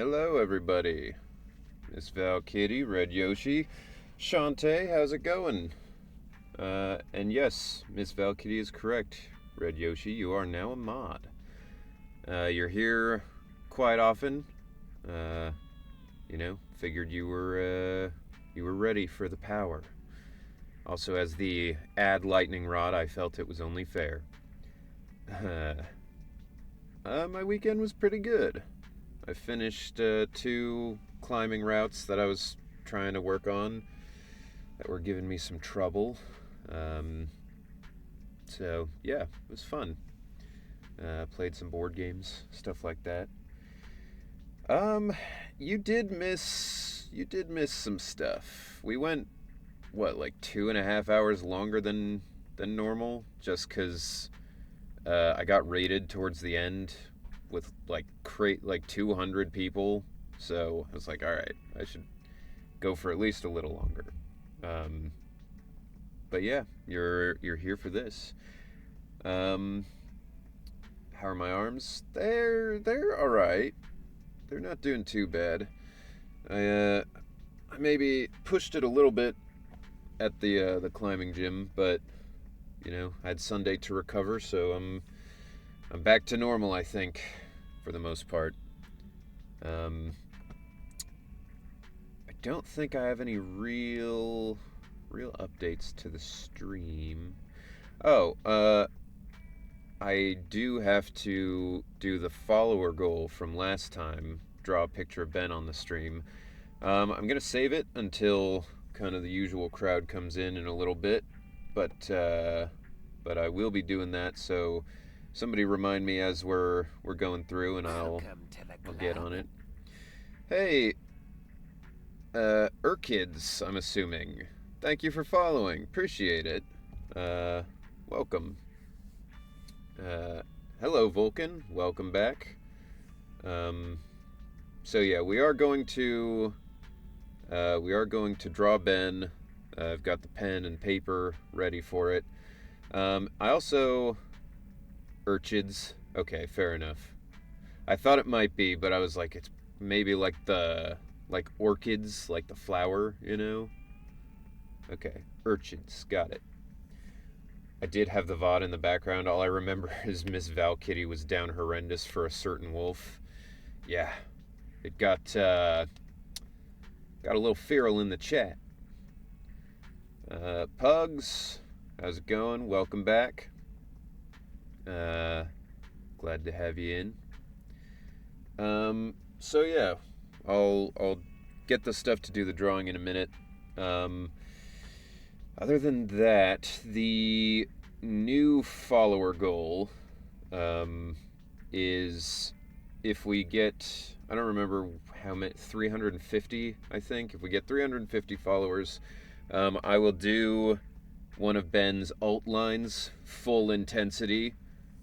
Hello, everybody. Miss Val Kitty, Red Yoshi, Shantae, how's it going? And yes, Miss Val Kitty is correct. Red Yoshi, you are now a mod. You're here quite often. Figured you were ready for the power. Also, as the lightning rod, I felt it was only fair. My weekend was pretty good. I finished 2 climbing routes that I was trying to work on that were giving me some trouble. So yeah, it was fun. Played some board games, stuff like that. You did miss some stuff. We went like 2.5 hours longer than normal, just because I got raided towards the end with like 200 people, so I was like, all right, I should go for at least a little longer. But yeah, you're here for this. How are my arms? They're all right. They're not doing too bad. I maybe pushed it a little bit at the climbing gym, but I had Sunday to recover, so I'm back to normal, I think, for the most part. I don't think I have any real updates to the stream. I do have to do the follower goal from last time. Draw a picture of Ben on the stream. I'm gonna save it until kind of the usual crowd comes in a little bit, but I will be doing that. So somebody remind me as we're going through, and I'll get on it. Hey, Urkids, I'm assuming. Thank you for following. Appreciate it. Welcome. Hello, Vulcan. Welcome back. So yeah, we are going to draw Ben. I've got the pen and paper ready for it. I also Urchids. Okay, fair enough. I thought it might be, but I was like, it's maybe like orchids, like the flower, Okay, Urchids, got it. I did have the VOD in the background. All I remember is Miss Val Kitty was down horrendous for a certain wolf. Yeah, it got a little feral in the chat. Pugs, how's it going? Welcome back. Glad to have you in. So yeah, I'll get the stuff to do the drawing in a minute. Other than that, the new follower goal is if we get, I don't remember how many, 350, I think. If we get 350 followers, I will do one of Ben's alt lines full intensity,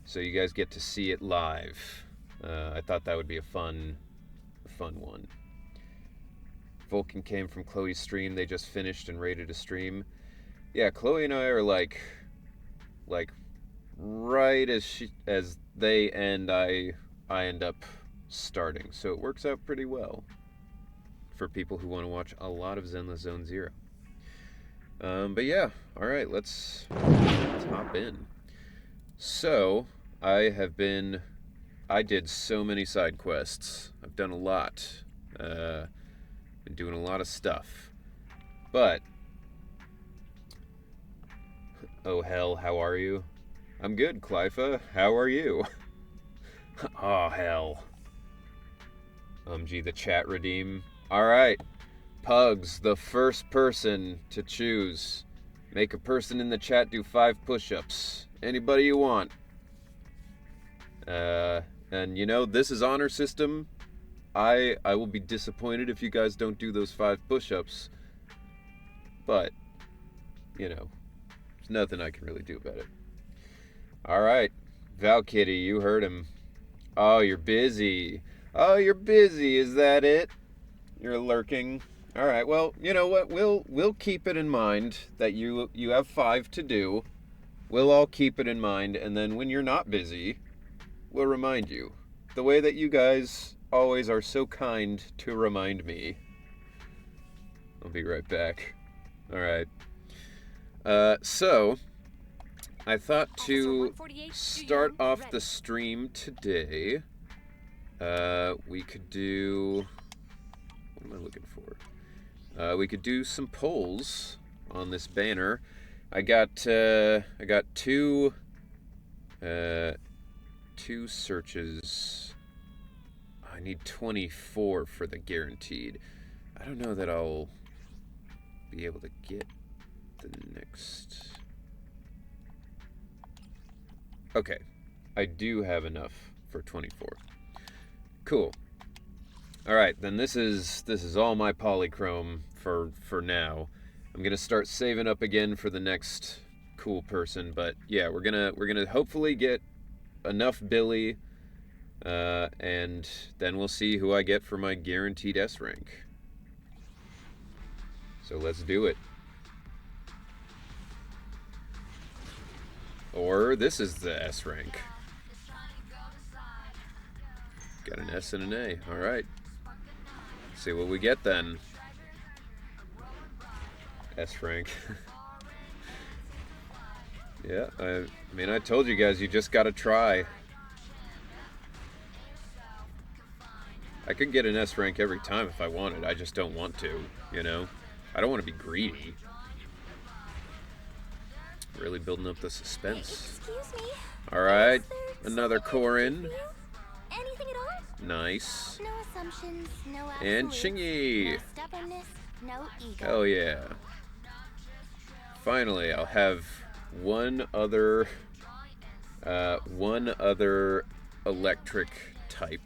so you guys get to see it live. I thought that would be a fun one. Vulcan came from Chloe's stream. They just finished and rated a stream. Yeah, Chloe and I are like right as they end, I end up starting. So it works out pretty well for people who want to watch a lot of Zenless Zone Zero. But yeah, all right, let's hop in. So I did so many side quests. I've done a lot. Been doing a lot of stuff. But oh hell, how are you? I'm good, Clypha. How are you? Oh hell. Gee, the chat redeem. Alright. Pugs, the first person to choose. Make a person in the chat do 5 push-ups. Anybody you want. And this is honor system. I will be disappointed if you guys don't do those 5 push-ups. But, there's nothing I can really do about it. Alright, Val Kitty, you heard him. Oh, you're busy. Oh, you're busy, is that it? You're lurking. Alright, well, you know what? We'll keep it in mind that you have 5 to do. We'll all keep it in mind, and then when you're not busy, we'll remind you. The way that you guys always are so kind to remind me. I'll be right back. Alright. So, I thought to start off the stream today. We could do... What am I looking for? We could do some polls on this banner. I got two searches. I need 24 for the guaranteed. I don't know that I'll be able to get the next. Okay, I do have enough for 24. Cool. All right, then this is all my polychrome for now. I'm gonna start saving up again for the next cool person, but yeah, we're gonna hopefully get enough Billy, and then we'll see who I get for my guaranteed S rank. So let's do it. Or this is the S rank. Got an S and an A. All right. See what we get then. S rank. Yeah, I mean, I told you guys, you just gotta try. I could get an S rank every time if I wanted. I just don't want to, you know? I don't want to be greedy. Really building up the suspense. Excuse me. Alright, another Corin. Anything at all? Nice. No assumptions, no And absolutes, Chingy. no stubbornness, no ego. Hell yeah. Finally, I'll have one other electric type.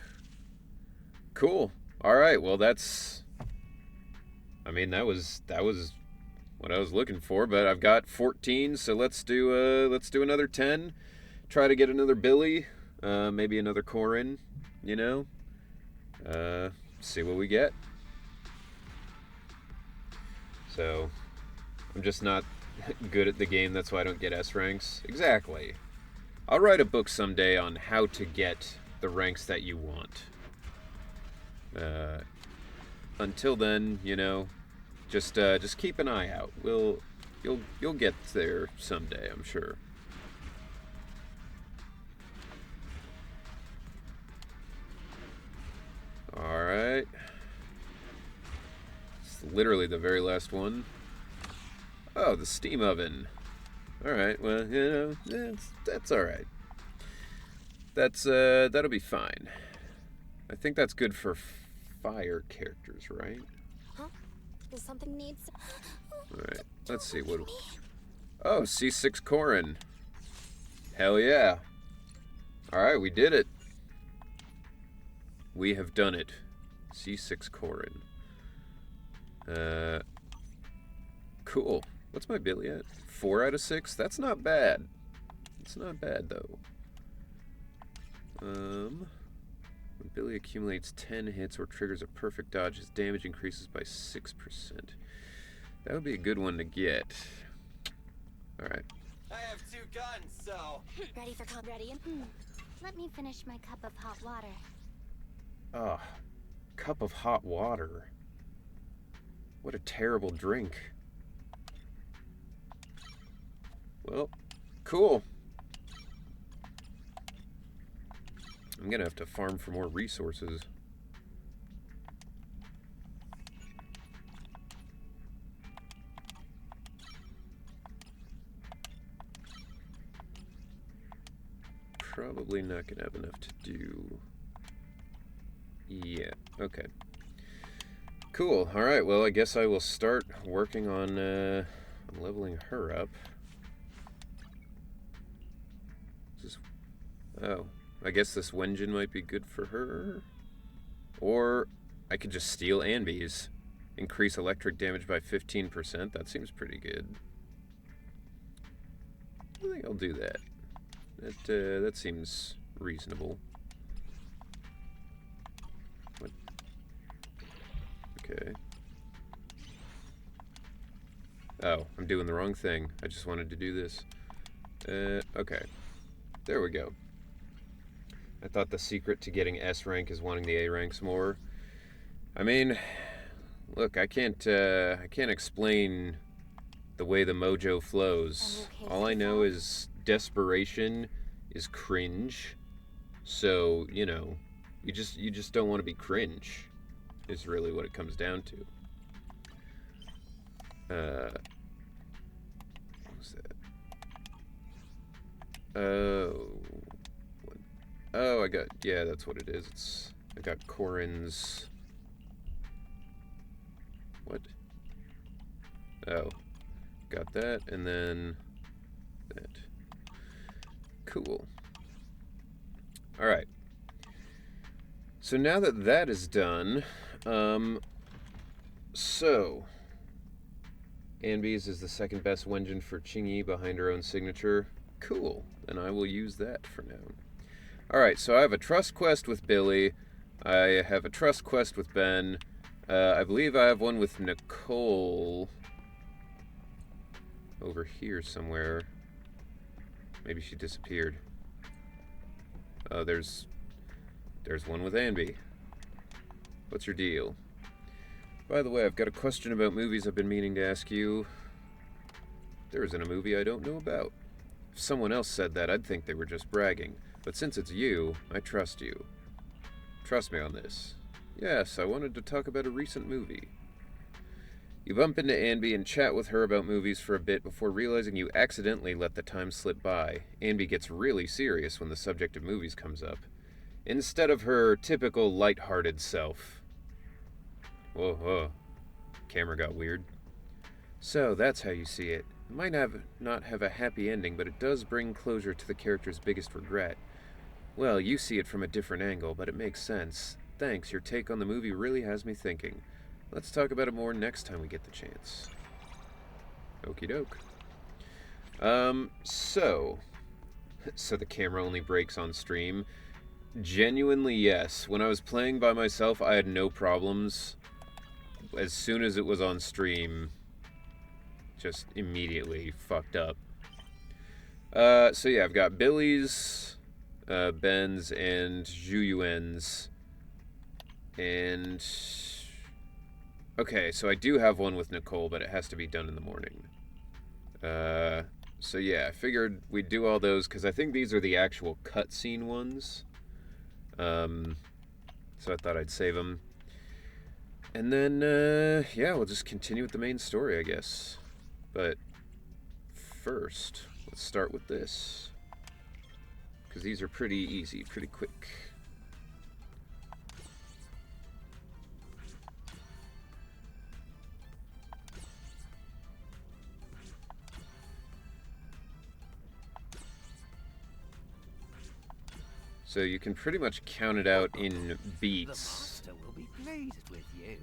Cool. All right. Well, that's. I mean, that was what I was looking for. But I've got 14, so let's do another 10. Try to get another Billy, maybe another Corin. You know, see what we get. So, I'm just not good at the game. That's why I don't get S ranks. Exactly. I'll write a book someday on how to get the ranks that you want. Until then, you know, just keep an eye out. You'll get there someday, I'm sure. All right. It's literally the very last one. Oh, the steam oven. All right. Well, you know, that's all right. That'll be fine. I think that's good for fire characters, right? Huh? Does something need? All right. Let's see what. Oh, C6 Corin. Hell yeah! All right, we did it. We have done it. C6 Corin. Cool. What's my Billy at? 4 out of 6? That's not bad. It's not bad, though. When Billy accumulates 10 hits or triggers a perfect dodge, his damage increases by 6%. That would be a good one to get. Alright. I have 2 guns, so... Ready for combat? Ready? Let me finish my cup of hot water. Ah, cup of hot water. What a terrible drink. Well, cool. I'm gonna have to farm for more resources. Probably not gonna have enough to do. Yeah, okay. Cool, alright, well I guess I will start working on leveling her up. Oh, I guess this Wenjin might be good for her. Or I could just steal Anbi's. Increase electric damage by 15%. That seems pretty good. I think I'll do that. That seems reasonable. What? Okay. Oh, I'm doing the wrong thing. I just wanted to do this. Okay. There we go. I thought the secret to getting S rank is wanting the A ranks more. I mean, look, I can't explain the way the mojo flows. All I know is desperation is cringe. So, you know, you just don't want to be cringe. Is really what it comes down to. What was that? Oh, I got, yeah, that's what it is. I got Corin's. What? Oh, got that, and then that. Cool. All right. So now that that is done, so Anby's is the second best Wenjin for Qingyi behind her own signature. Cool. And I will use that for now. Alright, so I have a trust quest with Billy. I have a trust quest with Ben. I believe I have one with Nicole over here somewhere. Maybe she disappeared. Oh, there's one with Anby. What's your deal? By the way, I've got a question about movies I've been meaning to ask you. There isn't a movie I don't know about. If someone else said that, I'd think they were just bragging. But since it's you, I trust you. Trust me on this. Yes, I wanted to talk about a recent movie. You bump into Anby and chat with her about movies for a bit before realizing you accidentally let the time slip by. Anby gets really serious when the subject of movies comes up, instead of her typical light-hearted self. Whoa, whoa. Camera got weird. So, that's how you see it. It might not have a happy ending, but it does bring closure to the character's biggest regret. Well, you see it from a different angle, but it makes sense. Thanks, your take on the movie really has me thinking. Let's talk about it more next time we get the chance. Okie doke. So the camera only breaks on stream. Genuinely, yes. When I was playing by myself, I had no problems. As soon as it was on stream, just immediately fucked up. So yeah, I've got Billy's, Ben's, and Zhuyuan's. And okay, so I do have one with Nicole, but it has to be done in the morning. So yeah, I figured we'd do all those because I think these are the actual cutscene ones. So I thought I'd save them. And then, yeah, we'll just continue with the main story, I guess. But first, let's start with this. Because these are pretty easy, pretty quick. So you can pretty much count it out in beats. The master will be pleased with you.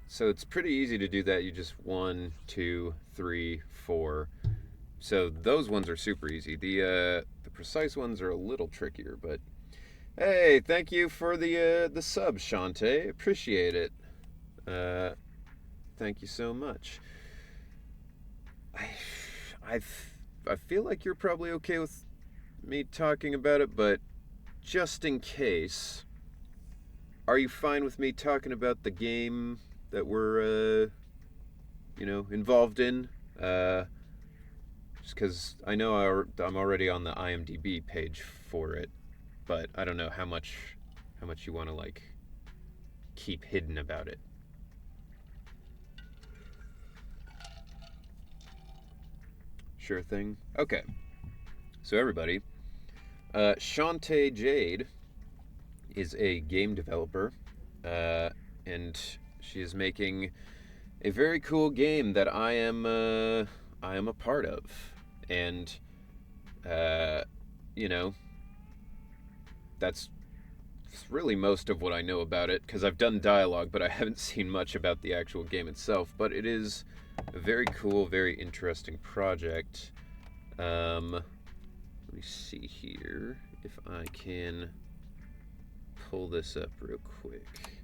So it's pretty easy to do that. You just 1, 2, 3, 4. So those ones are super easy. The precise ones are a little trickier, but hey, thank you for the sub, Shantae. Appreciate it. Thank you so much. I feel like you're probably okay with me talking about it, but just in case, are you fine with me talking about the game that we're, involved in? Just because I know I'm already on the IMDb page for it, but I don't know how much you want to keep hidden about it. Sure thing. Okay. So everybody, Shantae Jade is a game developer, and she is making a very cool game that I am a part of, and that's really most of what I know about it, because I've done dialogue, but I haven't seen much about the actual game itself. But it is a very cool, very interesting project. Let me see here if I can pull this up real quick.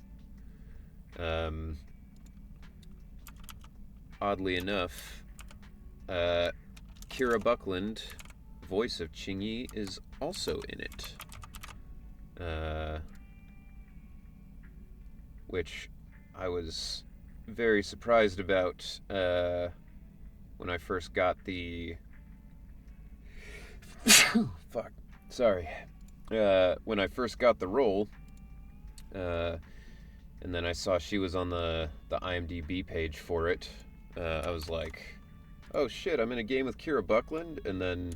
Oddly enough, Kira Buckland, voice of Qingyi, is also in it. which I was very surprised about when I first got the. Fuck. Sorry. When I first got the role, and then I saw she was on the IMDb page for it, I was like, oh shit, I'm in a game with Kira Buckland, and then,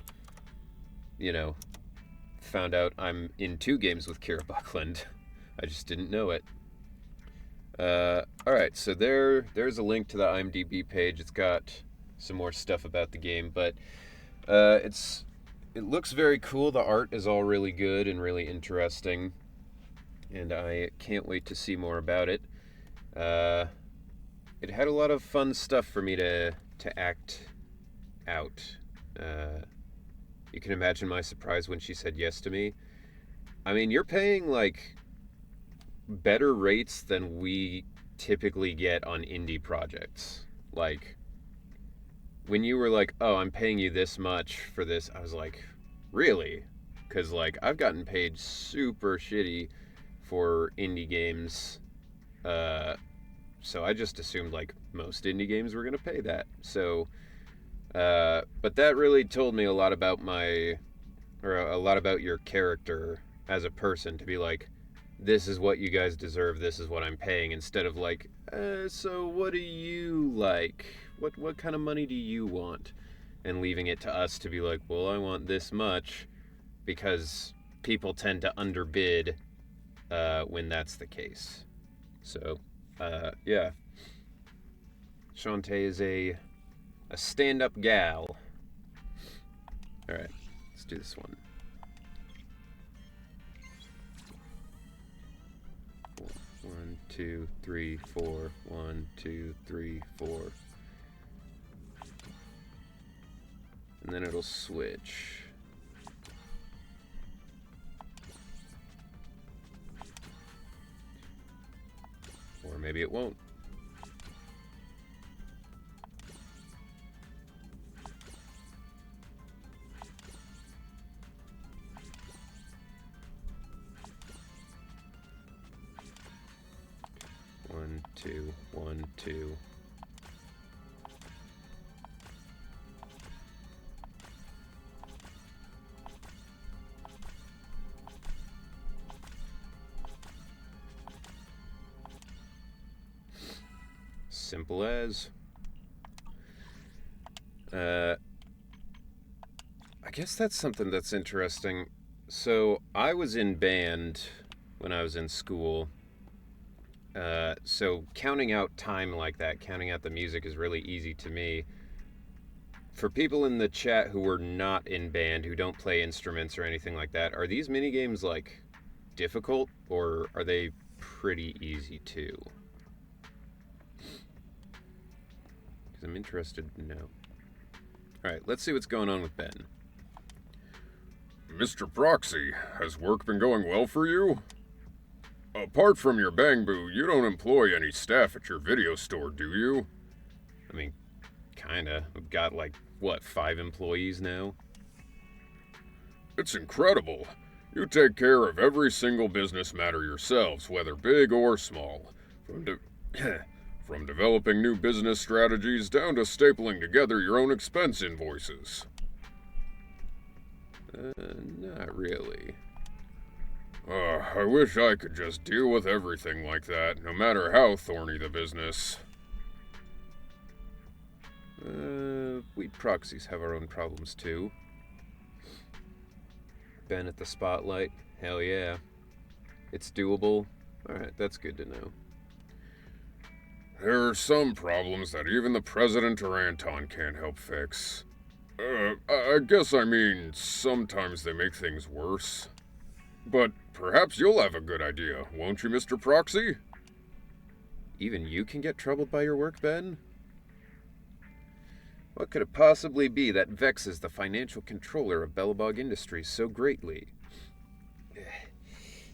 found out I'm in 2 games with Kira Buckland. I just didn't know it. Alright, so there's a link to the IMDb page. It's got some more stuff about the game, but it looks very cool. The art is all really good and really interesting, and I can't wait to see more about it. It had a lot of fun stuff for me to act out. You can imagine my surprise when she said yes to me. I mean, you're paying, better rates than we typically get on indie projects. When you were like, oh, I'm paying you this much for this, I was like, really? Because, I've gotten paid super shitty for indie games. So I just assumed, most indie games were going to pay that. So, but that really told me a lot about a lot about your character as a person, to be like, this is what you guys deserve, this is what I'm paying, instead of so what do you like? What kind of money do you want? And leaving it to us to be like, well, I want this much, because people tend to underbid when that's the case. So, yeah. Shantae is a stand-up gal. Alright, let's do this one. 1, 2, 3, 4. 1, 2, 3, 4. And then it'll switch. Or maybe it won't. One, two, 1, 2. Simple as. I guess that's something that's interesting. So I was in band when I was in school. So counting out time like that, counting out the music, is really easy to me. For people in the chat who were not in band, who don't play instruments or anything like that, are these minigames difficult, or are they pretty easy too? Because I'm interested to know. Alright, let's see what's going on with Ben. Mr. Proxy, has work been going well for you? Apart from your bang boo, you don't employ any staff at your video store, do you? I mean, kinda. We've got 5 employees now? It's incredible. You take care of every single business matter yourselves, whether big or small. From developing new business strategies down to stapling together your own expense invoices. Not really. I wish I could just deal with everything like that, no matter how thorny the business. We proxies have our own problems too. Ben at the spotlight? Hell yeah. It's doable? Alright, that's good to know. There are some problems that even the President or Anton can't help fix. I guess I mean, sometimes they make things worse. But perhaps you'll have a good idea, won't you, Mr. Proxy? Even you can get troubled by your work, Ben? What could it possibly be that vexes the financial controller of Bellabog Industries so greatly?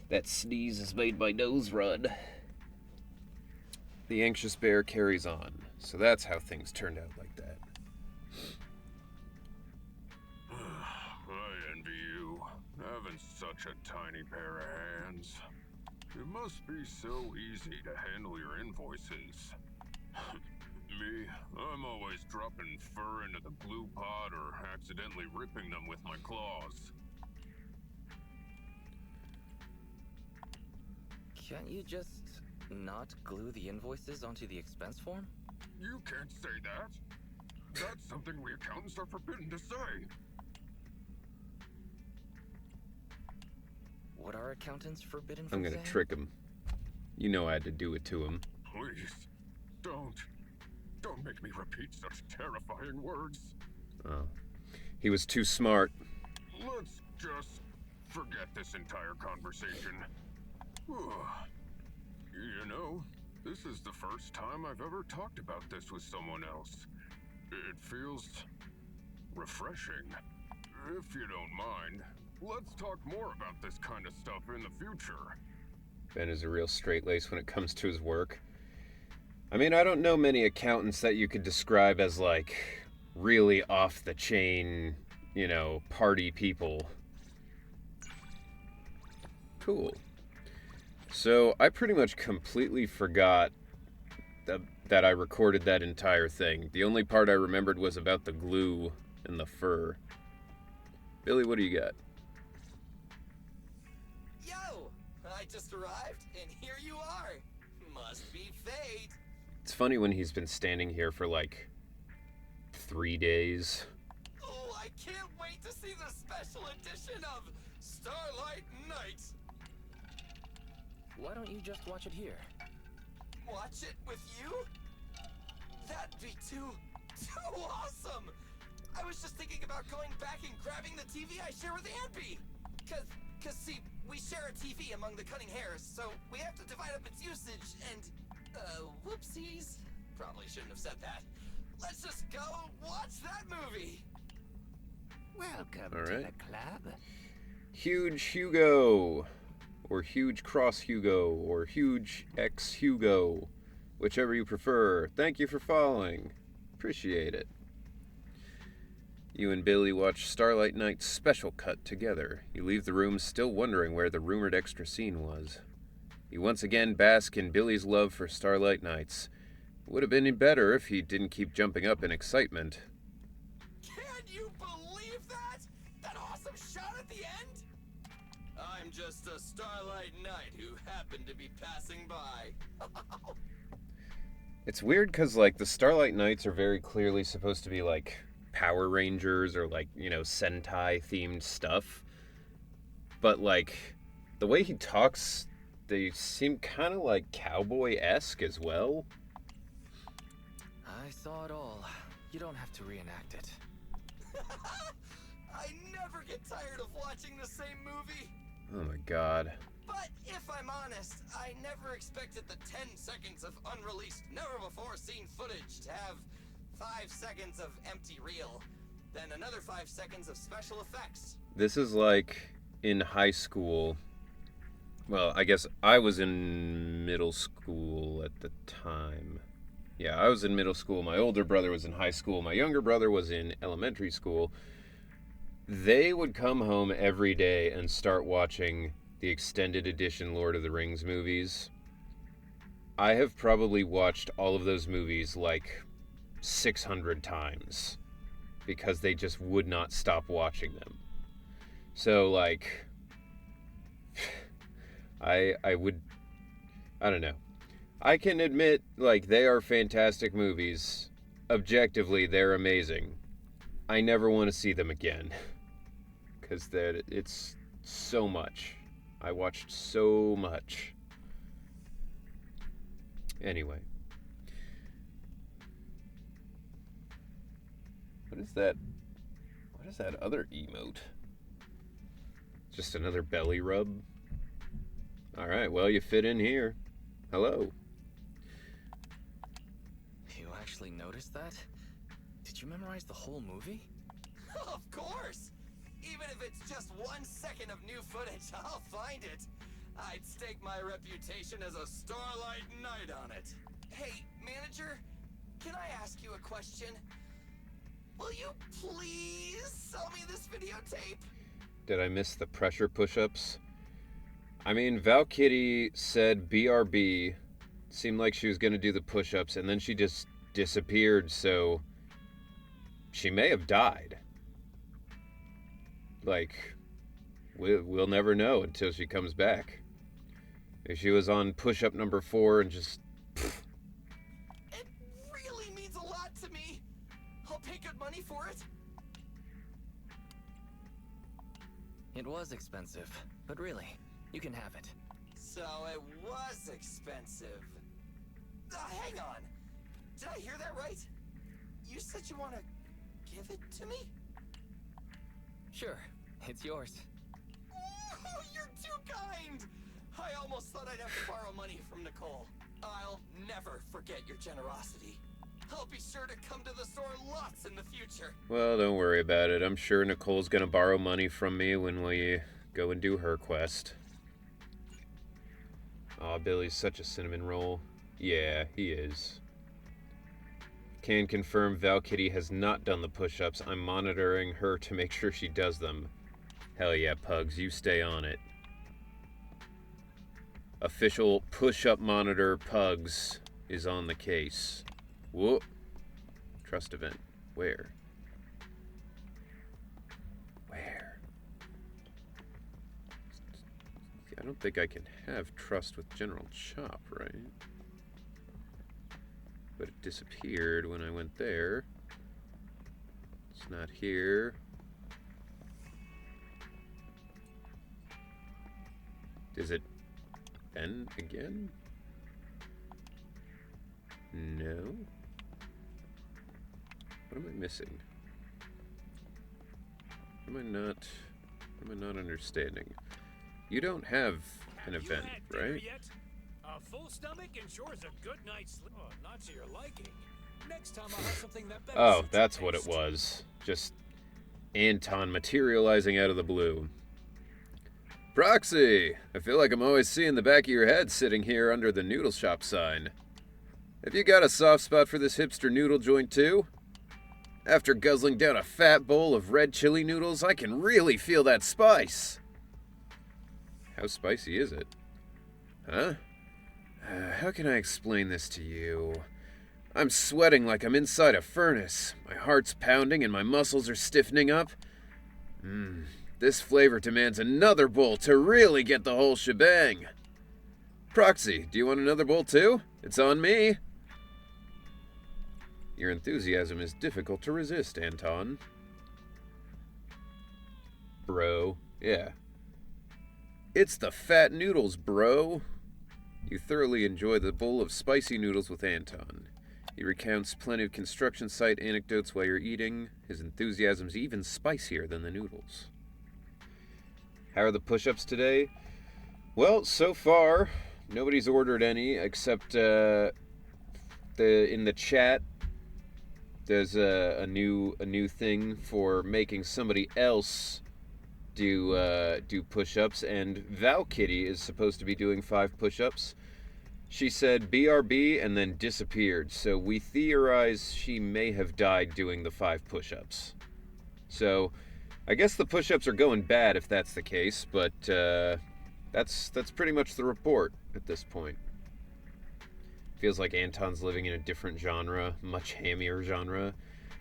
That sneeze has made my nose run. The anxious bear carries on, so that's how things turned out like that. I envy you. Having such such a tiny pair of hands. It must be so easy to handle your invoices. Me, I'm always dropping fur into the glue pot or accidentally ripping them with my claws. Can't you just not glue the invoices onto the expense form? You can't say that. That's something we accountants are forbidden to say. What are accountants forbidden from I'm gonna saying? trick him. You know I had to do it to him. Please, don't. Don't make me repeat such terrifying words. Oh. He was too smart. Let's just forget this entire conversation. You know, this is the first time I've ever talked about this with someone else. It feels refreshing. If you don't mind, let's talk more about this kind of stuff in the future. Ben is a real straight-lace when it comes to his work. I mean, I don't know many accountants that you could describe as, like, really off-the-chain, you know, party people. Cool. So, I pretty much completely forgot that I recorded that entire thing. The only part I remembered was about the glue and the fur. Billy, what do you got? Yo! I just arrived, and here you are. Must be fate. It's funny when he's been standing here for like 3 days. Oh, I can't wait to see the special edition of Starlight Night. Why don't you just watch it here? Watch it with you? That'd be too awesome! I was just thinking about going back and grabbing the TV I share with Ampy. Cause see, we share a TV among the Cunning Hares, so we have to divide up its usage and, whoopsies. Probably shouldn't have said that. Let's just go watch that movie. Welcome All to right. the club. Huge Hugo, or Huge Cross Hugo, or Huge X Hugo, whichever you prefer. Thank you for following. Appreciate it. You and Billy watch Starlight Night's special cut together. You leave the room still wondering where the rumored extra scene was. You once again bask in Billy's love for Starlight Nights. Would have been better if he didn't keep jumping up in excitement. Can you believe that? That awesome shot at the end? I'm just a Starlight Knight who happened to be passing by. It's weird because, like, the Starlight Knights are very clearly supposed to be, like, Power Rangers or, like, you know, Sentai-themed stuff. But, like, the way he talks, they seem kind of, like, cowboy-esque as well. I saw it all. You don't have to reenact it. I never get tired of watching the same movie. Oh, my God. But if I'm honest, I never expected the 10 seconds of unreleased, never-before-seen footage to have 5 seconds of empty reel, then another 5 seconds of special effects. This is like in high school. Well, I guess I was in middle school at the time. Yeah, I was in middle school. My older brother was in high school. My younger brother was in elementary school. They would come home every day and start watching the extended edition Lord of the Rings movies. I have probably watched all of those movies like 600 times because they just would not stop watching them. So, like, I don't know. I can admit, like, they are fantastic movies. Objectively, they're amazing. I never want to see them again. Because it's so much. I watched so much. Anyway. What is that? What is that other emote? Just another belly rub? Alright, well, you fit in here. Hello. You actually noticed that? Did you memorize the whole movie? Of course! Even if it's just 1 second of new footage, I'll find it. I'd stake my reputation as a Starlight Knight on it. Hey, manager, can I ask you a question? Will you please sell me this videotape? Did I miss the pressure push-ups? I mean, Val Kitty said BRB. Seemed like she was going to do the push-ups, and then she just disappeared, so she may have died. Like, we'll never know until she comes back. If she was on push-up number 4 and just... It really means a lot to me. I'll pay good money for it. It was expensive, but really, you can have it. So it was expensive. Hang on. Did I hear that right? You said you want to give it to me? Sure, it's yours. Oh, you're too kind! I almost thought I'd have to borrow money from Nicole. I'll never forget your generosity. I'll be sure to come to the store lots in the future. Well, don't worry about it. I'm sure Nicole's gonna borrow money from me when we go and do her quest. Aw, Billy's such a cinnamon roll. Yeah, he is. Can confirm Val Kitty has not done the push-ups. I'm monitoring her to make sure she does them. Hell yeah, Pugs, you stay on it. Official push-up monitor Pugs is on the case. Whoop. Trust event. Where? Where? I don't think I can have trust with General Chop, right? But it disappeared when I went there. It's not here. Is it Ben again? No. What am I missing? What am I not understanding? You don't have an event, right? Yet? A full stomach ensures a good night's sleep. Oh, not to your liking. Next time I'll have something that better Oh, suits that's your what it taste. was. Just Anton materializing out of the blue. Proxy! I feel like I'm always seeing the back of your head sitting here under the noodle shop sign. Have you got a soft spot for this hipster noodle joint too? After guzzling down a fat bowl of red chili noodles, I can really feel that spice. How spicy is it? Huh? How can I explain this to you? I'm sweating like I'm inside a furnace. My heart's pounding and my muscles are stiffening up. This flavor demands another bowl to really get the whole shebang. Proxy, do you want another bowl too? It's on me. Your enthusiasm is difficult to resist, Anton. Bro, yeah. It's the fat noodles, bro. You thoroughly enjoy the bowl of spicy noodles with Anton. He recounts plenty of construction site anecdotes while you're eating. His enthusiasm's even spicier than the noodles. How are the push-ups today? Well, so far, nobody's ordered any except in the chat. There's a new thing for making somebody else do push-ups, and Val Kitty is supposed to be doing 5 push-ups. She said BRB and then disappeared, so we theorize she may have died doing the 5 push-ups. So I guess the push-ups are going bad if that's the case, but that's pretty much the report at this point. Feels like Anton's living in a different genre, much hammier genre.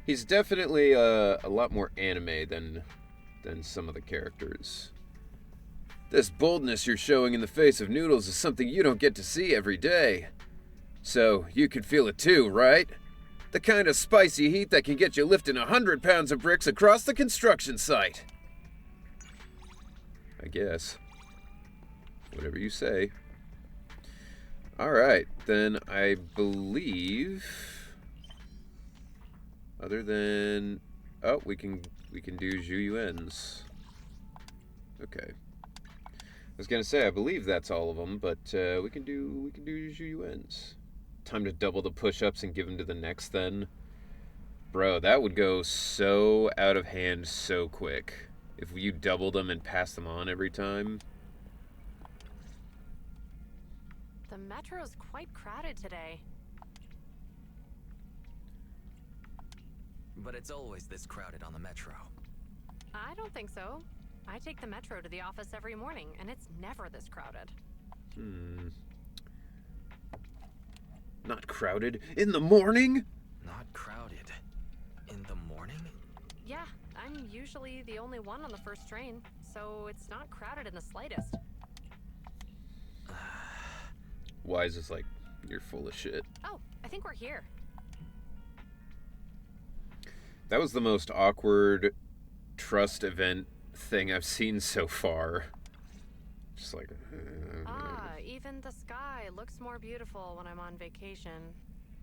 He's definitely a lot more anime than some of the characters. This boldness you're showing in the face of noodles is something you don't get to see every day. So, you could feel it too, right? The kind of spicy heat that can get you lifting 100 pounds of bricks across the construction site. I guess. Whatever you say. Alright, then I believe... Other than... Oh, we can do Zhu Yuan's. Okay. I was gonna say, I believe that's all of them, but we can do Zhu Yuan's. Time to double the push-ups and give them to the next then. Bro, that would go so out of hand so quick. If you double them and pass them on every time. The metro's quite crowded today. But it's always this crowded on the metro. I don't think so. I take the metro to the office every morning, and it's never this crowded. Not crowded in the morning? Not crowded. In the morning? Yeah, I'm usually the only one on the first train, so it's not crowded in the slightest. Wise is like, you're full of shit. Oh, I think we're here. That was the most awkward trust event thing I've seen so far. Just like... Even the sky looks more beautiful when I'm on vacation.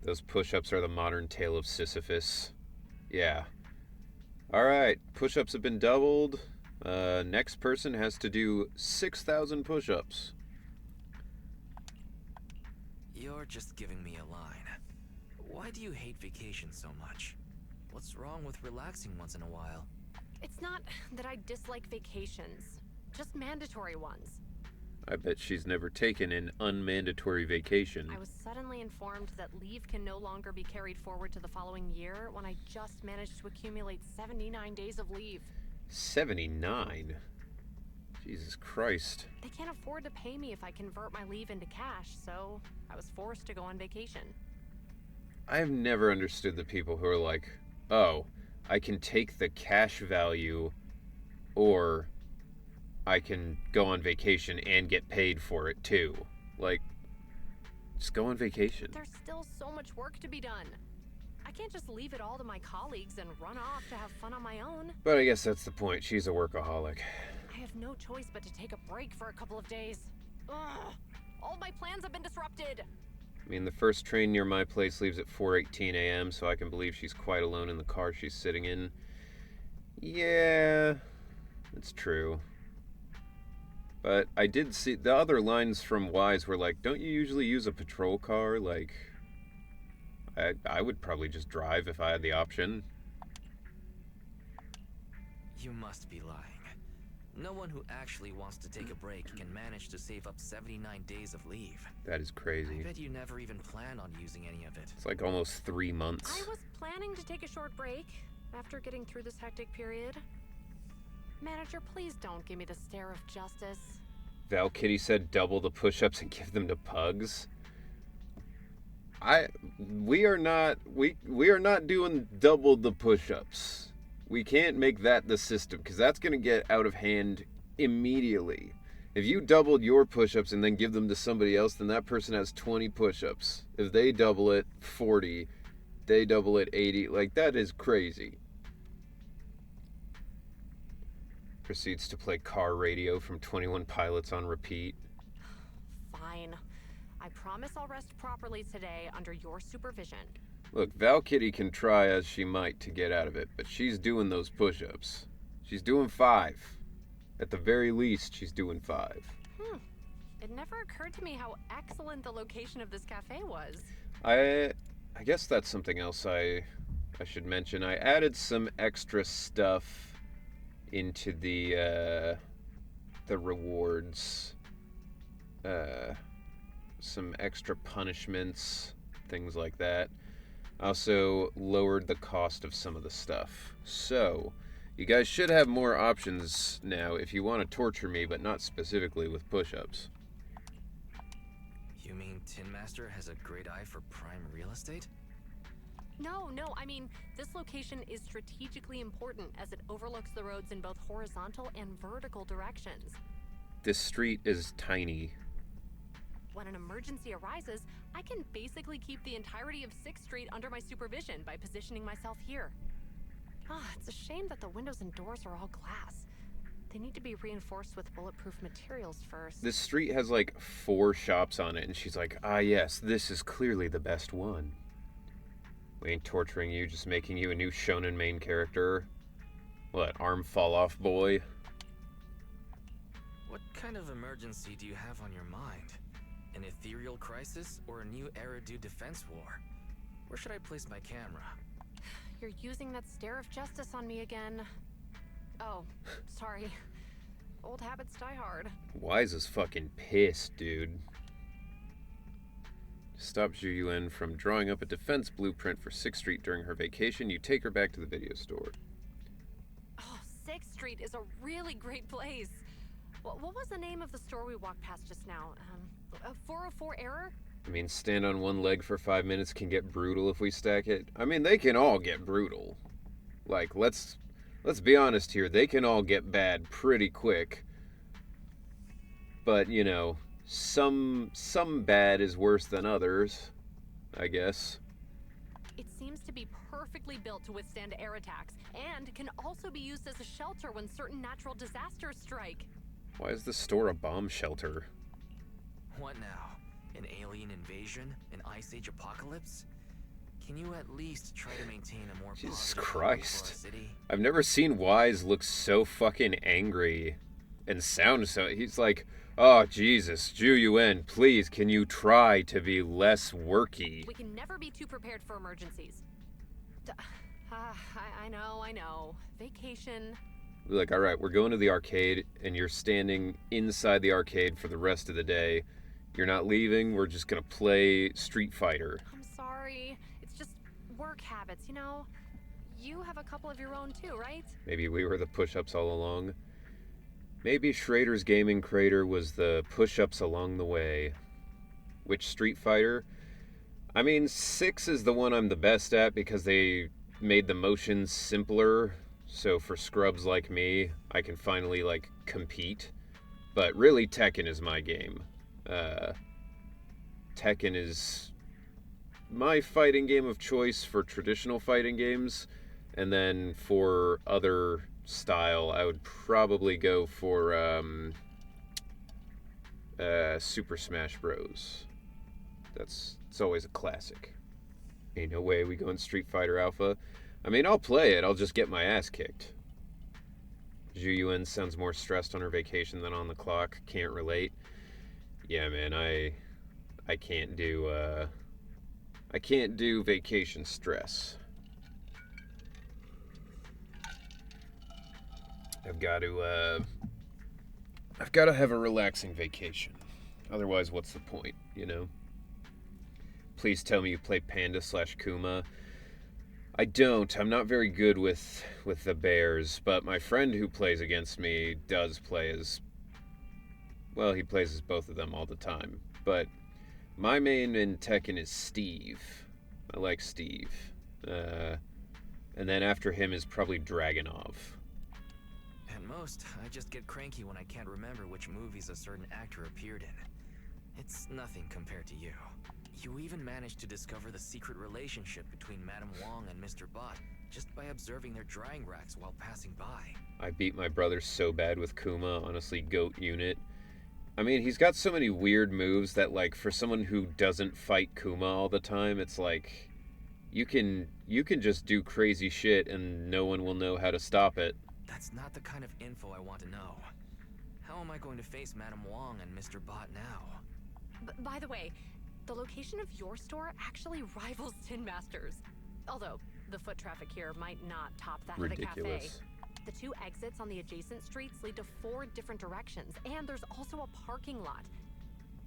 Those push-ups are the modern tale of Sisyphus. Yeah. Alright, push-ups have been doubled. Next person has to do 6,000 push-ups. You're just giving me a line. Why do you hate vacation so much? What's wrong with relaxing once in a while? It's not that I dislike vacations, just mandatory ones. I bet she's never taken an unmandatory vacation. I was suddenly informed that leave can no longer be carried forward to the following year when I just managed to accumulate 79 days of leave. 79? Jesus Christ. They can't afford to pay me if I convert my leave into cash, so I was forced to go on vacation. I've never understood the people who are like, oh, I can take the cash value, or I can go on vacation and get paid for it too. Like, just go on vacation. There's still so much work to be done. I can't just leave it all to my colleagues and run off to have fun on my own. But I guess that's the point. She's a workaholic. I have no choice but to take a break for a couple of days. Ugh, all my plans have been disrupted. I mean, the first train near my place leaves at 4:18 a.m., so I can believe she's quite alone in the car she's sitting in. Yeah, it's true. But I did see the other lines from Wise were like, don't you usually use a patrol car? Like, I would probably just drive if I had the option. You must be lying. No one who actually wants to take a break can manage to save up 79 days of leave. That is crazy. I bet you never even planned on using any of it. It's like almost 3 months. I was planning to take a short break after getting through this hectic period. Manager, please don't give me the stare of justice. Val Kitty said double the push-ups and give them to pugs. We are not doing double the push-ups. We can't make that the system, because that's going to get out of hand immediately. If you doubled your push-ups and then give them to somebody else, then that person has 20 push-ups. If they double it, 40. They double it, 80. Like, that is crazy. Proceeds to play car radio from 21 Pilots on repeat. Fine. I promise I'll rest properly today under your supervision. Look, Val Kitty can try as she might to get out of it, but she's doing those push-ups. She's doing 5. At the very least, she's doing 5. It never occurred to me how excellent the location of this cafe was. I guess that's something else I should mention. I added some extra stuff into the rewards. Some extra punishments, things like that. Also lowered the cost of some of the stuff. So, you guys should have more options now if you want to torture me, but not specifically with push-ups. You mean Tin Master has a great eye for prime real estate? No, I mean, this location is strategically important as it overlooks the roads in both horizontal and vertical directions. This street is tiny. When an emergency arises, I can basically keep the entirety of 6th Street under my supervision by positioning myself here. It's a shame that the windows and doors are all glass. They need to be reinforced with bulletproof materials first. This street has like 4 shops on it, and she's like, ah yes, this is clearly the best one. We ain't torturing you, just making you a new shonen main character. What, arm fall off boy? What kind of emergency do you have on your mind? An ethereal crisis or a new Eridu defense war? Where should I place my camera? You're using that stare of justice on me again. Oh, sorry. Old habits die hard. Wise is fucking pissed, dude. Stop Zhu Yuan from drawing up a defense blueprint for 6th Street during her vacation. You take her back to the video store. Oh, 6th Street is a really great place. What was the name of the store we walked past just now? 404 Error? I mean, stand on one leg for 5 minutes can get brutal if we stack it. I mean, they can all get brutal. Like, let's be honest here. They can all get bad pretty quick. But, you know, some bad is worse than others, I guess. It seems to be perfectly built to withstand air attacks, and can also be used as a shelter when certain natural disasters strike. Why is the store a bomb shelter? What now? An alien invasion? An Ice Age apocalypse? Can you at least try to maintain a more Jesus positive outlook for our Christ. city? I've never seen Wise look so fucking angry and sound so... He's like, oh, Jesus, Ju-Yuen, please, can you try to be less worky? We can never be too prepared for emergencies. I know. Vacation. Like, all right, we're going to the arcade, and you're standing inside the arcade for the rest of the day. You're not leaving. We're just going to play Street Fighter. I'm sorry. It's just work habits, you know? You have a couple of your own too, right? Maybe we were the push-ups all along. Maybe Schrader's gaming crater was the push-ups along the way. Which Street Fighter? I mean, 6 is the one I'm the best at because they made the motions simpler. So for scrubs like me, I can finally, like, compete. But really, Tekken is my game. Tekken is my fighting game of choice for traditional fighting games. And then for other style, I would probably go for Super Smash Bros. It's always a classic. Ain't no way we go in Street Fighter Alpha. I mean, I'll play it, I'll just get my ass kicked. Ju-Yuen sounds more stressed on her vacation than on the clock. Can't relate. Yeah, man, I can't do vacation stress. I've got to have a relaxing vacation. Otherwise, what's the point, you know? Please tell me you play Panda/Kuma. I don't. I'm not very good with the bears, but my friend who plays against me does play as... Well, he plays as both of them all the time. But my main in Tekken is Steve. I like Steve. And then after him is probably Dragunov. At most, I just get cranky when I can't remember which movies a certain actor appeared in. It's nothing compared to you. You even managed to discover the secret relationship between Madame Wong and Mr. Bot just by observing their drying racks while passing by. I beat my brother so bad with Kuma, honestly, GOAT unit. I mean, he's got so many weird moves that, like, for someone who doesn't fight Kuma all the time, it's like, you can just do crazy shit and no one will know how to stop it. That's not the kind of info I want to know. How am I going to face Madame Wong and Mr. Bot now? By the way, the location of your store actually rivals Tin Master's. Although, the foot traffic here might not top that of the cafe. Ridiculous. The 2 exits on the adjacent streets lead to 4 different directions, and there's also a parking lot.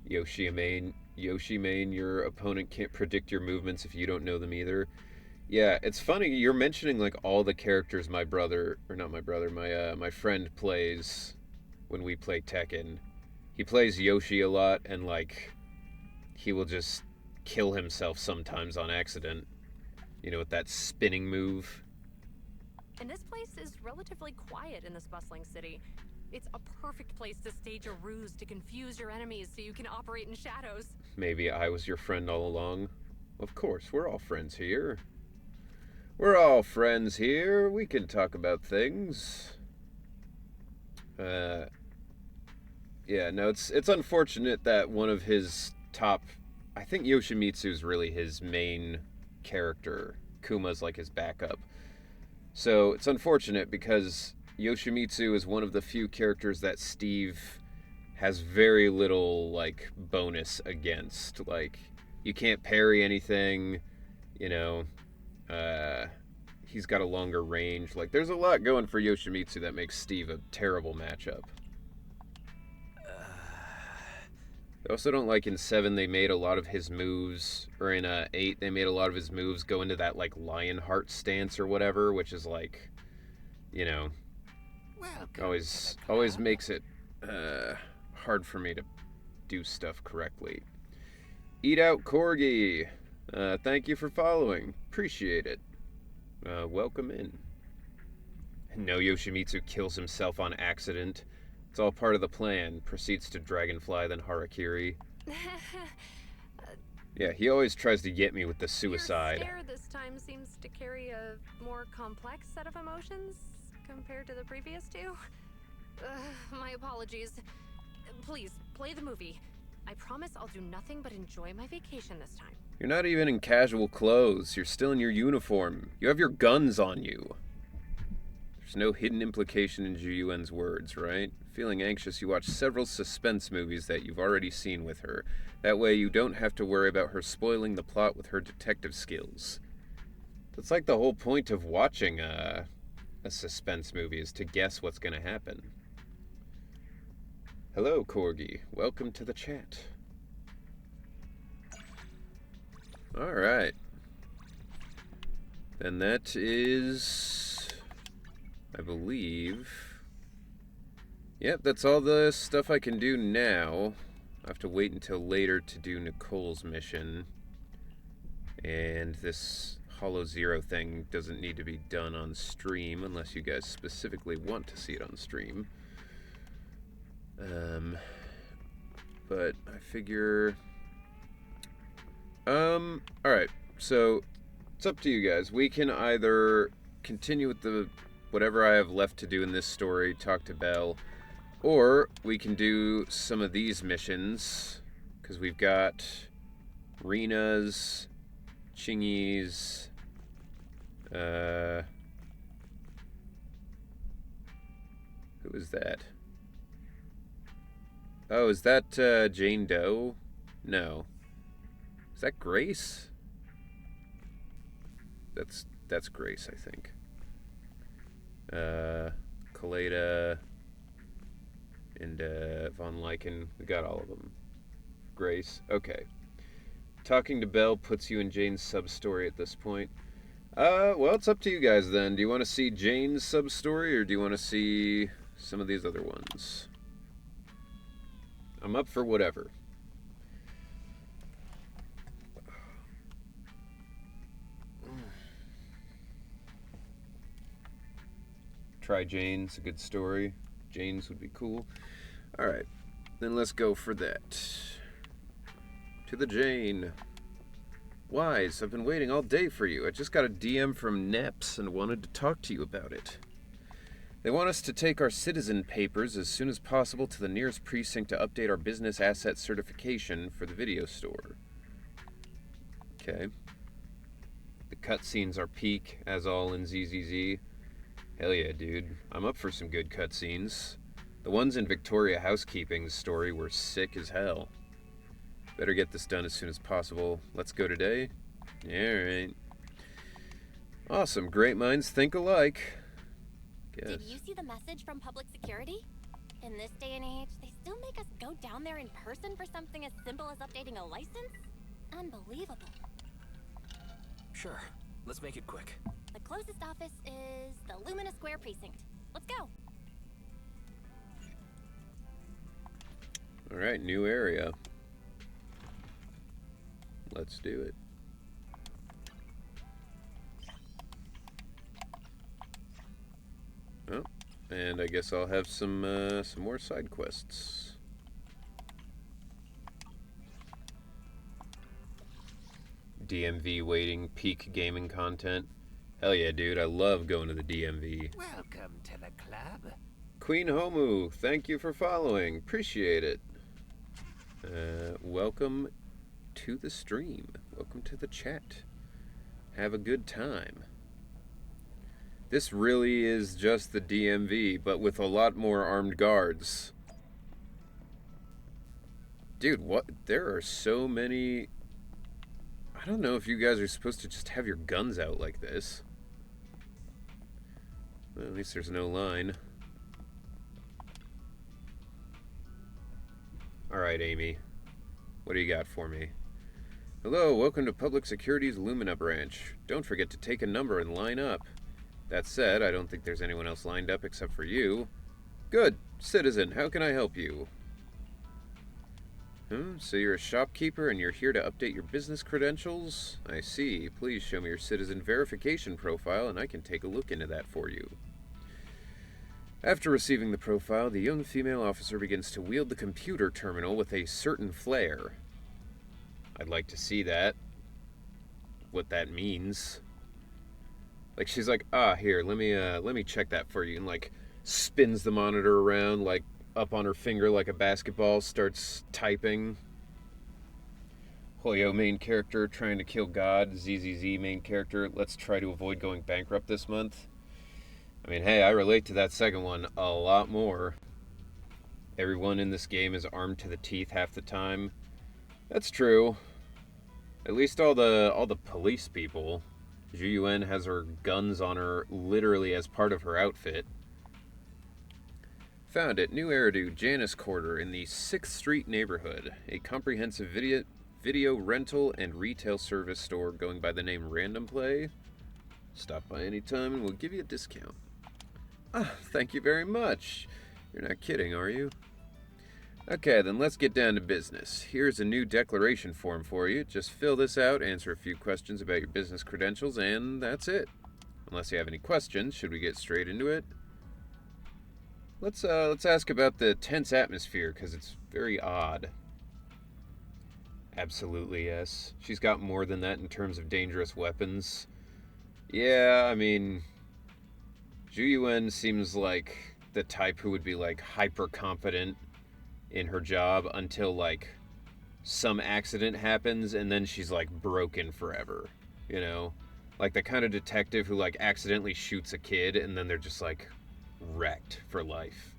Yoshi Main, your opponent can't predict your movements if you don't know them either. Yeah, it's funny, you're mentioning, like, all the characters my friend plays when we play Tekken. He plays Yoshi a lot, and, like, he will just kill himself sometimes on accident. You know, with that spinning move. And this place is relatively quiet in this bustling city. It's a perfect place to stage a ruse to confuse your enemies so you can operate in shadows. Maybe I was your friend all along. Of course, we're all friends here. We're all friends here. We can talk about things. Yeah, no, it's unfortunate that one of his top... I think Yoshimitsu's really his main character. Kuma's like his backup. So it's unfortunate because Yoshimitsu is one of the few characters that Steve has very little, like, bonus against. Like, you can't parry anything, you know, he's got a longer range. Like, there's a lot going for Yoshimitsu that makes Steve a terrible matchup. I also don't like in 7 they made a lot of his moves, or in 8 they made a lot of his moves go into that, like, Lionheart stance or whatever, which is like, you know, Welcome Always to the always club. makes it hard for me to do stuff correctly. Eat out Corgi. Thank you for following. Appreciate it. Welcome in. No, Yoshimitsu kills himself on accident. It's all part of the plan. Proceeds to dragonfly, then harakiri. Yeah, he always tries to get me with the suicide. Your stare this time seems to carry a more complex set of emotions compared to the previous two. My apologies. Please, play the movie. I promise I'll do nothing but enjoy my vacation this time. You're not even in casual clothes. You're still in your uniform. You have your guns on you. There's no hidden implication in Juyuen's words, right? Feeling anxious, you watch several suspense movies that you've already seen with her. That way you don't have to worry about her spoiling the plot with her detective skills. That's like the whole point of watching a suspense movie, is to guess what's going to happen. Hello, Corgi. Welcome to the chat. Alright. Then that is, I believe... Yep, that's all the stuff I can do now. I have to wait until later to do Nicole's mission. And this Hollow Zero thing doesn't need to be done on stream unless you guys specifically want to see it on stream. But I figure... alright, so it's up to you guys. We can either continue with the whatever I have left to do in this story, talk to Belle, or we can do some of these missions, because we've got Rina's, Chingy's, who is that? Oh, is that Jane Doe? No. Is that Grace? That's Grace, I think. Kaleda and Von Lyken. We got all of them. Grace. Okay. Talking to Belle puts you in Jane's sub-story at this point. Well, it's up to you guys then. Do you want to see Jane's sub-story, or do you want to see some of these other ones? I'm up for whatever. Try Jane's, a good story. Jane's would be cool. Alright, then let's go for that. To the Jane. Wise, I've been waiting all day for you. I just got a DM from NEPS and wanted to talk to you about it. They want us to take our citizen papers as soon as possible to the nearest precinct to update our business asset certification for the video store. Okay. The cutscenes are peak, as all in ZZZ. Hell yeah, dude. I'm up for some good cutscenes. The ones in Victoria Housekeeping's story were sick as hell. Better get this done as soon as possible. Let's go today? Alright. Awesome. Great minds think alike. Guess. Did you see the message from public security? In this day and age, they still make us go down there in person for something as simple as updating a license? Unbelievable. Sure. Let's make it quick. The closest office is the Lumina Square precinct. Let's go. Alright, new area. Let's do it. Oh, and I guess I'll have some more side quests. DMV waiting, peak gaming content. Hell yeah, dude, I love going to the DMV. Welcome to the club. Queen Homu, thank you for following. Appreciate it. Welcome to the stream. Welcome to the chat. Have a good time. This really is just the DMV, but with a lot more armed guards. Dude, what? There are so many... I don't know if you guys are supposed to just have your guns out like this. Well, at least there's no line. Alright, Amy. What do you got for me? Hello, welcome to Public Security's Lumina branch. Don't forget to take a number and line up. That said, I don't think there's anyone else lined up except for you. Good. Citizen, how can I help you? So you're a shopkeeper and you're here to update your business credentials? I see. Please show me your citizen verification profile and I can take a look into that for you. After receiving the profile, the young female officer begins to wield the computer terminal with a certain flair. I'd like to see that. What that means. Like, she's like, here, let me check that for you, and like spins the monitor around, like up on her finger like a basketball, starts typing. Hoyo main character trying to kill God. ZZZ main character, let's try to avoid going bankrupt this month. I mean, hey, I relate to that second one a lot more. Everyone in this game is armed to the teeth half the time. That's true. At least all the police people. Zhu Yuan has her guns on her literally as part of her outfit. Found at New Eridu Janus Quarter in the 6th Street neighborhood. A comprehensive video rental and retail service store going by the name Random Play. Stop by any time and we'll give you a discount. Thank you very much. You're not kidding, are you? Okay, then let's get down to business. Here's a new declaration form for you. Just fill this out, answer a few questions about your business credentials, and that's it. Unless you have any questions, should we get straight into it? Let's ask about the tense atmosphere, because it's very odd. Absolutely, yes. She's got more than that in terms of dangerous weapons. Yeah, I mean, Zhu Yuan seems like the type who would be like hyper confident in her job until like some accident happens and then she's like broken forever, you know, like the kind of detective who like accidentally shoots a kid and then they're just like wrecked for life.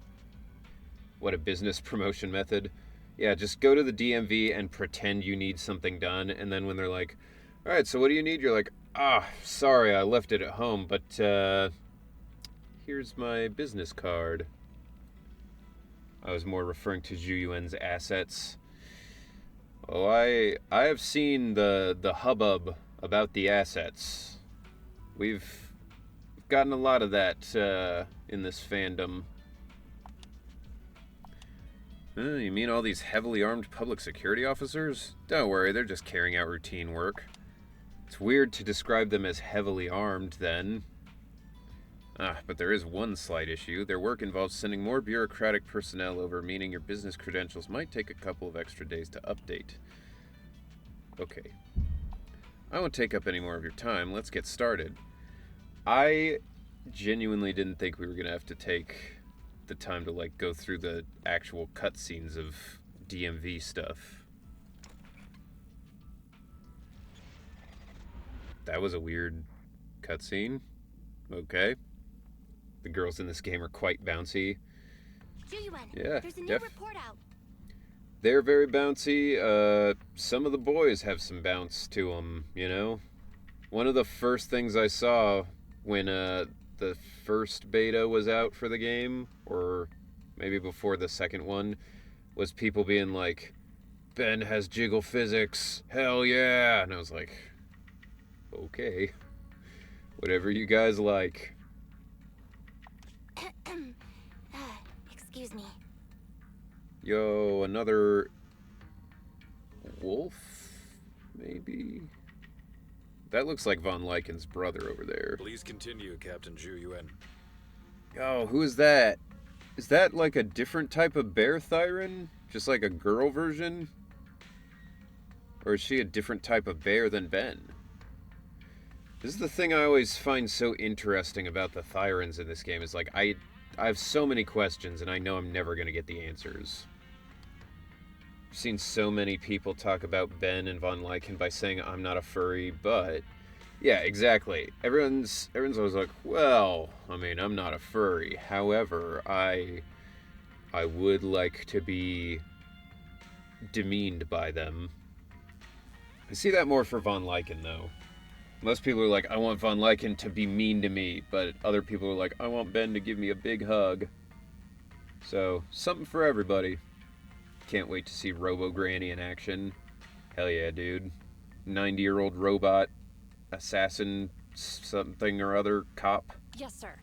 What a business promotion method. Yeah, just go to the DMV and pretend you need something done, and then when they're like, all right, so what do you need, you're like, sorry, I left it at home, but here's my business card. I was more referring to Zhu Yuan's assets. Oh, I have seen the hubbub about the assets. We've gotten a lot of that in this fandom. You mean all these heavily armed public security officers? Don't worry, they're just carrying out routine work. It's weird to describe them as heavily armed, then. But there is one slight issue. Their work involves sending more bureaucratic personnel over, meaning your business credentials might take a couple of extra days to update. Okay. I won't take up any more of your time. Let's get started. I genuinely didn't think we were going to have to take the time to, like, go through the actual cutscenes of DMV stuff. That was a weird cutscene. Okay. The girls in this game are quite bouncy. Zhu Yuan, Yeah, there's a new report out. They're very bouncy. Some of the boys have some bounce to them, you know? One of the first things I saw when the first beta was out for the game, or maybe before the second one, was people being like, Ben has jiggle physics, hell yeah! And I was like, okay. Whatever you guys like. Excuse me. Yo, another wolf? Maybe? That looks like Von Lyken's brother over there. Please continue, Captain Zhu Yuan. Oh, who is that? Is that like a different type of bear Thyron? Just like a girl version? Or is she a different type of bear than Ben? This is the thing I always find so interesting about the Thyrons in this game, is like, I have so many questions and I know I'm never going to get the answers. I've seen so many people talk about Ben and Von Lyken by saying I'm not a furry, but yeah, exactly. Everyone's always like, well, I mean, I'm not a furry. However, I would like to be demeaned by them. I see that more for Von Lyken, though. Most people are like, I want Von Lyken to be mean to me, but other people are like, I want Ben to give me a big hug. So, something for everybody. Can't wait to see Robo Granny in action. Hell yeah, dude. 90-year-old robot, assassin, something or other, cop. Yes, sir.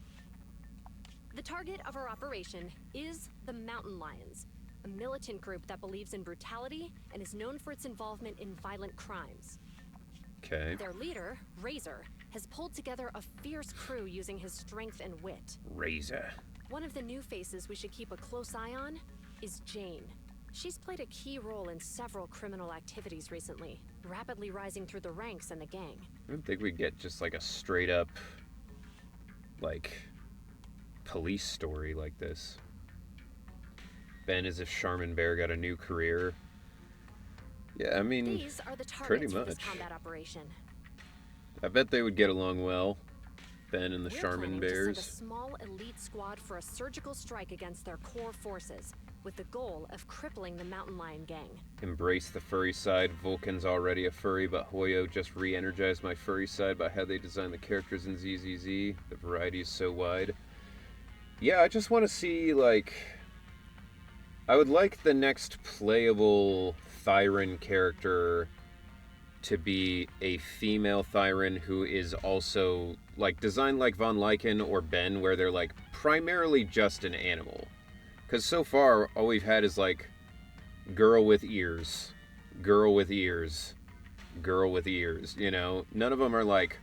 The target of our operation is the Mountain Lions, a militant group that believes in brutality and is known for its involvement in violent crimes. Okay. Their leader, Razor, has pulled together a fierce crew using his strength and wit. Razor. One of the new faces we should keep a close eye on is Jane. She's played a key role in several criminal activities recently, rapidly rising through the ranks in the gang. I don't think we get just like a straight up, like, police story like this. Ben as if Charmin Bear got a new career. Yeah, I mean, These are the pretty targets for this much. combat operation. I bet they would get along well, Ben and the We're Charmin planning to send a Bears. small elite squad for a surgical strike against their core forces, with the goal of crippling the Mountain Lion gang. Embrace the furry side. Vulcan's already a furry, but Hoyo just re-energized my furry side by how they designed the characters in ZZZ. The variety is so wide. Yeah, I just want to see, like... I would like the next playable Thyran character to be a female Thyran who is also, like, designed like Von Lycan or Ben, where they're, like, primarily just an animal. Because so far, all we've had is, like, girl with ears, girl with ears, girl with ears, you know? None of them are like,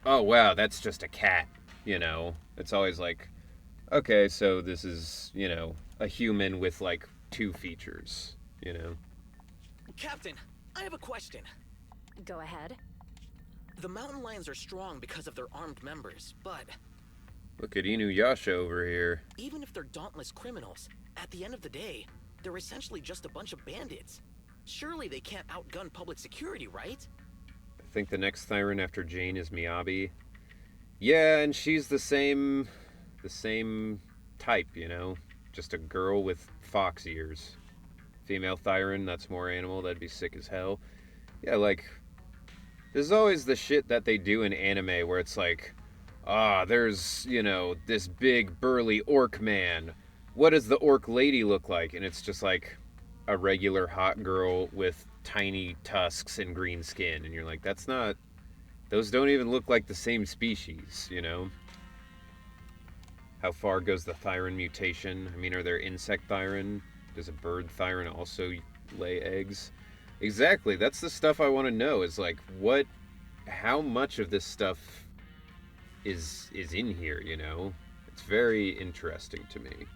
oh, wow, that's just a cat, you know? It's always like, okay, so this is, you know, a human with, like, 2 features, you know? Captain, I have a question. Go ahead. The Mountain Lions are strong because of their armed members, but Look at Inuyasha over here. even if they're dauntless criminals, at the end of the day, they're essentially just a bunch of bandits. Surely they can't outgun public security, right? I think the next Thyran after Jane is Miyabi. Yeah, and she's the same type, you know? Just a girl with fox ears. Female Thyran, that's more animal, that'd be sick as hell. Yeah, like, there's always the shit that they do in anime where it's like, there's, you know, this big burly orc man. What does the orc lady look like? And it's just like a regular hot girl with tiny tusks and green skin. And you're like, that's not... Those don't even look like the same species, you know? How far goes the Thyran mutation? I mean, are there insect Thyran? Does a bird Thyran also lay eggs? Exactly, that's the stuff I want to know, is like, how much of this stuff is in here, you know? It's very interesting to me.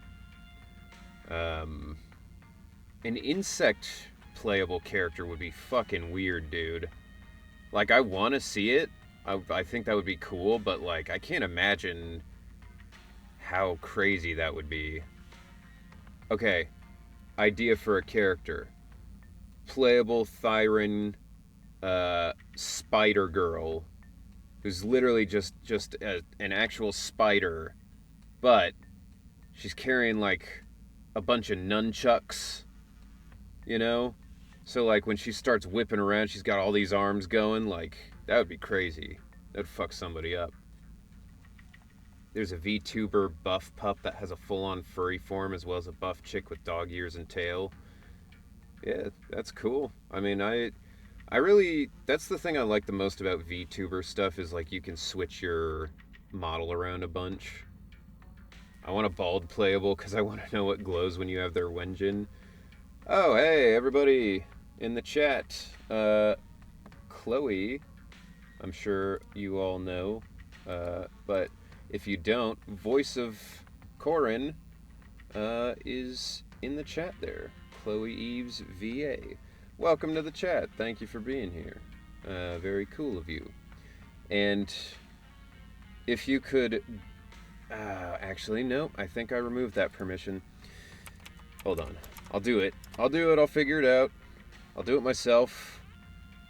An insect playable character would be fucking weird, dude. Like, I want to see it. I think that would be cool, but, like, I can't imagine how crazy that would be. Okay, idea for a character. Playable Thyran spider girl who's literally just an actual spider, but she's carrying, like, a bunch of nunchucks, you know? So, like, when she starts whipping around, she's got all these arms going. Like, that would be crazy. That would fuck somebody up. There's a VTuber buff pup that has a full-on furry form, as well as a buff chick with dog ears and tail. Yeah, that's cool. I mean, I really... That's the thing I like the most about VTuber stuff, is, like, you can switch your model around a bunch. I want a bald playable, because I want to know what glows when you have their Wenjin. Oh, hey, everybody in the chat. Chloe, I'm sure you all know, but if you don't, voice of Corin is in the chat there. Chloe Eves VA. Welcome to the chat. Thank you for being here. Very cool of you. And if you could... actually, no, I think I removed that permission. Hold on. I'll do it. I'll figure it out. I'll do it myself.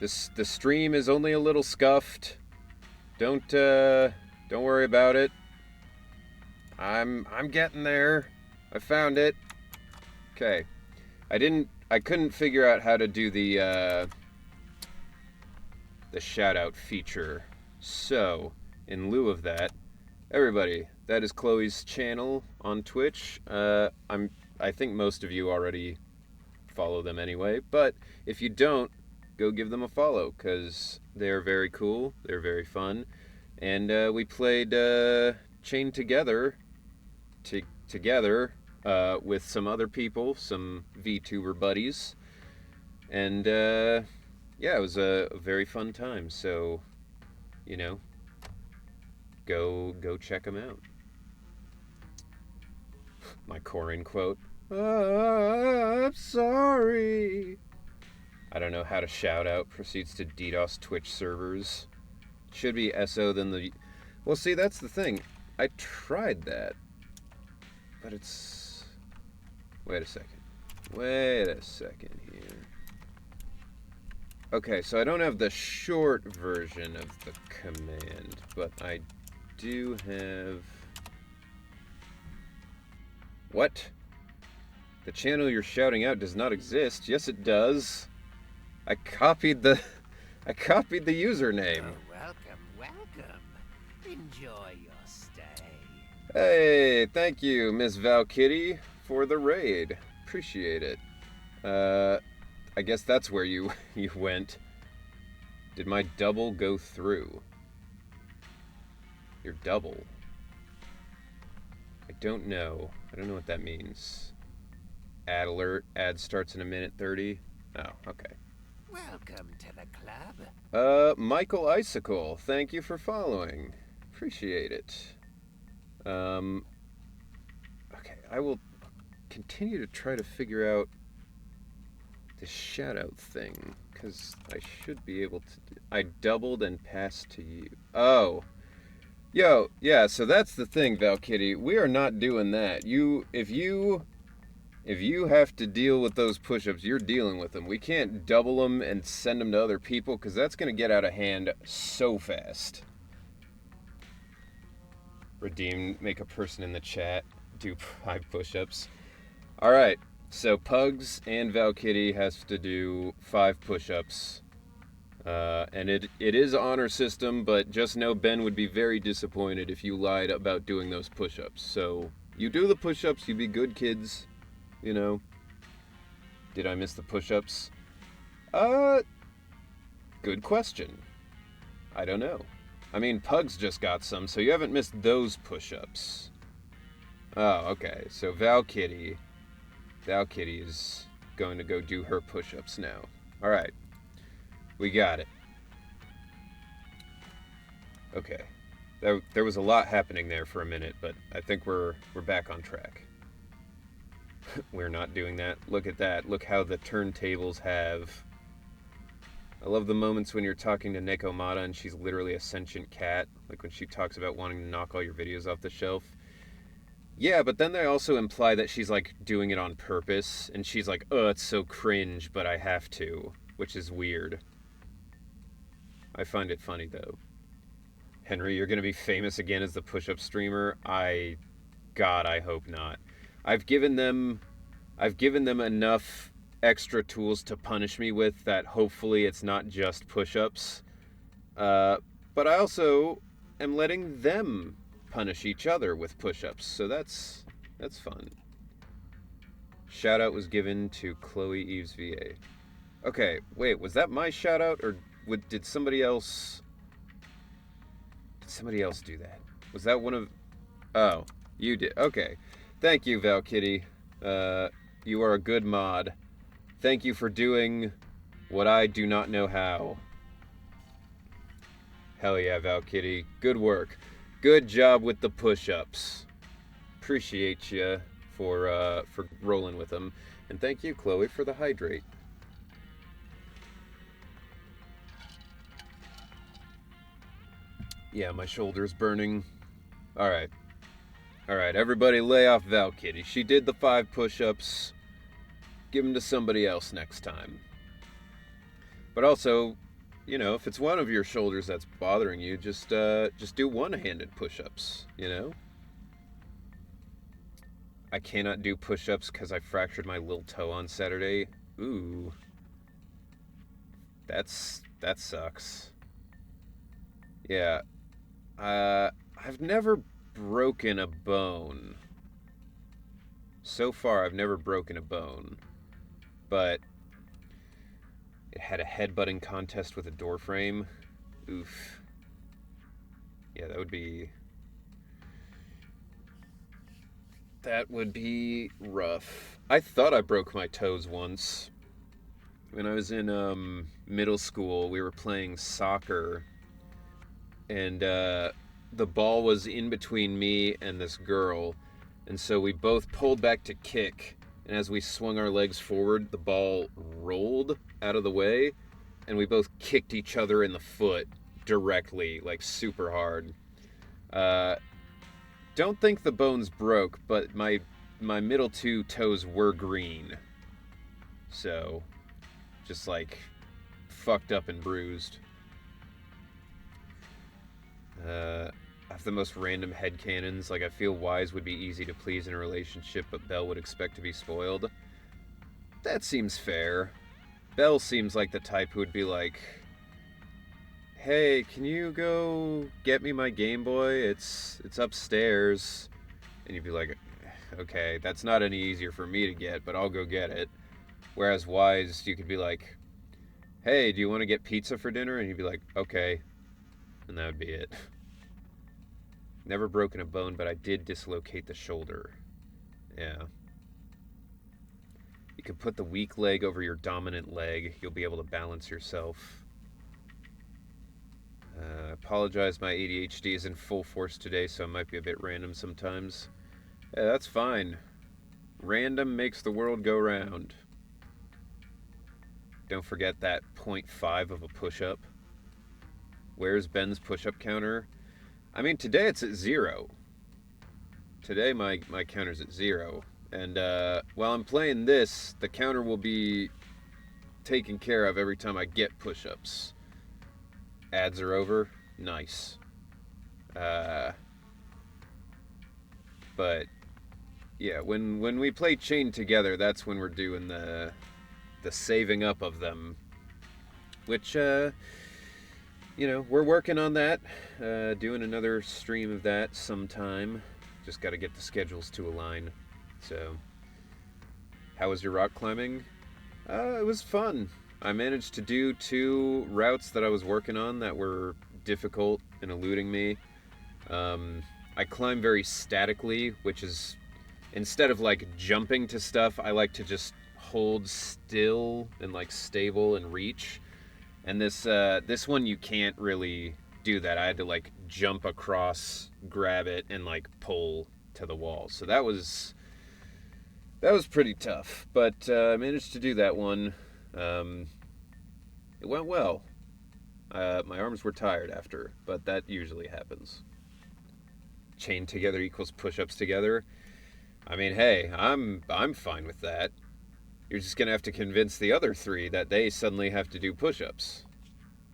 The stream is only a little scuffed. Don't worry about it. I'm getting there. I found it. Okay. I couldn't figure out how to do the shout out feature. So, in lieu of that, everybody, that is Chloe's channel on Twitch. I think most of you already follow them anyway, but if you don't, go give them a follow, because they're very cool, they're very fun, and we played chained together with some other people, some VTuber buddies, and yeah, it was a very fun time. So, you know, go check them out. My Corin quote. I'm sorry. I don't know how to shout out. Proceeds to DDoS Twitch servers. Should be SO than the... Well, see, that's the thing. I tried that. But it's... Wait a second here. Okay, so I don't have the short version of the command, but I do have... What? The channel you're shouting out does not exist. Yes, it does. I copied the username. Oh, welcome. Enjoy your stay. Hey, thank you, Miss Valkitty, for the raid. Appreciate it. I guess that's where you went. Did my double go through? Your double? I don't know. I don't know what that means. Ad alert. Ad starts in a minute 30. Oh, okay. Welcome to the club. Michael Icicle, thank you for following. Appreciate it. Okay, I will continue to try to figure out the shout-out thing, because I should be able to... I doubled and passed to you. Oh. Yo, yeah, so that's the thing, Valkitty. We are not doing that. If you have to deal with those push-ups, you're dealing with them. We can't double them and send them to other people, because that's going to get out of hand so fast. Redeem, make a person in the chat do 5 push-ups. Alright, so Pugs and Valkitty has to do 5 push-ups. And it is honor system, but just know Ben would be very disappointed if you lied about doing those push-ups. So, you do the push-ups, you be good kids. You know, did I miss the push-ups? Good question. I don't know. I mean, Pugs just got some, so you haven't missed those push-ups. Oh, okay. So Valkitty is going to go do her push-ups now. All right, we got it. Okay, there was a lot happening there for a minute, but I think we're back on track. We're not doing that. Look at that. Look how the turntables have... I love the moments when you're talking to Nekomata and she's literally a sentient cat. Like when she talks about wanting to knock all your videos off the shelf. Yeah, but then they also imply that she's like doing it on purpose. And she's like, oh, it's so cringe, but I have to. Which is weird. I find it funny though. Henry, you're going to be famous again as the push-up streamer? God, I hope not. I've given them enough extra tools to punish me with that hopefully it's not just push-ups. But I also am letting them punish each other with push-ups, so that's fun. Shout out was given to Chloe Eves VA. Okay, wait, was that my shout out or did somebody else do that? Was that one of... Oh, you did. Okay. Thank you, Valkitty. You are a good mod. Thank you for doing what I do not know how. Hell yeah, Valkitty. Good work. Good job with the push-ups. Appreciate you for rolling with them. And thank you, Chloe, for the hydrate. Yeah, my shoulder's burning. Alright. Alright, everybody lay off Valkitty. She did the 5 push-ups. Give them to somebody else next time. But also, you know, if it's one of your shoulders that's bothering you, just do one-handed push-ups, you know? I cannot do push-ups because I fractured my little toe on Saturday. Ooh. That sucks. Yeah. I've never broken a bone. So far, I've never broken a bone. But it had a headbutting contest with a door frame. Oof. Yeah, that would be That would be rough. I thought I broke my toes once. When I was in middle school, we were playing soccer, and the ball was in between me and this girl, and so we both pulled back to kick, and as we swung our legs forward, the ball rolled out of the way, and we both kicked each other in the foot directly, like super hard. Don't think the bones broke, but my middle two toes were green. So, just like fucked up and bruised. I have the most random headcanons. Like, I feel Wise would be easy to please in a relationship, but Belle would expect to be spoiled. That seems fair. Belle seems like the type who would be like, hey, can you go get me my Game Boy? It's upstairs. And you'd be like, okay, that's not any easier for me to get, but I'll go get it. Whereas Wise, you could be like, hey, do you want to get pizza for dinner? And he'd be like, okay. And that would be it. Never broken a bone, but I did dislocate the shoulder. Yeah. You could put the weak leg over your dominant leg. You'll be able to balance yourself. I apologize, my ADHD is in full force today, so it might be a bit random sometimes. Yeah, that's fine. Random makes the world go round. Don't forget that 0.5 of a push-up. Where's Ben's push-up counter? I mean, today it's at 0. Today my counter's at 0. And while I'm playing this, the counter will be taken care of every time I get push-ups. Ads are over. Nice. But yeah, when we play Chain together, that's when we're doing the saving up of them, which we're working on that. Doing another stream of that sometime. Just got to get the schedules to align. So, how was your rock climbing? It was fun. I managed to do 2 routes that I was working on that were difficult and eluding me. I climb very statically, which is, instead of like jumping to stuff, I like to just hold still and like stable and reach. And this one you can't really do that. I had to like jump across, grab it, and like pull to the wall. So that was pretty tough. But I managed to do that one. It went well. My arms were tired after, but that usually happens. Chain together equals push-ups together. I mean, hey, I'm fine with that. You're just gonna have to convince the other 3 that they suddenly have to do push-ups.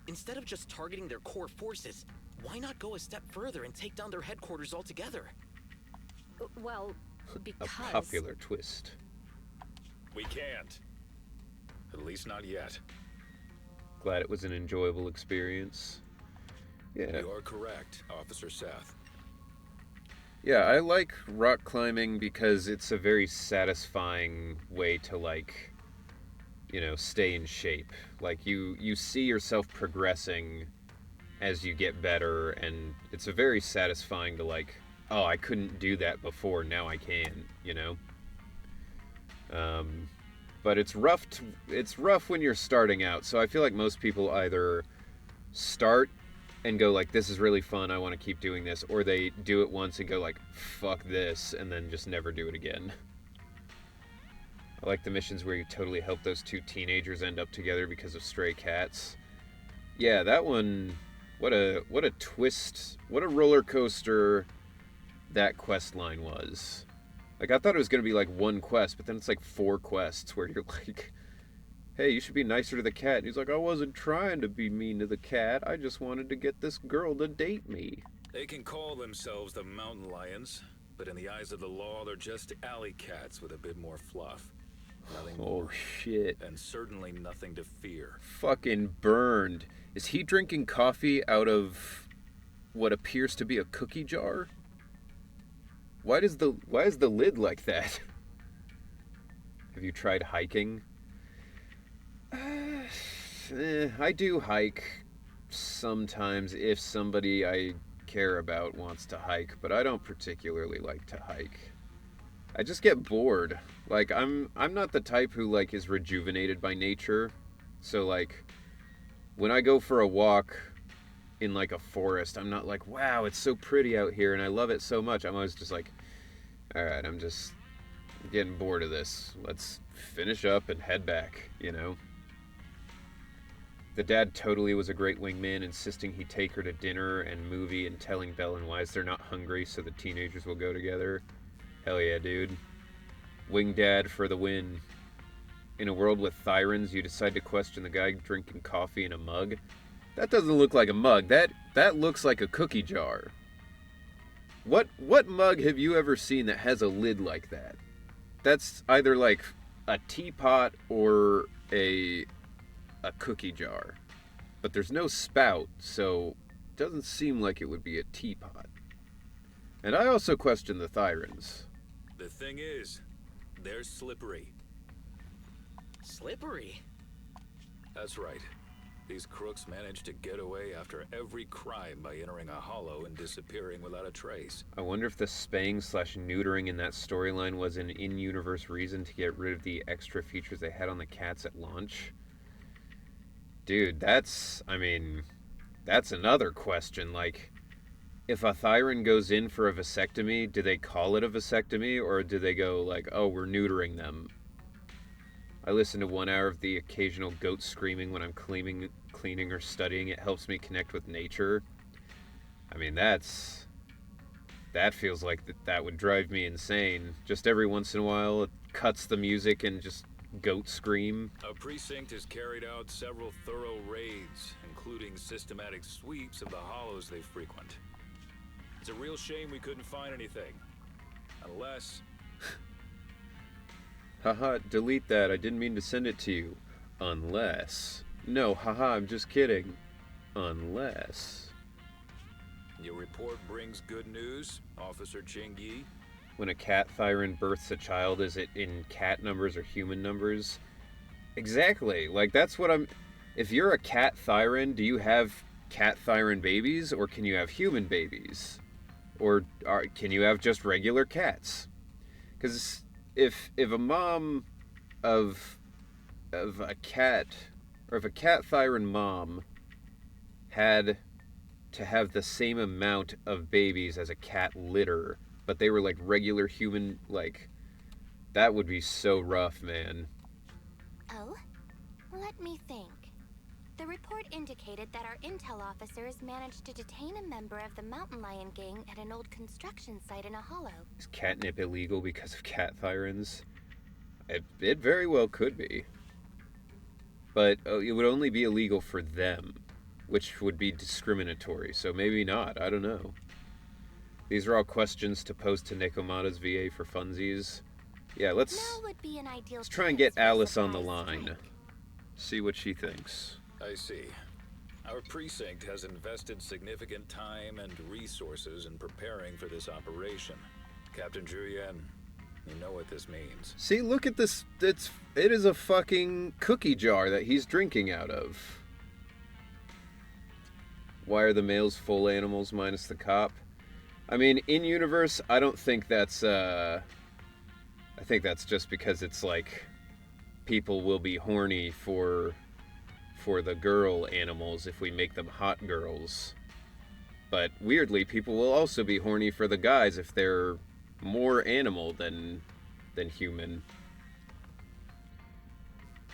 Instead of just targeting their core forces, why not go a step further and take down their headquarters altogether? Well, because... A popular twist. We can't. At least not yet. Glad it was an enjoyable experience. Yeah. You're correct, Officer Seth. Yeah, I like rock climbing because it's a very satisfying way to, like, stay in shape. Like, you see yourself progressing as you get better, and it's a very satisfying to, like, oh, I couldn't do that before, now I can, But it's rough when you're starting out, so I feel like most people either start and go like, this is really fun, I want to keep doing this, or they do it once and go like, fuck this, and then just never do it again. I like the missions where you totally help those 2 teenagers end up together because of stray cats. Yeah, that one, what a twist, what a roller coaster that quest line was. Like, I thought it was going to be like 1 quest, but then it's like 4 quests where you're like, hey, you should be nicer to the cat. And he's like, I wasn't trying to be mean to the cat. I just wanted to get this girl to date me. They can call themselves the Mountain Lions, but in the eyes of the law, they're just alley cats with a bit more fluff. Nothing more. Oh, shit. And certainly nothing to fear. Fucking burned. Is he drinking coffee out of what appears to be a cookie jar? Why is the lid like that? Have you tried hiking? I do hike sometimes if somebody I care about wants to hike, but I don't particularly like to hike. I just get bored. Like I'm not the type who like is rejuvenated by nature. So like when I go for a walk in like a forest, I'm not like, wow, it's so pretty out here and I love it so much. I'm always just like, all right, I'm just getting bored of this. Let's finish up and head back, you know? The dad totally was a great wingman, insisting he take her to dinner and movie and telling Belle and Wise they're not hungry so the teenagers will go together. Hell yeah, dude. Wing dad for the win. In a world with thyrans, you decide to question the guy drinking coffee in a mug. That doesn't look like a mug. That looks like a cookie jar. What mug have you ever seen that has a lid like that? That's either like a teapot or a cookie jar. But there's no spout, so it doesn't seem like it would be a teapot. And I also question the thyrans. The thing is, they're slippery. Slippery? That's right. These crooks managed to get away after every crime by entering a hollow and disappearing without a trace. I wonder if the spaying/neutering in that storyline was an in-universe reason to get rid of the extra features they had on the cats at launch. Dude, that's another question. Like, if a Thyran goes in for a vasectomy, do they call it a vasectomy, or do they go like, oh, we're neutering them? I listen to 1 hour of the occasional goat screaming when I'm cleaning or studying. It helps me connect with nature. I mean, that feels like that would drive me insane. Just every once in a while, it cuts the music and just goat scream. Our precinct has carried out several thorough raids, including systematic sweeps of the hollows they frequent. It's a real shame we couldn't find anything. Unless... Haha, delete that. I didn't mean to send it to you. Unless... No, haha, I'm just kidding. Unless... Your report brings good news, Officer Ching-Yi? When a cat Thyran births a child, is it in cat numbers or human numbers? Exactly. Like, that's what I'm... If you're a cat Thyran, do you have cat Thyran babies, or can you have human babies? Or can you have just regular cats? Because if a mom of a cat, or if a cat Thyran mom had to have the same amount of babies as a cat litter, but they were like regular human, like, that would be so rough, man. Oh? Let me think. The report indicated that our intel officers managed to detain a member of the Mountain Lion gang at an old construction site in a hollow. Is catnip illegal because of cat Thyrans? It very well could be. But it would only be illegal for them, which would be discriminatory, so maybe not, I don't know. These are all questions to post to Nekomata's VA for funsies. Yeah, let's try and get Alice on the line. See what she thinks. I see. Our precinct has invested significant time and resources in preparing for this operation. Captain Julian, you know what this means. See, look at this. It is a fucking cookie jar that he's drinking out of. Why are the males full animals minus the cop? I mean, in universe, I don't think that's I think that's just because it's like people will be horny for the girl animals if we make them hot girls. But weirdly, people will also be horny for the guys if they're more animal than human.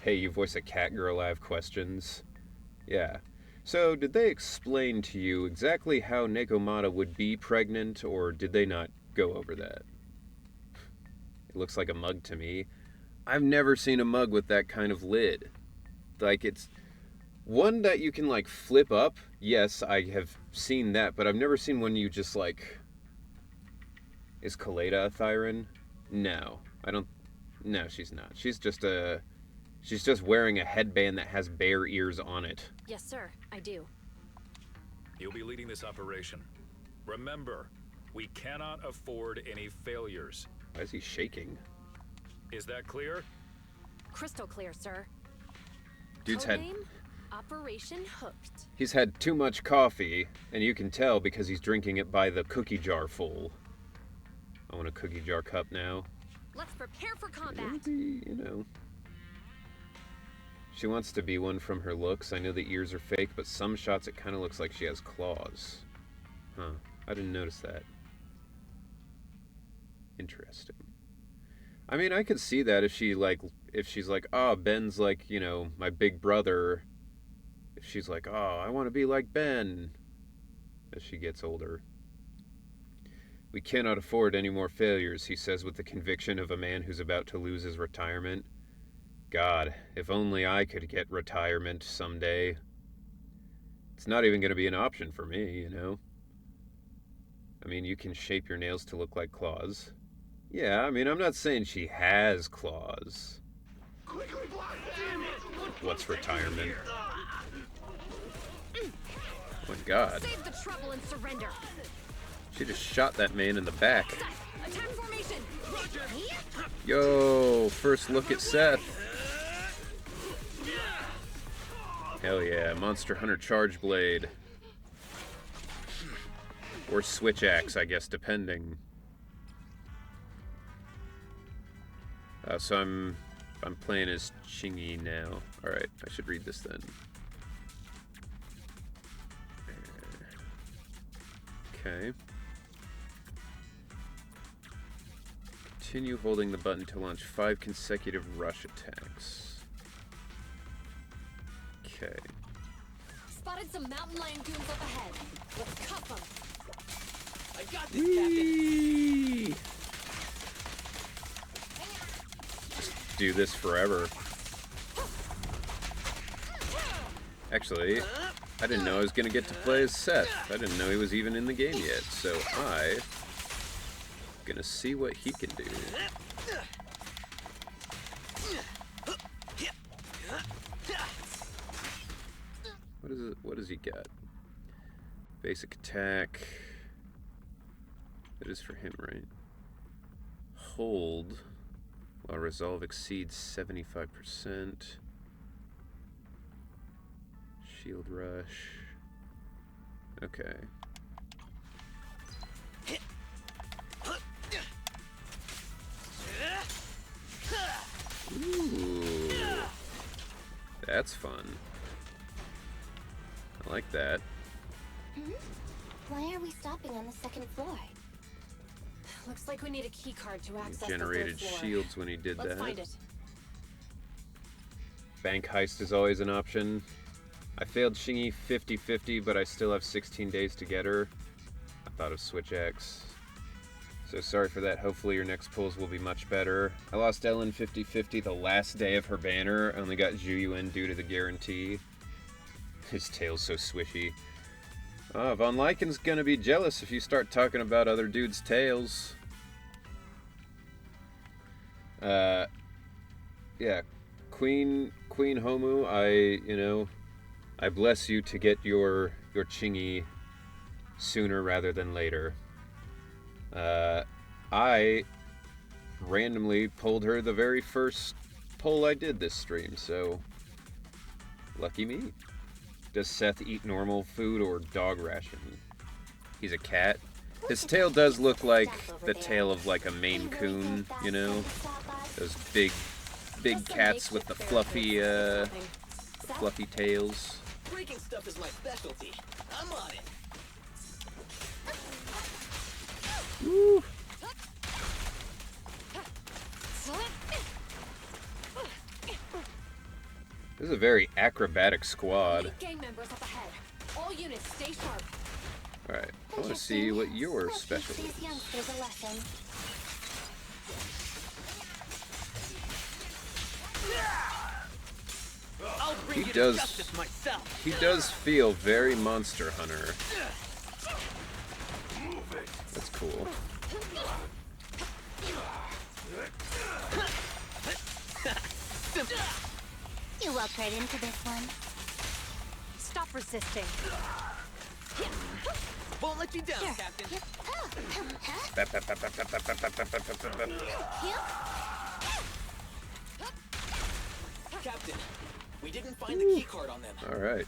Hey, you voice a cat girl, I have questions. Yeah. So, did they explain to you exactly how Nekomata would be pregnant, or did they not go over that? It looks like a mug to me. I've never seen a mug with that kind of lid. Like, it's one that you can, like, flip up. Yes, I have seen that, but I've never seen one you just, like... Is Kaleda a Thyran? No. I don't... No, she's not. She's just wearing a headband that has bear ears on it. Yes, sir. I do. You'll be leading this operation. Remember, we cannot afford any failures. Why is he shaking? Is that clear? Crystal clear, sir. Dude's Codename, Operation Hooked. He's had too much coffee, and you can tell because he's drinking it by the cookie jar full. I want a cookie jar cup now. Let's prepare for combat. Maybe, you know. She wants to be one from her looks. I know the ears are fake, but some shots it kind of looks like she has claws. Huh. I didn't notice that. Interesting. I mean, I could see that if she's like, oh, Ben's like, you know, my big brother. If she's like, oh, I want to be like Ben as she gets older. We cannot afford any more failures, he says with the conviction of a man who's about to lose his retirement. God, if only I could get retirement someday. It's not even going to be an option for me, you know? I mean, you can shape your nails to look like claws. Yeah, I mean, I'm not saying she has claws. What's retirement? Oh my God. Save the trouble and surrender. She just shot that man in the back. Attack formation. Yo, first look at Seth. Hell yeah, Monster Hunter Charge Blade. Or Switch Axe, I guess, depending. So I'm playing as Chingy now. Alright, I should read this then. Okay. Continue holding the button to launch 5 consecutive rush attacks. Okay. Spotted some mountain lion goons up ahead. Let's cuff them. I got this, Captain. Just do this forever. Actually, I didn't know I was going to get to play as Seth. I didn't know he was even in the game yet, so I'm gonna see what he can do. What is it? What does he got? Basic attack. That is for him, right? Hold while resolve exceeds 75%. Shield rush. Okay. Ooh. That's fun. I like that. Why are we stopping on the second floor? Looks like we need a key card to access Generated the third floor. shields when he did Let's that. find it. Bank heist is always an option. I failed Shingy 50-50, but I still have 16 days to get her. I thought of Switch X. So sorry for that. Hopefully your next pulls will be much better. I lost Ellen 50-50 the last day of her banner. I only got Zhu in due to the guarantee. His tail's so swishy. Von Lycan's gonna be jealous if you start talking about other dudes' tails. Yeah, Queen Homu, I bless you to get your Chingy sooner rather than later. I randomly pulled her the very first pull I did this stream, so lucky me. Does Seth eat normal food or dog ration? He's a cat. His tail does look like the tail of like a Maine Coon, you know? Those big cats with the fluffy tails. Breaking stuff is my specialty. I'm on it. Woo. This is a very acrobatic squad. Gang members up ahead. All units stay sharp. Alright, I want to see what your special is. He does feel very Monster Hunter. That's cool. You walked right into this one. Stop resisting. Won't let you down, Captain. Captain, we didn't find the key card on them. All right.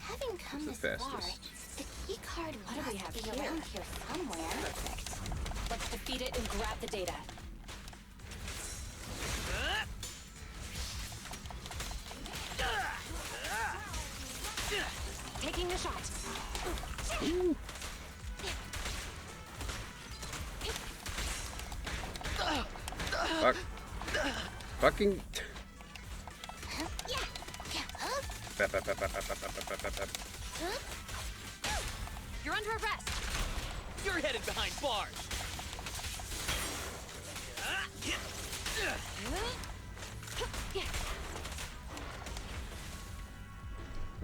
Having come Who's this the far, fastest? the key card What do we have must be here? around here somewhere. Perfect. Let's defeat it and grab the data. a shot. Fuck. Fucking. You're under arrest. You're headed behind bars.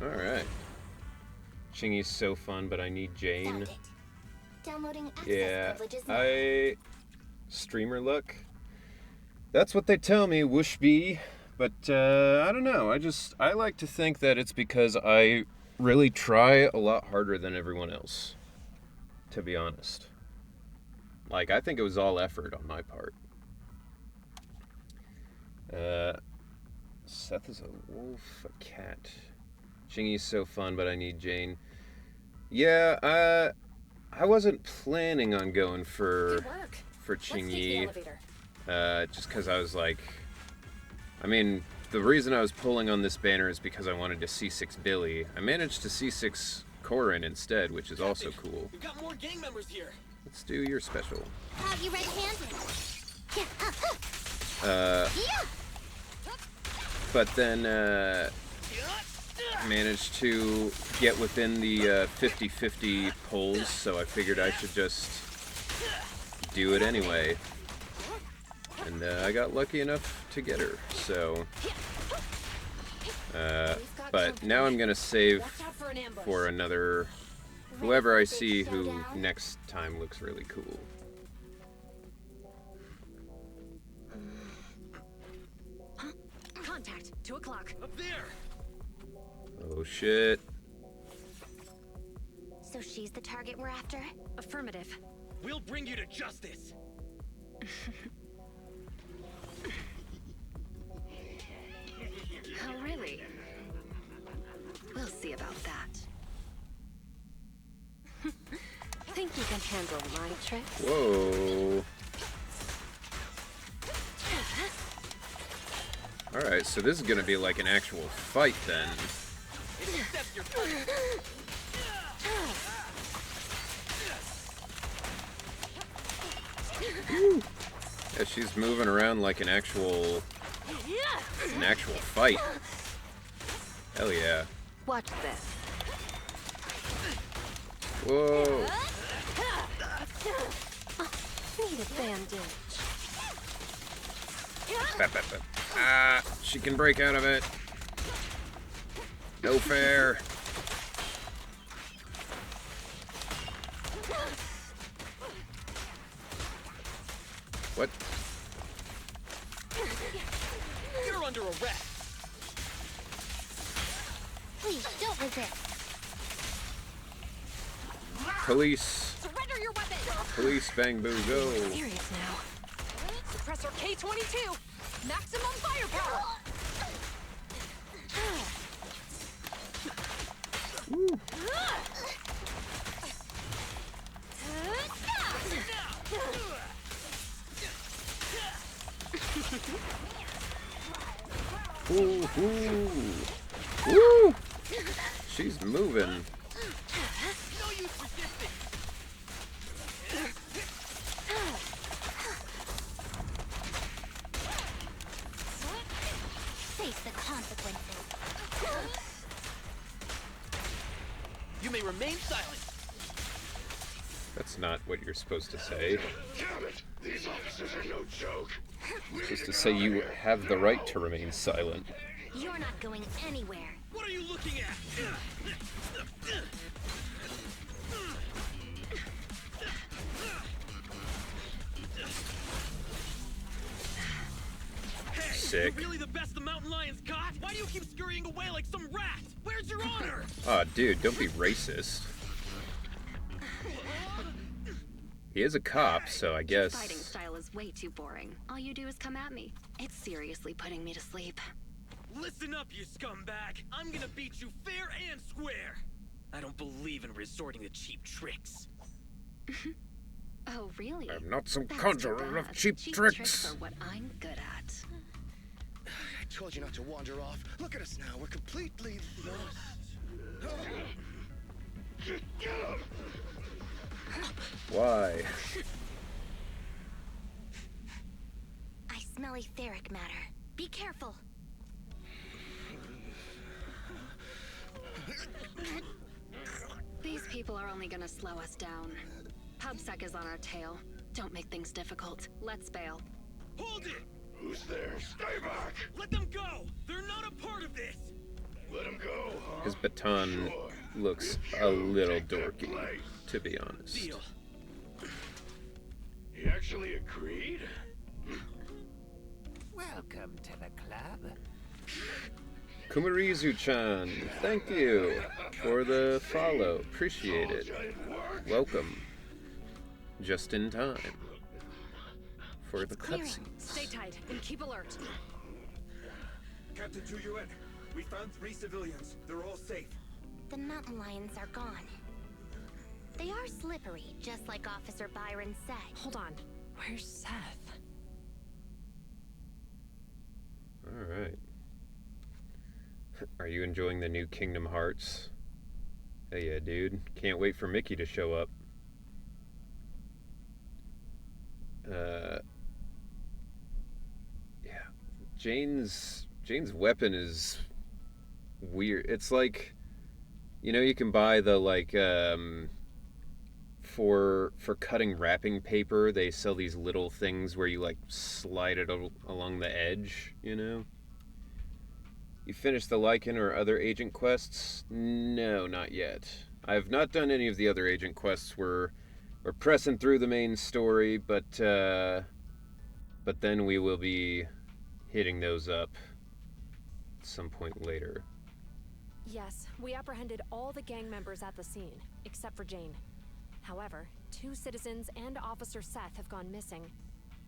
Alright. Chingy's so fun, but I need Jane. Found it. Downloading access Yeah, privileges now. streamer luck. That's what they tell me, whoosh be. But I don't know. I like to think that it's because I really try a lot harder than everyone else. To be honest. Like, I think it was all effort on my part. Seth is a wolf, a cat. Chingy's so fun, but I need Jane. Yeah, I wasn't planning on going for Chingy. Just because I was like, I mean, the reason I was pulling on this banner is because I wanted to C6 Billy. I managed to C6 Corin instead, which is also cool. We've got more gang members here. Let's do your special. Have you red-handed? But then managed to get within the 50-50 polls, so I figured I should just do it anyway. And I got lucky enough to get her, so... but now I'm gonna save for another... whoever I see who next time looks really cool. Contact, 2 o'clock. Up there. Oh shit. So she's the target we're after? Affirmative. We'll bring you to justice. Oh, really? We'll see about that. Think you can handle my tricks? Whoa. Alright, so this is gonna be like an actual fight then. Woo. Yeah, she's moving around like an actual fight. Hell yeah. Watch this. Whoa. Need a bandage. Ah, she can break out of it. No fair. What? You're under arrest. Please, don't resist. Police. Surrender your weapon! Police, bang, boo, go. Serious now. Suppressor K-22! Maximum firepower! Woo. Ooh, ooh. Woo! She's moving. No use resisting. Face the consequences. You may remain silent. That's not what you're supposed to say. Damn it! These officers are no joke. You're supposed to say you have the right to remain silent. You're not going anywhere. What are you looking at? Hey, Sick. you're really the best the mountain lion's got? Why do you keep scurrying away like some rat? Where's your honor? Aw, dude, don't be racist. He is a cop, so I guess... Fighting style is way too boring. All you do is come at me. It's seriously putting me to sleep. Listen up, you scumbag! I'm gonna beat you fair and square! I don't believe in resorting to cheap tricks. Oh, really? I'm not some That's conjurer too of bad. cheap tricks tricks. are what I'm good at. I told you not to wander off. Look at us now. We're completely lost. Why? I smell etheric matter. Be careful. These people are only gonna slow us down. PubSec is on our tail. Don't make things difficult. Let's bail. Hold it! Who's there? Stay back! Let them go! They're not a part of this! Let him go, huh? His baton looks a little dorky, to be honest. Deal. He actually agreed? Welcome to the club. Kumarizu-chan, thank you for the follow. Appreciate it. Welcome. Just in time for the cutscenes. Stay tight and keep alert. Captain Chuyuan, we found 3 civilians. They're all safe. The mountain lions are gone. They are slippery, just like Officer Byron said. Hold on. Where's Seth? Alright. Are you enjoying the new Kingdom Hearts? Hell yeah, dude. Can't wait for Mickey to show up. Yeah. Jane's weapon is weird. It's like, you know, you can buy the, like, for cutting wrapping paper, they sell these little things where you, like, slide it along the edge, you know? You finished the Lycan or other agent quests? No, not yet. I have not done any of the other agent quests. We're pressing through the main story, but then we will be hitting those up at some point later. Yes, we apprehended all the gang members at the scene, except for Jane. However, 2 citizens and Officer Seth have gone missing.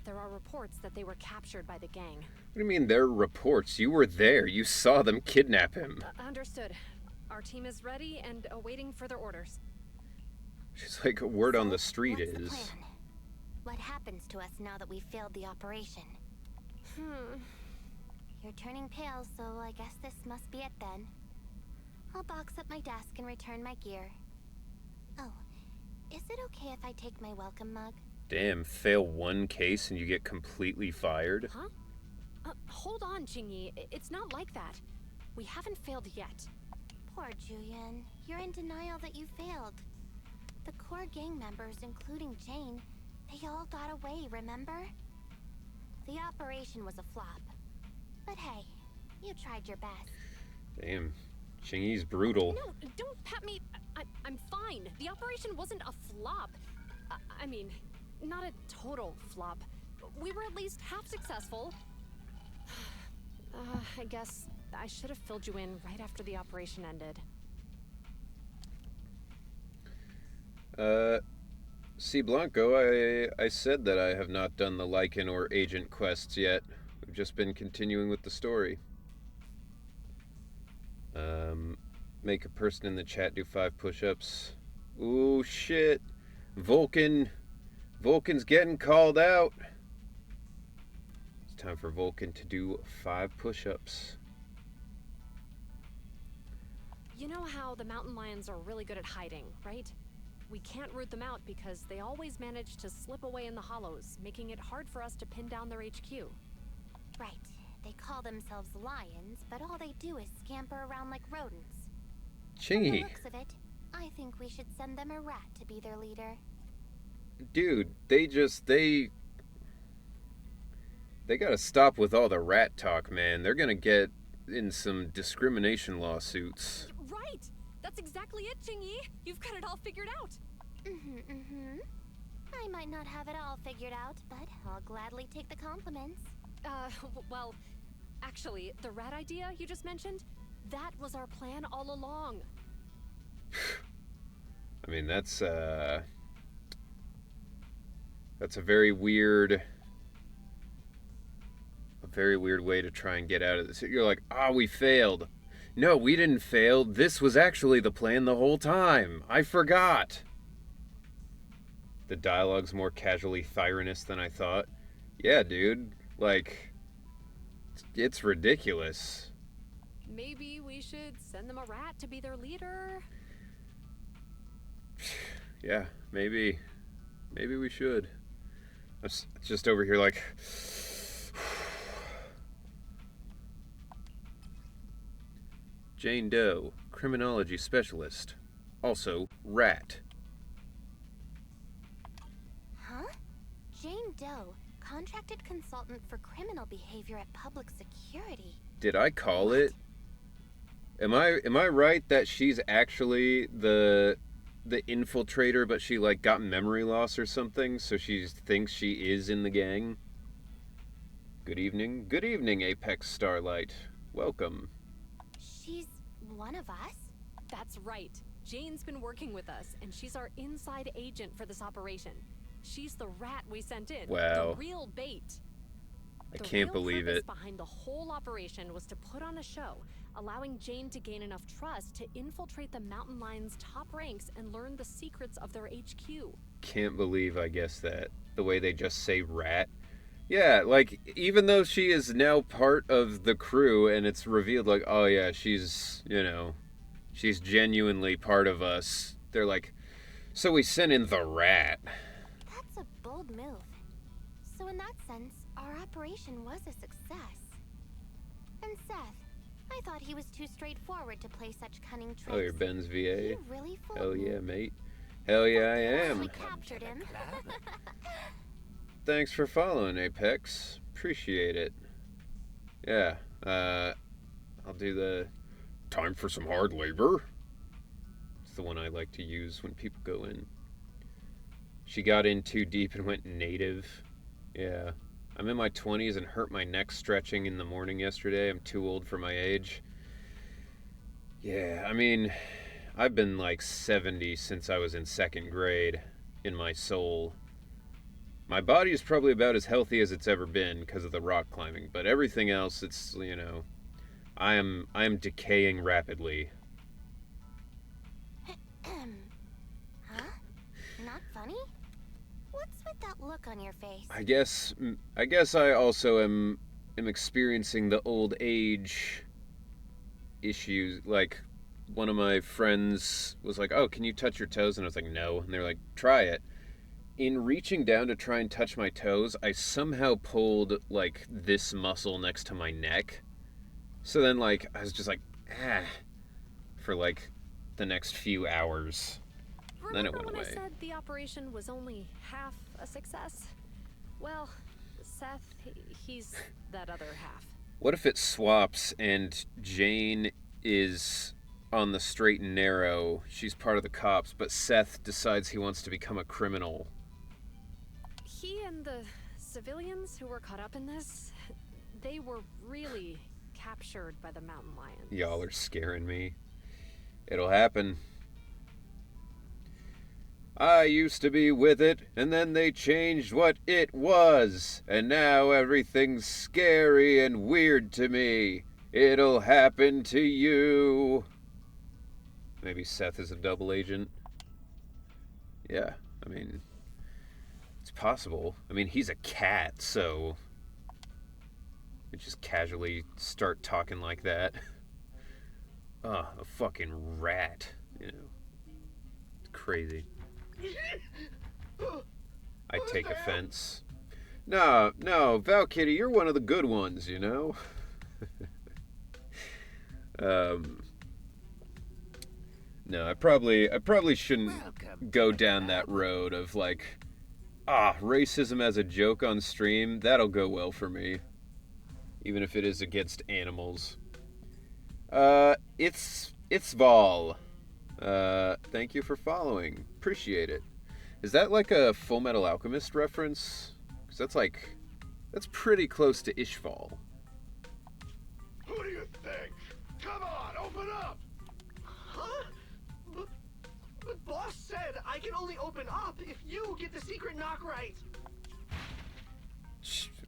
There are reports that they were captured by the gang. What do you mean there are reports? You were there. You saw them kidnap him. Understood. Our team is ready and awaiting further orders. She's like, a word on the So, street what's the is... plan? What happens to us now that we failed the operation? You're turning pale, so I guess this must be it then. I'll box up my desk and return my gear. Oh, is it okay if I take my welcome mug? Damn, fail one case and you get completely fired? Huh? Hold on, Chingy. It's not like that. We haven't failed yet. Poor Julian. You're in denial that you failed. The core gang members, including Jane, they all got away, remember? The operation was a flop. But hey, you tried your best. Damn, Chingy's brutal. No, don't pat me. I'm fine. The operation wasn't a flop. I mean, not a total flop. We were at least half successful. I guess I should have filled you in right after the operation ended. C. Blanco, I said that I have not done the Lycan or agent quests yet. We've just been continuing with the story. Make a person in the chat do 5 push-ups. Ooh, shit. Vulcan's getting called out. It's time for Vulcan to do 5 push-ups. You know how the mountain lions are really good at hiding, right? We can't root them out because they always manage to slip away in the hollows, making it hard for us to pin down their HQ. Right. They call themselves lions, but all they do is scamper around like rodents. From the Chingy. looks of it, I think we should send them a rat to be their leader. Dude, they gotta stop with all the rat talk, man. They're gonna get in some discrimination lawsuits. Right! That's exactly it, Chingy! You've got it all figured out! I might not have it all figured out, but I'll gladly take the compliments. Well, actually, the rat idea you just mentioned, that was our plan all along. I mean, that's a very weird way to try and get out of this. You're like, we failed. No, we didn't fail. This was actually the plan the whole time. I forgot. The dialogue's more casually tyrannous than I thought. Yeah, dude. Like, it's ridiculous. Maybe we should send them a rat to be their leader? Yeah, maybe we should. I'm just over here like... Jane Doe, criminology specialist. Also, rat. Huh? Jane Doe, contracted consultant for criminal behavior at public security. Did I call it? Am I right that she's actually the infiltrator, but she like got memory loss or something, so she thinks she is in the gang? Good evening, Apex Starlight. Welcome. She's one of us? That's right. Jane's been working with us, and she's our inside agent for this operation. She's the rat we sent in. Wow. The real bait. I can't believe it. The purpose behind the whole operation was to put on a show, allowing Jane to gain enough trust to infiltrate the Mountain Lion's top ranks and learn the secrets of their HQ. Can't believe I guessed that. The way they just say rat. Yeah, like, even though she is now part of the crew and it's revealed, like, oh yeah, she's, you know, she's genuinely part of us. They're like, so we sent in the rat. That's a bold move. So in that sense, our operation was a success. And Seth, I thought he was too straightforward to play such cunning tricks. Oh, you're Ben's VA? You really fooled Hell me. yeah, mate. Hell yeah, I am. We captured him. Thanks for following, Apex. Appreciate it. Yeah, I'll do the Time for some hard labor? It's the one I like to use when people go in. She got in too deep and went native. Yeah. I'm in my 20s and hurt my neck stretching in the morning yesterday. I'm too old for my age. Yeah, I mean, I've been like 70 since I was in 2nd grade in my soul. My body is probably about as healthy as it's ever been because of the rock climbing, but everything else, it's, you know, I am decaying rapidly. Huh? Not funny? What's with that look on your face? I guess I also am experiencing the old age issues. Like, one of my friends was like, "Oh, can you touch your toes?" And I was like, "No." And they're like, "Try it." In reaching down to try and touch my toes, I somehow pulled like this muscle next to my neck. So then, like, I was just like, for like the next few hours. Then it Remember went when away. I said the operation was only half a success? Well, Seth, he's that other half. What if it swaps and Jane is on the straight and narrow? She's part of the cops, but Seth decides he wants to become a criminal. He and the civilians who were caught up in this, they were really captured by the Mountain Lions. Y'all are scaring me. It'll happen. I used to be with it, and then they changed what it was, and now everything's scary and weird to me. It'll happen to you. Maybe Seth is a double agent. Yeah, I mean, it's possible. I mean, he's a cat, so you just casually start talking like that. A fucking rat, you know. It's crazy. I take offense. No, Val Kitty, you're one of the good ones, you know? No, I probably shouldn't go down that road of like, racism as a joke on stream. That'll go well for me. Even if it is against animals. It's Vol. Thank you for following. Appreciate it. Is that like a Full Metal Alchemist reference? Because that's pretty close to Ishval. Who do you think? Come on, open up! Huh? But boss said I can only open up if you get the secret knock right.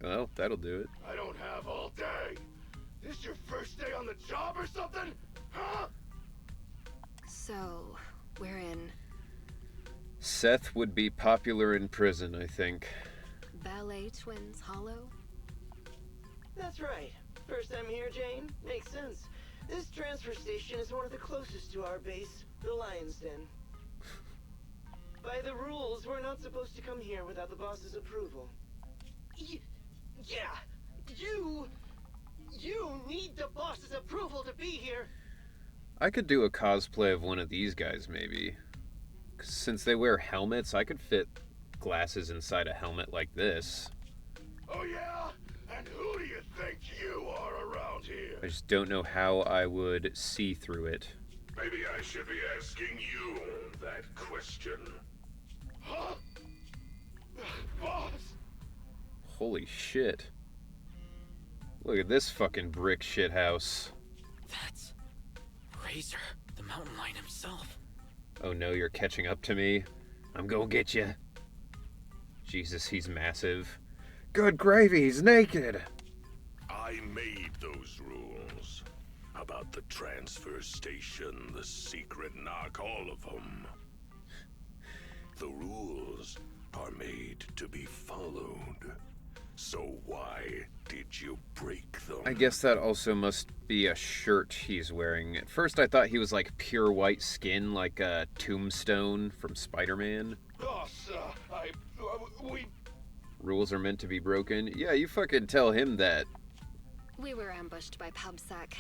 Well, that'll do it. I don't have all day. This your first day on the job or something? Huh? So, we're in Seth would be popular in prison, I think. Ballet Twins Hollow? That's right. First time here, Jane? Makes sense. This transfer station is one of the closest to our base, the Lion's Den. By the rules, we're not supposed to come here without the boss's approval. Yeah! You need the boss's approval to be here! I could do a cosplay of one of these guys, maybe. 'Cause since they wear helmets, I could fit glasses inside a helmet like this. Oh yeah? And who do you think you are around here? I just don't know how I would see through it. Maybe I should be asking you that question. Huh? Boss! Holy shit. Look at this fucking brick shithouse. That's Razor, the mountain lion himself. Oh no, you're catching up to me. I'm gonna get you. Jesus, he's massive. Good gravy, he's naked. I made those rules. About the transfer station, the secret knock, all of them. The rules are made to be followed. So why did you break them? I guess that also must be a shirt he's wearing. At first I thought he was like pure white skin, like a Tombstone from Spider-Man. Boss, we... Rules are meant to be broken. Yeah, you fucking tell him that. We were ambushed by PubSec.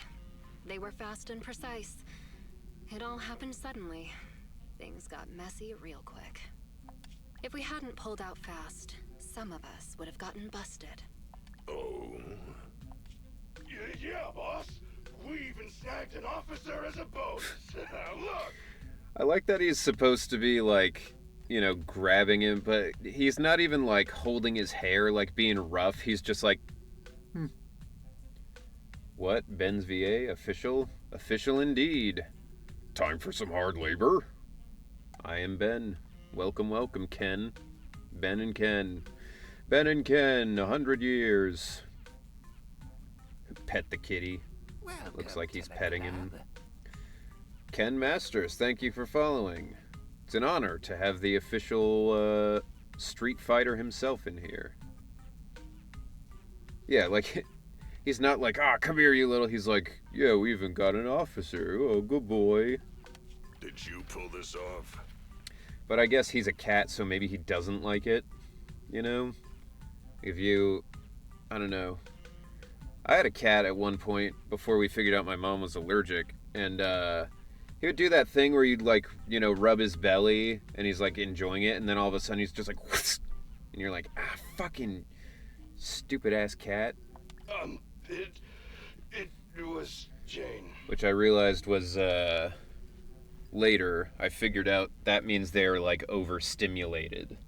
They were fast and precise. It all happened suddenly. Things got messy real quick. If we hadn't pulled out fast, some of us would have gotten busted. Oh. Yeah, boss. We even snagged an officer as a bonus. Look! I like that he's supposed to be like, you know, grabbing him, but he's not even like holding his hair, like being rough. He's just like, What? Ben's VA? Official? Official indeed. Time for some hard labor? I am Ben. Welcome, welcome, Ken. Ben and Ken. Ben and Ken, 100 years. Pet the kitty. Looks like he's petting him. Ken Masters, thank you for following. It's an honor to have the official Street Fighter himself in here. Yeah, like, he's not like, come here, you little. He's like, yeah, we even got an officer. Oh, good boy. Did you pull this off? But I guess he's a cat, so maybe he doesn't like it, you know? If you... I don't know. I had a cat at one point before we figured out my mom was allergic, and he would do that thing where you'd, like, you know, rub his belly, and he's, like, enjoying it, and then all of a sudden he's just like, whoosh, and you're like, fucking stupid-ass cat. It was Jane. Which I realized was, later, I figured out that means they're, like, overstimulated.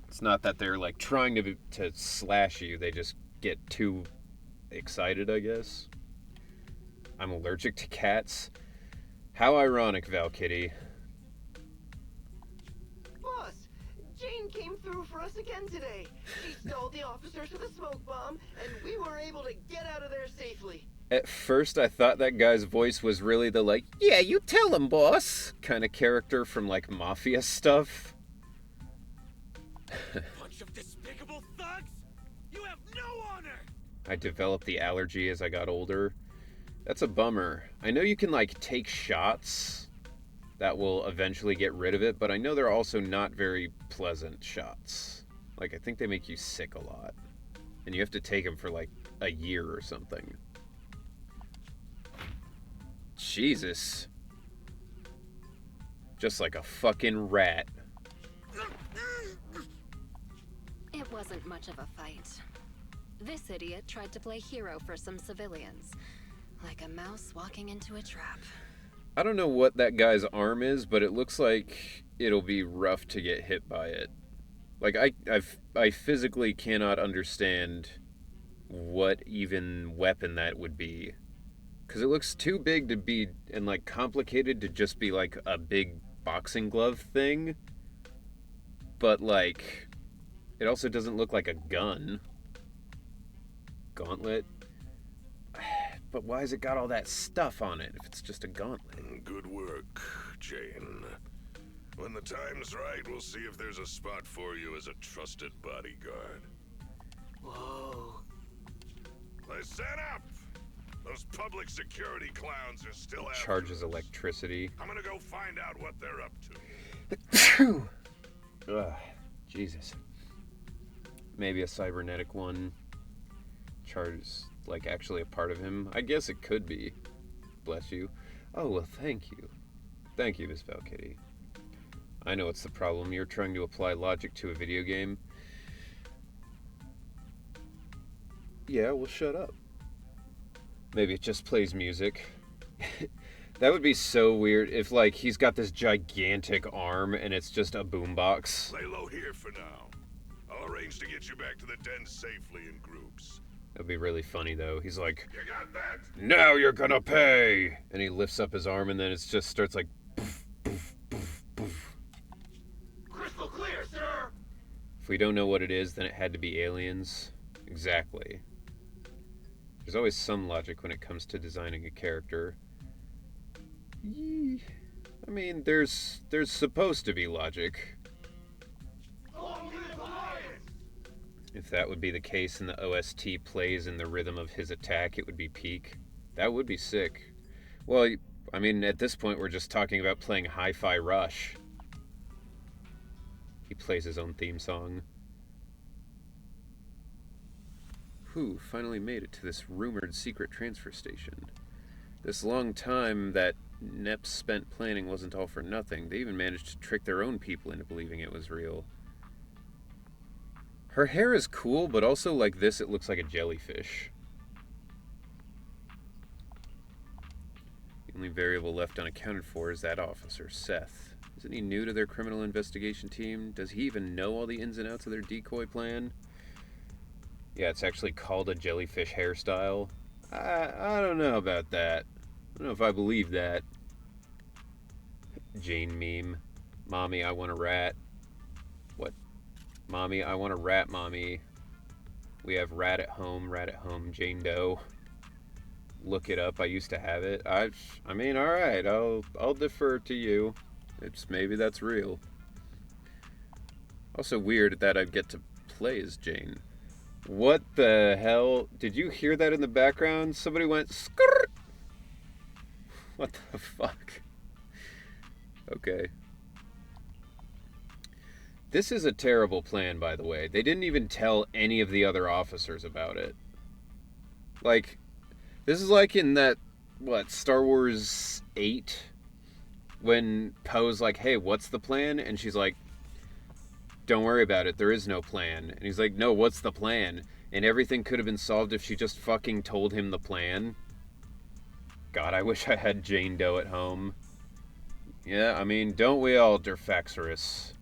It's not that they're, like, trying to slash you, they just get too excited, I guess. I'm allergic to cats. How ironic, Val Kitty. Boss, Jane came through for us again today. She stole the officers with a smoke bomb, and we were able to get out of there safely. At first, I thought that guy's voice was really the, like, yeah, you tell him, boss, kind of character from, like, Mafia stuff. Bunch of despicable thugs! You have no honor! I developed the allergy as I got older. That's a bummer. I know you can, like, take shots that will eventually get rid of it, but I know they're also not very pleasant shots. Like, I think they make you sick a lot. And you have to take them for, like, a year or something. Jesus. Just like a fucking rat. It wasn't much of a fight. This idiot tried to play hero for some civilians. Like a mouse walking into a trap. I don't know what that guy's arm is, but it looks like it'll be rough to get hit by it. Like, I physically cannot understand what even weapon that would be. Because it looks too big to be, and, like, complicated to just be, like, a big boxing glove thing. But, like, it also doesn't look like a gun. Gauntlet. But why has it got all that stuff on it if it's just a gauntlet? Good work, Jane. When the time's right, we'll see if there's a spot for you as a trusted bodyguard. Whoa. Listen up! Those public security clowns are still after Charges us. electricity. I'm gonna go find out what they're up to. Ugh, Jesus. Maybe a cybernetic one. Char's like actually a part of him. I guess it could be. Bless you. Oh, well, thank you. Thank you, Miss Valkyrie. I know it's the problem. You're trying to apply logic to a video game. Yeah, well, shut up. Maybe it just plays music. That would be so weird if, like, he's got this gigantic arm and it's just a boombox. Lay low here for now. I'll arrange to get you back to the den safely in groups. That'd be really funny, though. He's like, You got that? now you're gonna pay! And he lifts up his arm and then it just starts like, poof, poof, poof, poof. Crystal clear, sir! If we don't know what it is, then it had to be aliens. Exactly. There's always some logic when it comes to designing a character. I mean, there's supposed to be logic. If that would be the case and the OST plays in the rhythm of his attack, it would be peak. That would be sick. Well, I mean, at this point, we're just talking about playing Hi-Fi Rush. He plays his own theme song. Whew, finally made it to this rumored secret transfer station. This long time that Neps spent planning wasn't all for nothing. They even managed to trick their own people into believing it was real. Her hair is cool, but also like this, it looks like a jellyfish. The only variable left unaccounted for is that officer, Seth. Isn't he new to their criminal investigation team? Does he even know all the ins and outs of their decoy plan? Yeah, it's actually called a jellyfish hairstyle. I don't know about that. I don't know if I believe that. Jane meme. Mommy, I want a rat. What? Mommy, I want a rat, Mommy. We have rat at home, Jane Doe. Look it up. I used to have it. I mean, all right. I'll defer to you. Maybe that's real. Also weird that I'd get to play as Jane. What the hell? Did you hear that in the background? Somebody went skirt. What the fuck? Okay. This is a terrible plan, by the way. They didn't even tell any of the other officers about it. Like, this is like in that, Star Wars 8? When Poe's like, hey, what's the plan? And she's like, don't worry about it, there is no plan. And he's like, no, what's the plan? And everything could have been solved if she just fucking told him the plan. God, I wish I had Jane Doe at home. Yeah, I mean, don't we all, Derfaxorus?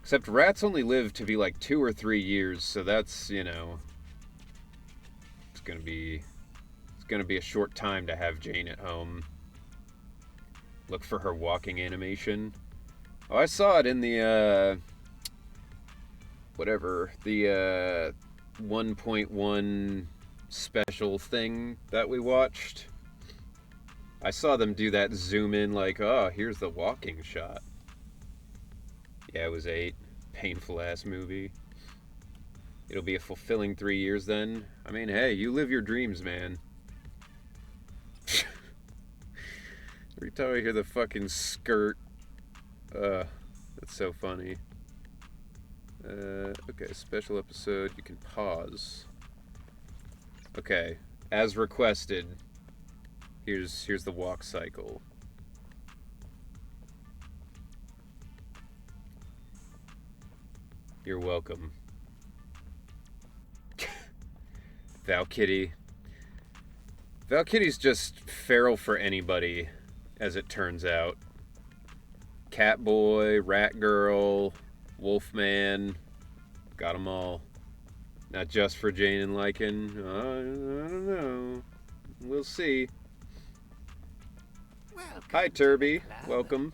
Except rats only live to be like 2 or 3 years, so that's, you know... It's gonna be a short time to have Jane at home. Look for her walking animation. Oh, I saw it in the, the 1.1 special thing that we watched. I saw them do that zoom in like, oh, here's the walking shot. Yeah, it was 8. Painful ass movie. It'll be a fulfilling 3 years then. I mean, hey, you live your dreams, man. Every time I hear the fucking skirt, that's so funny. Okay, special episode, you can pause. Okay, as requested, here's the walk cycle. You're welcome. Valkyrie. Valkyrie's just feral for anybody, as it turns out. Catboy, Rat Girl, Wolfman, got them all. Not just for Jane and Lycan. I don't know. We'll see. Hi, Turby. Welcome.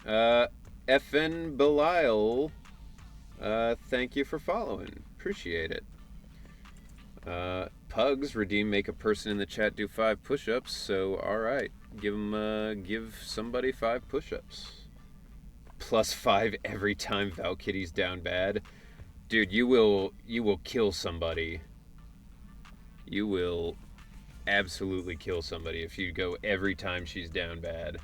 FN Belial. Thank you for following. Appreciate it. Pugs, redeem, make a person in the chat do 5 push-ups. So, alright. Give somebody 5 push-ups. Plus 5 every time Valkyrie's down bad. Dude, you will kill somebody. You will absolutely kill somebody if you go every time she's down bad.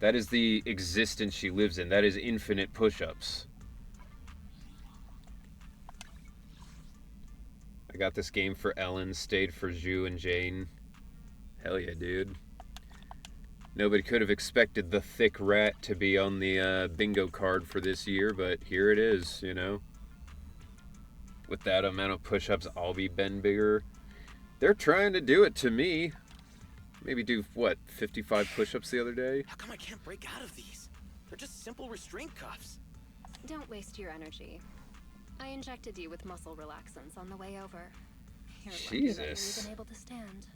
That is the existence she lives in. That is infinite push-ups. I got this game for Ellen, stayed for Zhu and Jane. Hell yeah, dude. Nobody could have expected the thick rat to be on the bingo card for this year, but here it is, you know. With that amount of push-ups, I'll be Ben bigger. They're trying to do it to me. Maybe do, what, 55 push-ups the other day? How come I can't break out of these? They're just simple restraint cuffs. Don't waste your energy. I injected you with muscle relaxants on the way over. You're Jesus. lucky that you're even able to stand.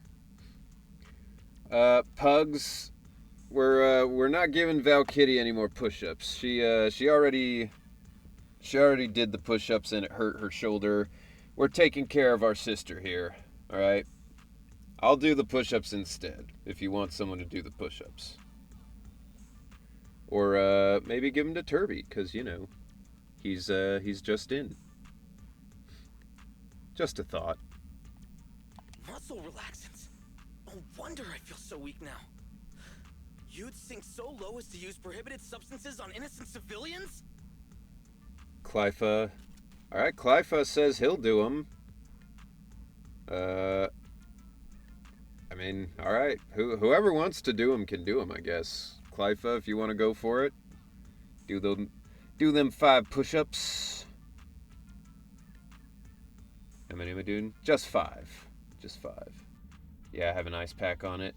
Pugs, we're not giving Val Kitty any more push-ups. She already did the push-ups and it hurt her shoulder. We're taking care of our sister here, all right? I'll do the push-ups instead, if you want someone to do the push-ups. Or, maybe give them to Turby, because, you know, he's just in. Just a thought. Muscle relaxants. No wonder I feel so weak now. You'd sink so low as to use prohibited substances on innocent civilians? Clyfa. Alright, Clyfa says he'll do them. I mean, alright. Whoever wants to do them can do them, I guess. Clyfa, if you want to go for it. Do them 5 push-ups. How many am I doing? Just 5. Just 5. Yeah, I have an ice pack on it.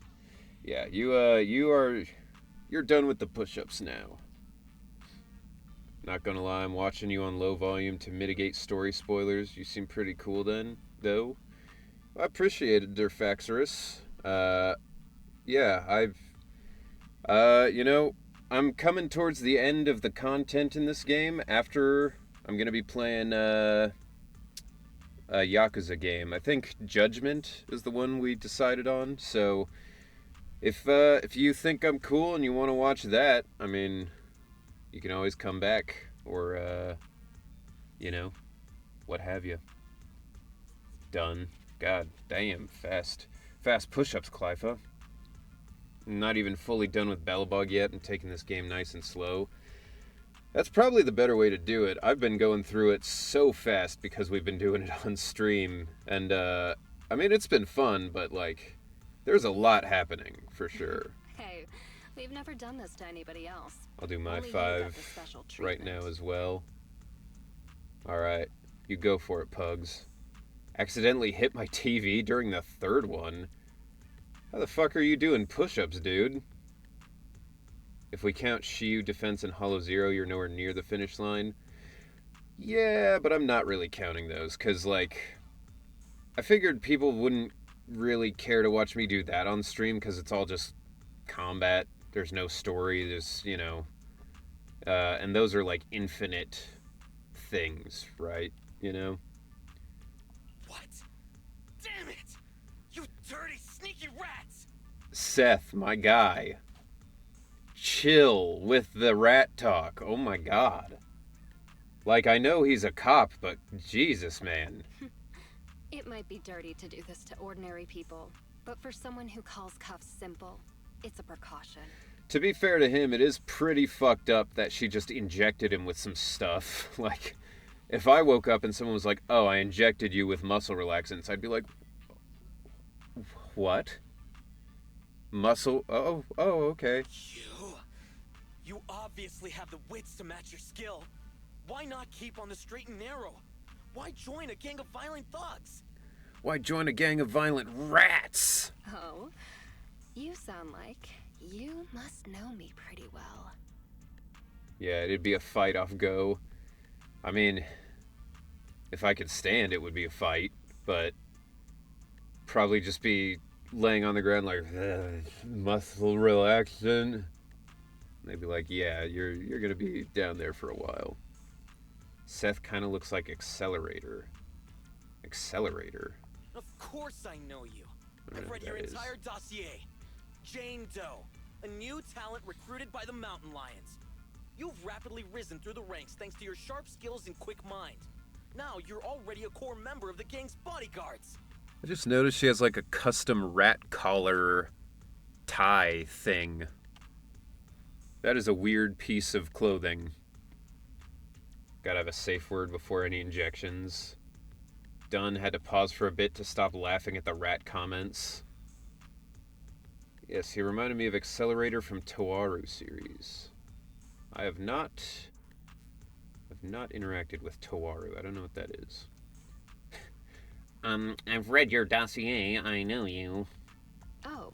Yeah, you're done with the push-ups now. Not gonna lie, I'm watching you on low volume to mitigate story spoilers. You seem pretty cool then, though. I appreciated Durfaxorus. Yeah, you know, I'm coming towards the end of the content in this game. After, I'm gonna be playing, a Yakuza game. I think Judgment is the one we decided on, so if you think I'm cool and you want to watch that, I mean, you can always come back, or, you know, what have you. Done. God damn, fast push-ups, Clyfa. Not even fully done with Bellabog yet and taking this game nice and slow. That's probably the better way to do it. I've been going through it so fast because we've been doing it on stream. And, I mean, it's been fun, but, like, there's a lot happening, for sure. Hey, we've never done this to anybody else. I'll do my Only you got 5 the special right treatment. now as well. Alright, you go for it, Pugs. Accidentally hit my TV during the 3rd one. How the fuck are you doing push-ups, dude? If we count Shiyu, Defense, and Hollow Zero, you're nowhere near the finish line. Yeah, but I'm not really counting those, because, like, I figured people wouldn't really care to watch me do that on stream, because it's all just combat. There's no story, there's, you know, and those are, like, infinite things, right? You know? What? Damn it! You dirty, sneaky rats! Seth, my guy. Chill with the rat talk. Oh my god. Like, I know he's a cop, but Jesus, man. It might be dirty to do this to ordinary people, but for someone who calls cuffs simple, it's a precaution. To be fair to him, it is pretty fucked up that she just injected him with some stuff. Like, if I woke up and someone was like, oh, I injected you with muscle relaxants, I'd be like, what? Muscle? Oh, okay. You obviously have the wits to match your skill. Why not keep on the straight and narrow? Why join a gang of violent thugs? Why join a gang of violent rats? Oh, you sound like you must know me pretty well. Yeah, it'd be a fight off go. I mean, if I could stand, it would be a fight, but probably just be laying on the ground like, muscle relaxant. They'd be like, yeah, you're gonna be down there for a while. Seth kind of looks like Accelerator. Accelerator? Of course I know you. I don't I've know read who your that is. entire dossier. Jane Doe, a new talent recruited by the Mountain Lions. You've rapidly risen through the ranks thanks to your sharp skills and quick mind. Now you're already a core member of the gang's bodyguards. I just noticed she has like a custom rat collar tie thing. That is a weird piece of clothing. Gotta have a safe word before any injections. Dunn had to pause for a bit to stop laughing at the rat comments. Yes, he reminded me of Accelerator from Toaru series. I have not interacted with Toaru. I don't know what that is. I've read your dossier. I know you. Oh.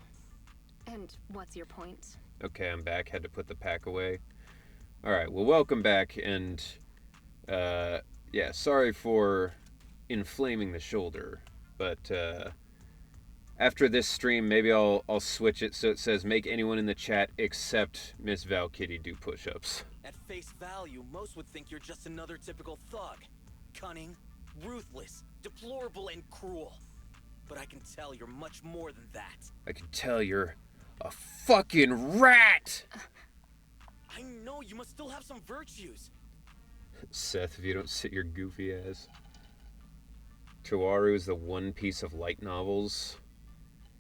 And what's your point? Okay, I'm back. Had to put the pack away. Alright, well, welcome back, and, yeah, sorry for inflaming the shoulder, but, after this stream, maybe I'll switch it so it says, make anyone in the chat except Miss Val Kitty do push-ups. At face value, most would think you're just another typical thug. Cunning, ruthless, deplorable, and cruel. But I can tell you're much more than that. I can tell you're a fucking rat! I know, you must still have some virtues. Seth, if you don't sit your goofy ass. Toaru is the one piece of light novels.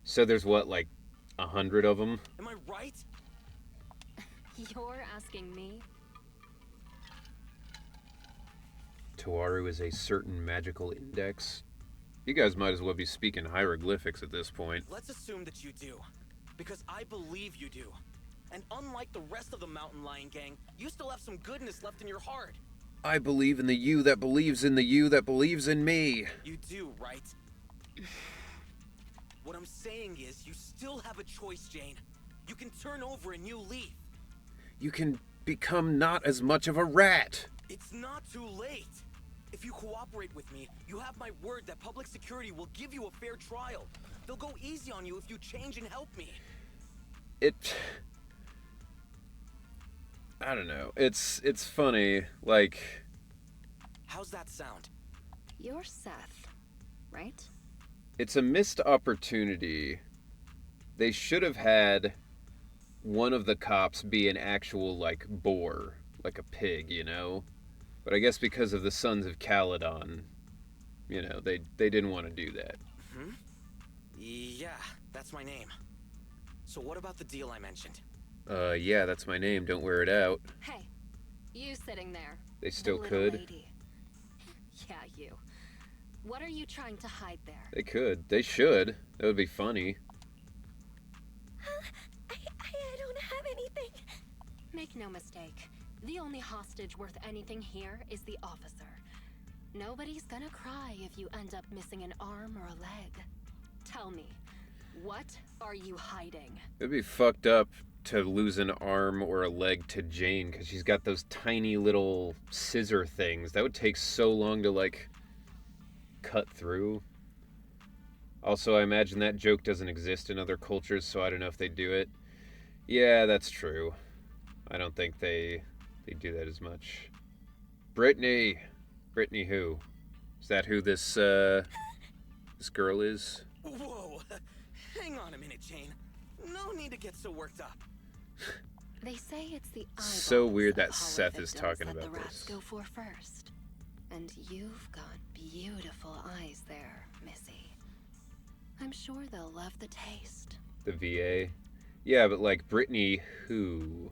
So there's what, like 100 of them? Am I right? You're asking me? Toaru is a certain magical index. You guys might as well be speaking hieroglyphics at this point. Let's assume that you do. Because I believe you do. And unlike the rest of the Mountain Lion gang, you still have some goodness left in your heart. I believe in the you that believes in the you that believes in me. You do, right? What I'm saying is, you still have a choice, Jane. You can turn over a new leaf. You can become not as much of a rat. It's not too late. If you cooperate with me, you have my word that public security will give you a fair trial. They'll go easy on you if you change and help me. I don't know. It's funny, like... How's that sound? You're Seth, right? It's a missed opportunity. They should have had one of the cops be an actual, like, boar. Like a pig, you know? But I guess because of the Sons of Caledon, you know, they didn't want to do that. Hmm? Yeah, that's my name. So what about the deal I mentioned? Yeah, that's my name. Don't wear it out. Hey, you sitting there. They still the could. Lady. Yeah, you. What are you trying to hide there? They could. They should. That would be funny. I don't have anything. Make no mistake. The only hostage worth anything here is the officer. Nobody's gonna cry if you end up missing an arm or a leg. Tell me, what are you hiding? It'd be fucked up to lose an arm or a leg to Jane because she's got those tiny little scissor things. That would take so long to, like, cut through. Also, I imagine that joke doesn't exist in other cultures, so I don't know if they do it. Yeah, that's true. I don't think they do that as much. Brittany! Brittany who? Is that who this girl is? Whoa! Hang on a minute, Jane. No need to get so worked up. They say it's the eyeballs So weird of that hollow Seth is victims talking that about the rats this. go for first. And you've got beautiful eyes there, Missy. I'm sure they'll love the taste. The VA? Yeah, but like Brittany who?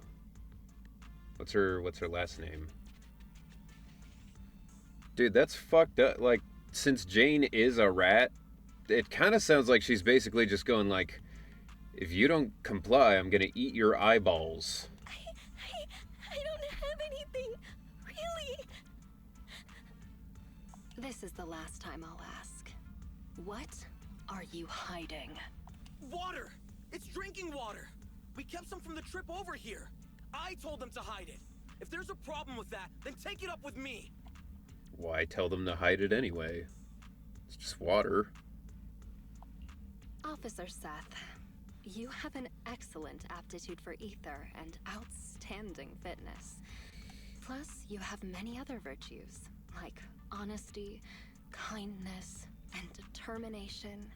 What's her last name? Dude, that's fucked up. Like, since Jane is a rat, it kind of sounds like she's basically just going like, if you don't comply, I'm gonna eat your eyeballs. I don't have anything. Really? This is the last time I'll ask. What are you hiding? Water! It's drinking water! We kept some from the trip over here. I told them to hide it. If there's a problem with that, then take it up with me. Why tell them to hide it anyway? It's just water. Officer Seth, you have an excellent aptitude for ether and outstanding fitness. Plus, you have many other virtues, like honesty, kindness, and determination.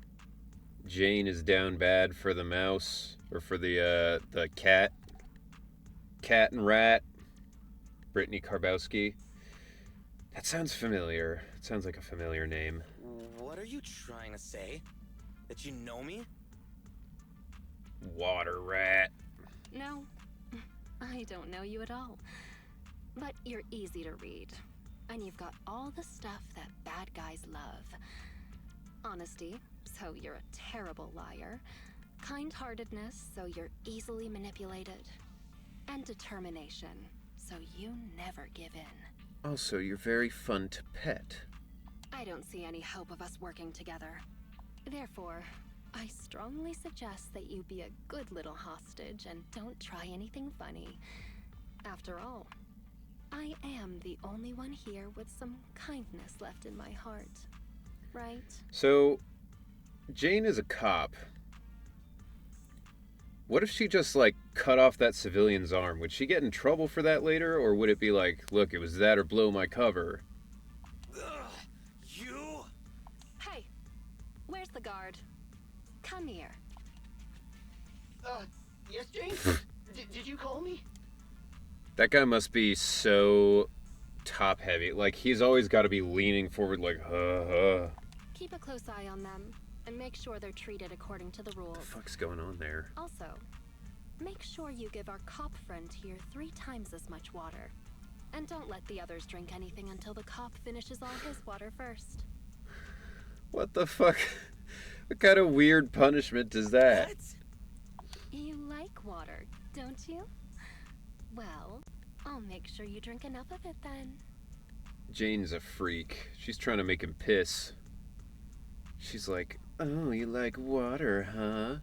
Jane is down bad for the mouse, or for the cat. Cat and rat. Brittany Karbowski. That sounds familiar. It sounds like a familiar name. What are you trying to say? That you know me? Water rat. No, I don't know you at all. But you're easy to read. And you've got all the stuff that bad guys love. Honesty, so you're a terrible liar. Kind-heartedness, so you're easily manipulated. And determination, so you never give in. Also, you're very fun to pet. I don't see any hope of us working together. Therefore, I strongly suggest that you be a good little hostage and don't try anything funny. After all, I am the only one here with some kindness left in my heart. Right? So, Jane is a cop. What if she just, like, cut off that civilian's arm? Would she get in trouble for that later? Or would it be like, look, it was that or blow my cover? You? Hey, where's the guard? Come here. Yes, Jane? Did you call me? That guy must be so top-heavy. Like, he's always got to be leaning forward like, Keep a close eye on them, and make sure they're treated according to the rules. What the fuck's going on there? Also, make sure you give our cop friend here 3 times as much water. And don't let the others drink anything until the cop finishes all his water first. What the fuck? What kind of weird punishment is that? You like water, don't you? Well, I'll make sure you drink enough of it then. Jane's a freak. She's trying to make him piss. She's like, oh, you like water, huh?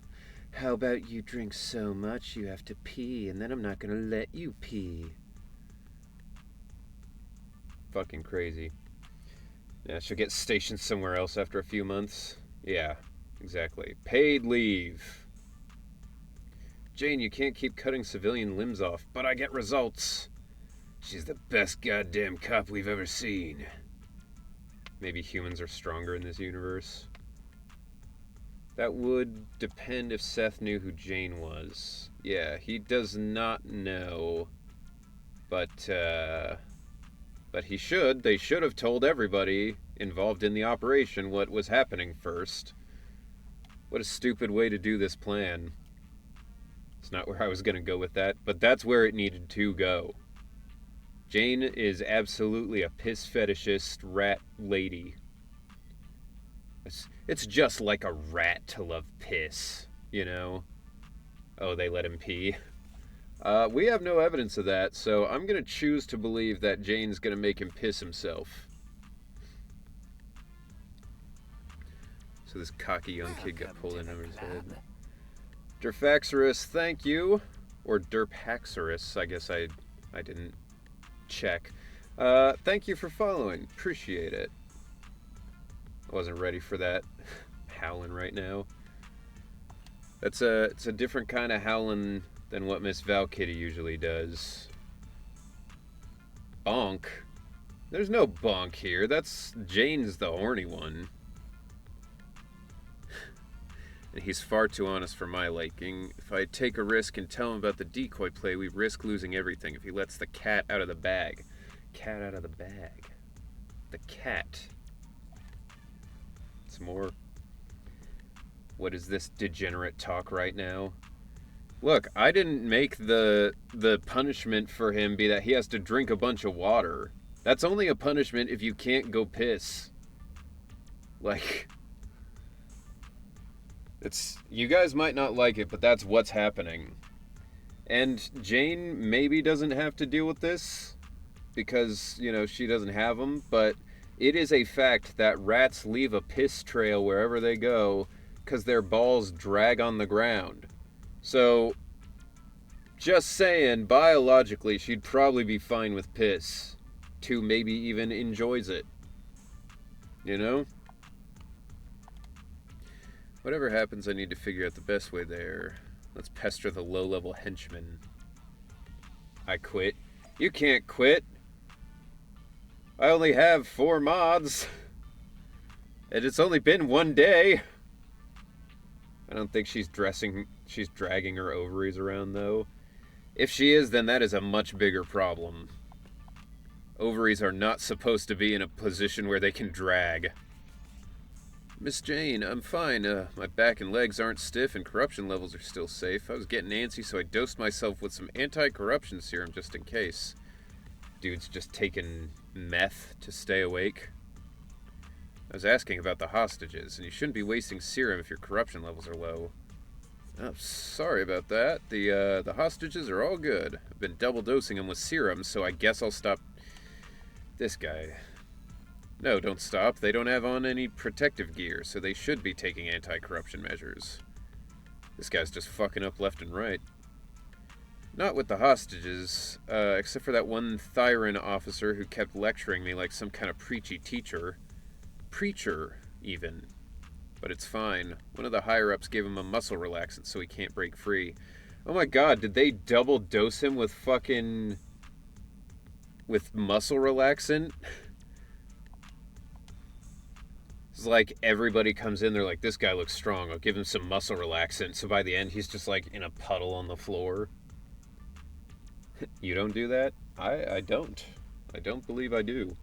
How about you drink so much you have to pee, and then I'm not gonna let you pee. Fucking crazy. Yeah, she'll get stationed somewhere else after a few months. Yeah, exactly. Paid leave. Jane, you can't keep cutting civilian limbs off, but I get results. She's the best goddamn cop we've ever seen. Maybe humans are stronger in this universe. That would depend if Seth knew who Jane was. Yeah, he does not know. But he should. They should have told everybody involved in the operation what was happening first. What a stupid way to do this plan. It's not where I was going to go with that, but that's where it needed to go. Jane is absolutely a piss fetishist rat lady. It's just like a rat to love piss, you know? Oh, they let him pee. We have no evidence of that, so I'm going to choose to believe that Jane's going to make him piss himself. So this cocky young kid got pulled in over his head. Derfaxorus, thank you. Or Derpaxorus, I guess I didn't check. Thank you for following. Appreciate it. I wasn't ready for that howling right now. It's a different kind of howling than what Miss Valkyrie usually does. Bonk? There's no bonk here. That's Jane's the horny one. And he's far too honest for my liking. If I take a risk and tell him about the decoy play, we risk losing everything if he lets the cat out of the bag. Cat out of the bag. The cat. Some more. What is this degenerate talk right now? Look, I didn't make the punishment for him be that he has to drink a bunch of water. That's only a punishment if you can't go piss. Like, you guys might not like it, but that's what's happening. And Jane maybe doesn't have to deal with this because, you know, she doesn't have them, but it is a fact that rats leave a piss trail wherever they go because their balls drag on the ground. So, just saying, biologically, she'd probably be fine with piss. 2, maybe even enjoys it. You know? Whatever happens, I need to figure out the best way there. Let's pester the low-level henchman. I quit. You can't quit. I only have 4 mods. And it's only been 1 day. I don't think she's dragging her ovaries around, though. If she is, then that is a much bigger problem. Ovaries are not supposed to be in a position where they can drag. Miss Jane, I'm fine. My back and legs aren't stiff and corruption levels are still safe. I was getting antsy, so I dosed myself with some anti-corruption serum just in case. Dude's just taking meth to stay awake. I was asking about the hostages, and you shouldn't be wasting serum if your corruption levels are low. Oh, sorry about that. The hostages are all good. I've been double dosing them with serum, so I guess I'll stop this guy. No, don't stop. They don't have on any protective gear, so they should be taking anti-corruption measures. This guy's just fucking up left and right. Not with the hostages, except for that one Thyran officer who kept lecturing me like some kind of preachy teacher. Preacher, even. But it's fine. One of the higher-ups gave him a muscle relaxant so he can't break free. Oh my god, did they double dose him with fucking... with muscle relaxant? It's like everybody comes in, they're like, this guy looks strong, I'll give him some muscle relaxant. So by the end, he's just like in a puddle on the floor. You don't do that? I don't. I don't believe I do.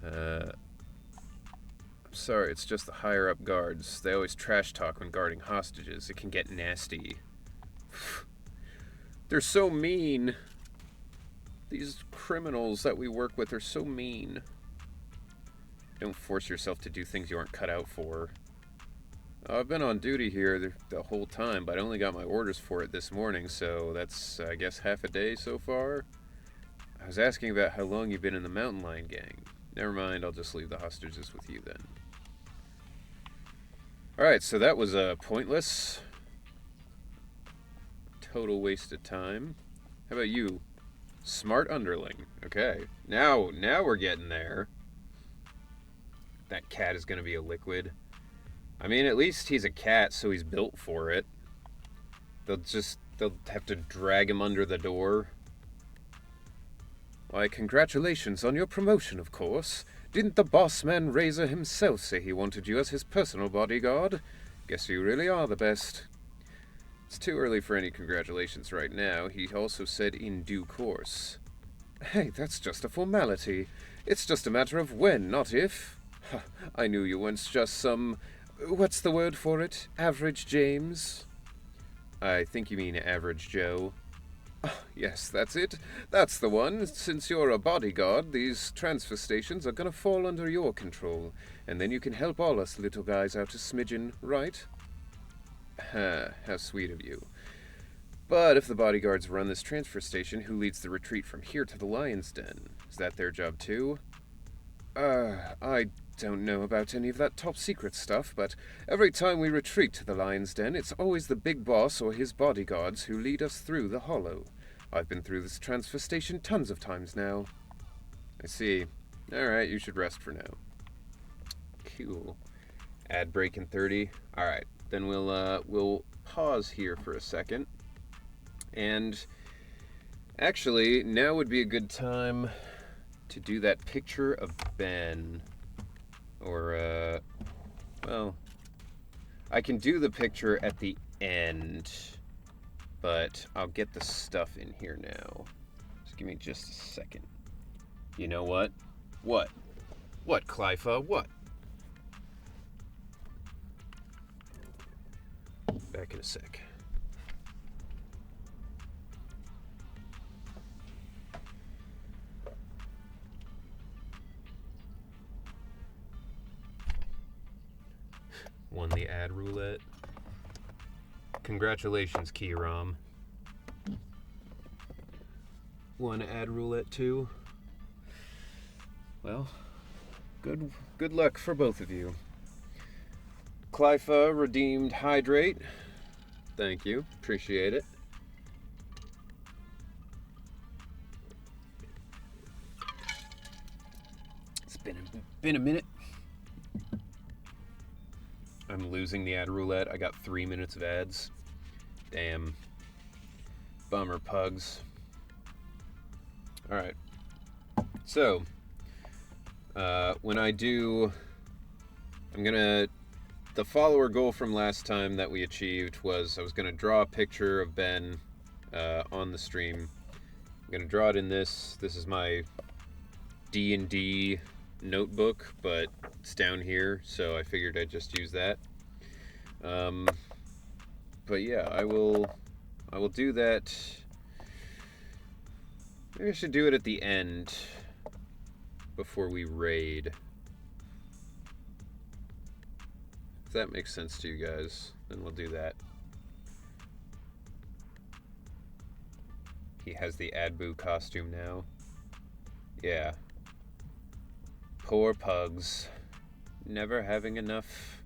I'm sorry, it's just the higher up guards. They always trash talk when guarding hostages. It can get nasty. They're so mean. These criminals that we work with are so mean. Don't force yourself to do things you aren't cut out for. I've been on duty here the whole time, but I only got my orders for it this morning, so that's, I guess, half a day so far. I was asking about how long you've been in the Mountain Lion gang. Never mind, I'll just leave the hostages with you then. Alright, so that was pointless. Total waste of time. How about you? Smart underling. Okay, now we're getting there. That cat is going to be a liquid. I mean, at least he's a cat, so he's built for it. They'll have to drag him under the door. Why, congratulations on your promotion, of course. Didn't the boss man Razor himself say he wanted you as his personal bodyguard? Guess you really are the best. It's too early for any congratulations right now. He also said in due course. Hey, that's just a formality. It's just a matter of when, not if. I knew you weren't just some... what's the word for it? Average James? I think you mean Average Joe. Yes, that's it. That's the one. Since you're a bodyguard, these transfer stations are gonna fall under your control, and then you can help all us little guys out a smidgen, right? How sweet of you. But if the bodyguards run this transfer station, who leads the retreat from here to the Lion's Den? Is that their job too? I don't know about any of that top secret stuff, but every time we retreat to the Lion's Den, it's always the big boss or his bodyguards who lead us through the hollow. I've been through this transfer station tons of times now. I see. Alright, you should rest for now. Cool. Ad break in 30. Alright, then we'll pause here for a second. And actually, now would be a good time to do that picture of Ben. Or, well, I can do the picture at the end, but I'll get the stuff in here now. Just give me just a second. You know what? What? What, Clypha? What? Back in a sec. Won the ad roulette. Congratulations, Keyrom. Won ad roulette too. Well, good luck for both of you. Clypha redeemed hydrate. Thank you. Appreciate it. It's been a minute. I'm losing the ad roulette. I got 3 minutes of ads. Damn. Bummer, pugs. Alright. So, when I do... The follower goal from last time that we achieved was I was going to draw a picture of Ben on the stream. I'm going to draw it in this. This is my D&D notebook, but it's down here, so I figured I'd just use that. But yeah, I will do that. Maybe I should do it at the end before we raid. If that makes sense to you guys, then we'll do that. He has the Adbu costume now. Yeah. Poor pugs. Never having enough.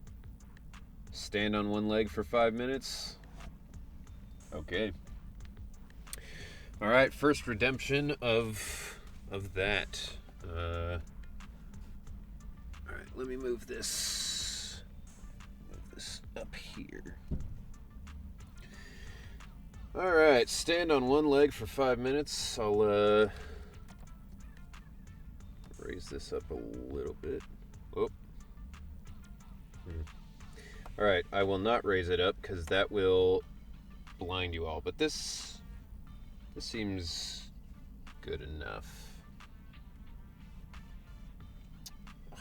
Stand on one leg for 5 minutes. Okay. Alright, first redemption of that. Alright, let me move this. Move this up here. Alright, stand on one leg for 5 minutes. I'll raise this up a little bit. Oh. Alright, I will not raise it up because that will blind you all. But this seems good enough. Ugh,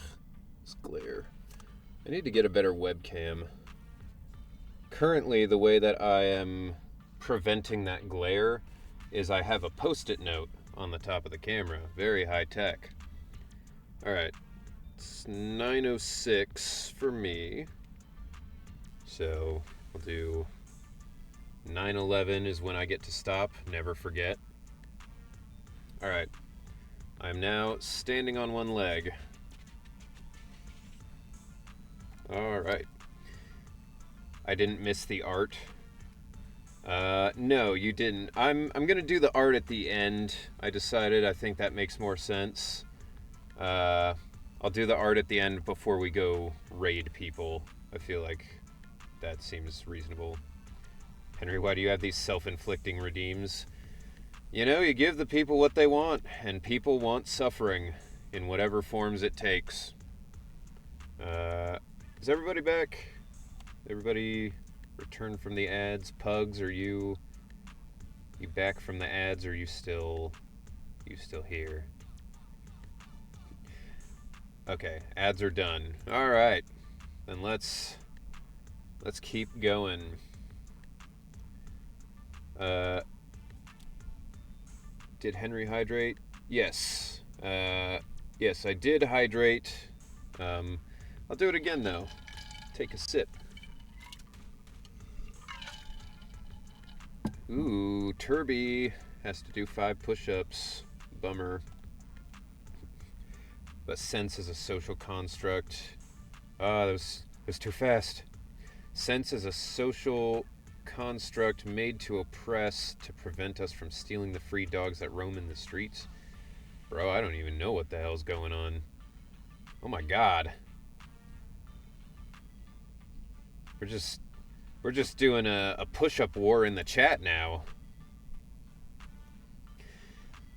this glare. I need to get a better webcam. Currently, the way that I am preventing that glare is I have a post-it note on the top of the camera. Very high tech. Alright. It's 9:06 for me. So we'll do 9:11 is when I get to stop. Never forget. Alright. I'm now standing on one leg. Alright. I didn't miss the art. No, you didn't. I'm gonna do the art at the end. I decided I think that makes more sense. I'll do the art at the end before we go raid people. I feel like that seems reasonable. Henry, why do you have these self-inflicting redeems? You know, you give the people what they want, and people want suffering in whatever forms it takes. Is everybody back? Everybody returned from the ads? Pugs, are you back from the ads, or are you still here? Okay, ads are done. All right, then let's keep going. Did Henry hydrate? Yes. Yes, I did hydrate. I'll do it again though. Take a sip. Ooh, Turby has to do 5 push-ups. Bummer. But sense is a social construct. Ah, that was too fast. Sense is a social construct made to oppress, to prevent us from stealing the free dogs that roam in the streets. Bro, I don't even know what the hell's going on. Oh my god. We're just doing a push-up war in the chat now.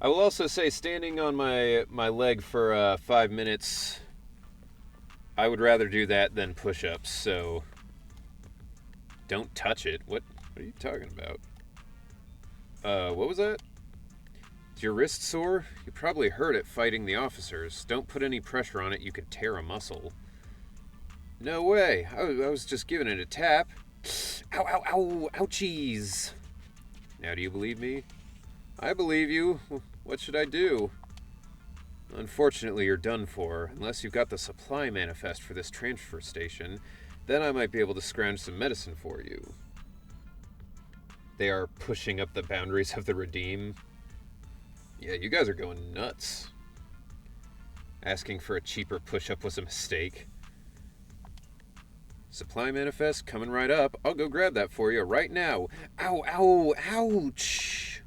I will also say, standing on my leg for 5 minutes, I would rather do that than push-ups, so don't touch it. What are you talking about? What was that? Is your wrist sore? You probably hurt it fighting the officers. Don't put any pressure on it, you could tear a muscle. No way. I was just giving it a tap. Ow, ow, ow, ouchies. Now do you believe me? I believe you. What should I do? Unfortunately, you're done for. Unless you've got the supply manifest for this transfer station, then I might be able to scrounge some medicine for you. They are pushing up the boundaries of the redeem. Yeah, you guys are going nuts. Asking for a cheaper push-up was a mistake. Supply manifest coming right up. I'll go grab that for you right now. Ow, ow, ouch.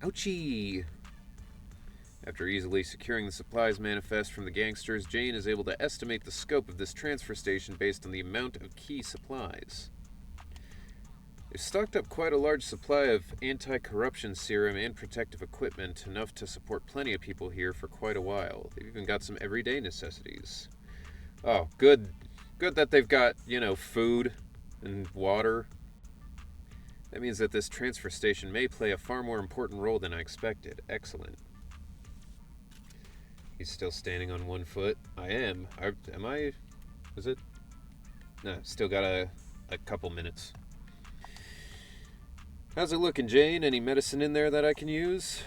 Ouchie. After easily securing the supplies manifest from the gangsters, Jane is able to estimate the scope of this transfer station based on the amount of key supplies. They've stocked up quite a large supply of anti-corruption serum and protective equipment, enough to support plenty of people here for quite a while. They've even got some everyday necessities. Oh, good. Good that they've got, food and water. That means that this transfer station may play a far more important role than I expected. Excellent. He's still standing on one foot. I am. Am I? Is it? No, still got a couple minutes. How's it looking, Jane? Any medicine in there that I can use?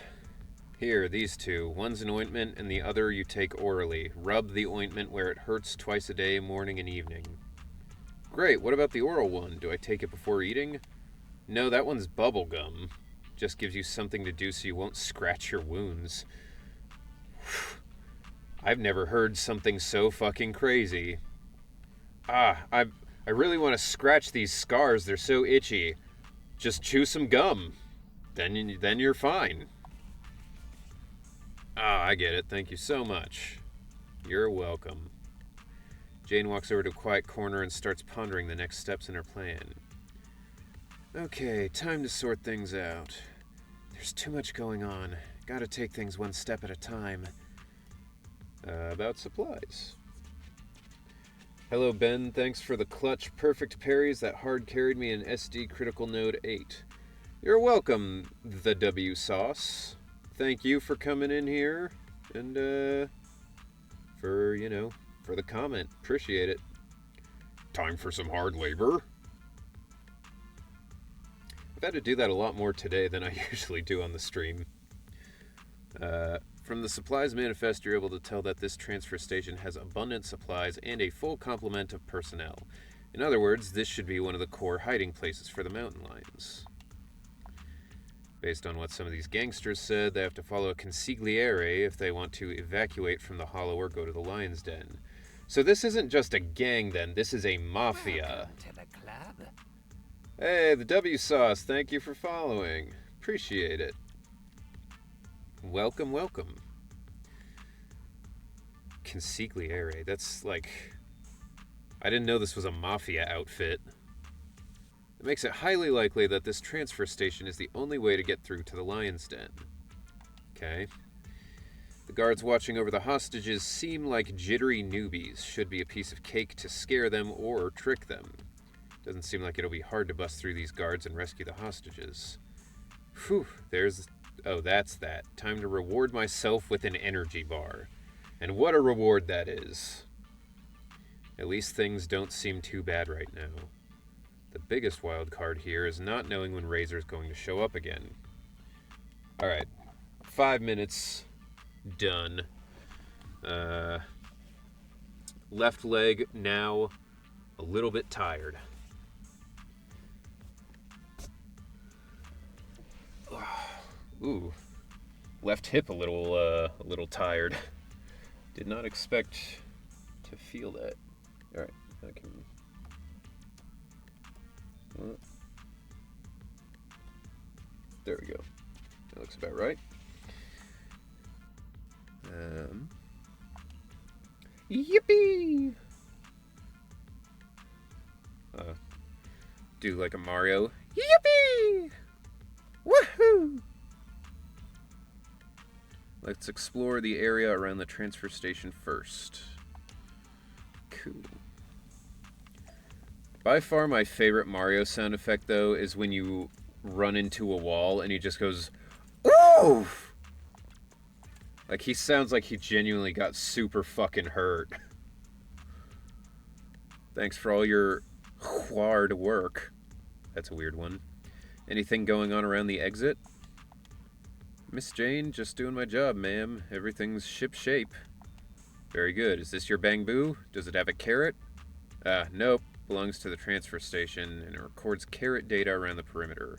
Here, these two. One's an ointment and the other you take orally. Rub the ointment where it hurts twice a day, morning and evening. Great, what about the oral one? Do I take it before eating? No, that one's bubble gum. Just gives you something to do so you won't scratch your wounds. I've never heard something so fucking crazy. I really want to scratch these scars. They're so itchy. Just chew some gum. Then you're fine. I get it. Thank you so much. You're welcome. Jane walks over to a quiet corner and starts pondering the next steps in her plan. Okay, time to sort things out. There's too much going on. Gotta take things one step at a time. About supplies. Hello, Ben. Thanks for the clutch perfect parries that hard carried me in SD Critical Node 8. You're welcome, the W Sauce. Thank you for coming in here and, for the comment. Appreciate it. Time for some hard labor. I've had to do that a lot more today than I usually do on the stream. From the supplies manifest, you're able to tell that this transfer station has abundant supplies and a full complement of personnel. In other words, this should be one of the core hiding places for the mountain lions. Based on what some of these gangsters said, they have to follow a consigliere if they want to evacuate from the hollow or go to the lion's den. So this isn't just a gang then, this is a mafia. Welcome to the club. Hey, the W Sauce, thank you for following. Appreciate it. Welcome, welcome. Consigliere, that's like... I didn't know this was a mafia outfit. It makes it highly likely that this transfer station is the only way to get through to the lion's den. Okay. The guards watching over the hostages seem like jittery newbies. Should be a piece of cake to scare them or trick them. Doesn't seem like it'll be hard to bust through these guards and rescue the hostages. Whew, there's... Oh, that's that. Time to reward myself with an energy bar. And what a reward that is. At least things don't seem too bad right now. The biggest wild card here is not knowing when Razor's going to show up again. Alright. 5 minutes. Done. Left leg now a little bit tired. Ooh. Left hip a little tired. Did not expect to feel that. Alright, I can... Well, there we go. That looks about right. Yippee! Do like a Mario. Yippee! Woohoo! Let's explore the area around the transfer station first. Cool. By far my favorite Mario sound effect, though, is when you run into a wall and he just goes, ooh! Like, he sounds like he genuinely got super fucking hurt. Thanks for all your hard work. That's a weird one. Anything going on around the exit? Miss Jane, just doing my job, ma'am. Everything's ship-shape. Very good. Is this your bang-boo? Does it have a carrot? Nope. Belongs to the transfer station, and it records carrot data around the perimeter.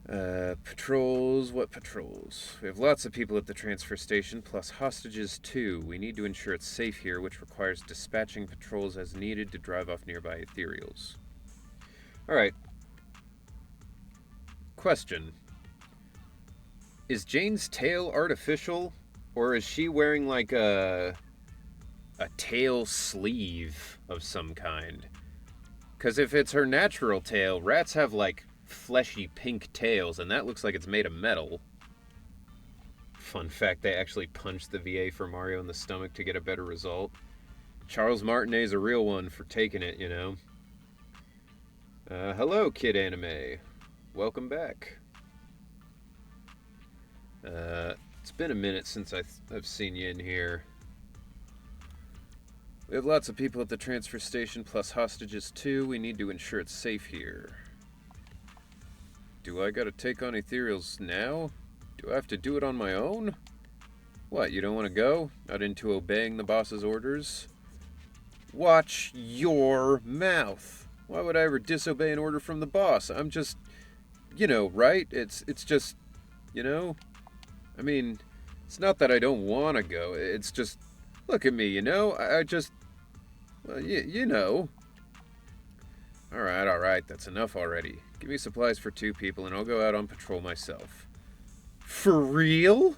Patrols. What patrols? We have lots of people at the transfer station, plus hostages, too. We need to ensure it's safe here, which requires dispatching patrols as needed to drive off nearby ethereals. Alright. Question. Is Jane's tail artificial, or is she wearing like a tail sleeve of some kind? Because if it's her natural tail, rats have like fleshy pink tails, and that looks like it's made of metal. Fun fact, they actually punched the VA for Mario in the stomach to get a better result. Charles Martinet's a real one for taking it, you know. Hello, Kid Anime. Welcome back. Let's It's been a minute since I've seen you in here. We have lots of people at the transfer station, plus hostages too. We need to ensure it's safe here. Do I gotta take on ethereals now? Do I have to do it on my own? What, you don't want to go? Not into obeying the boss's orders? Watch your mouth. Why would I ever disobey an order from the boss? I'm just, you know, right? It's just, you know? I mean, it's not that I don't want to go. It's just, look at me, you know? I just, well, you know. Alright, that's enough already. Give me supplies for 2 people and I'll go out on patrol myself. For real?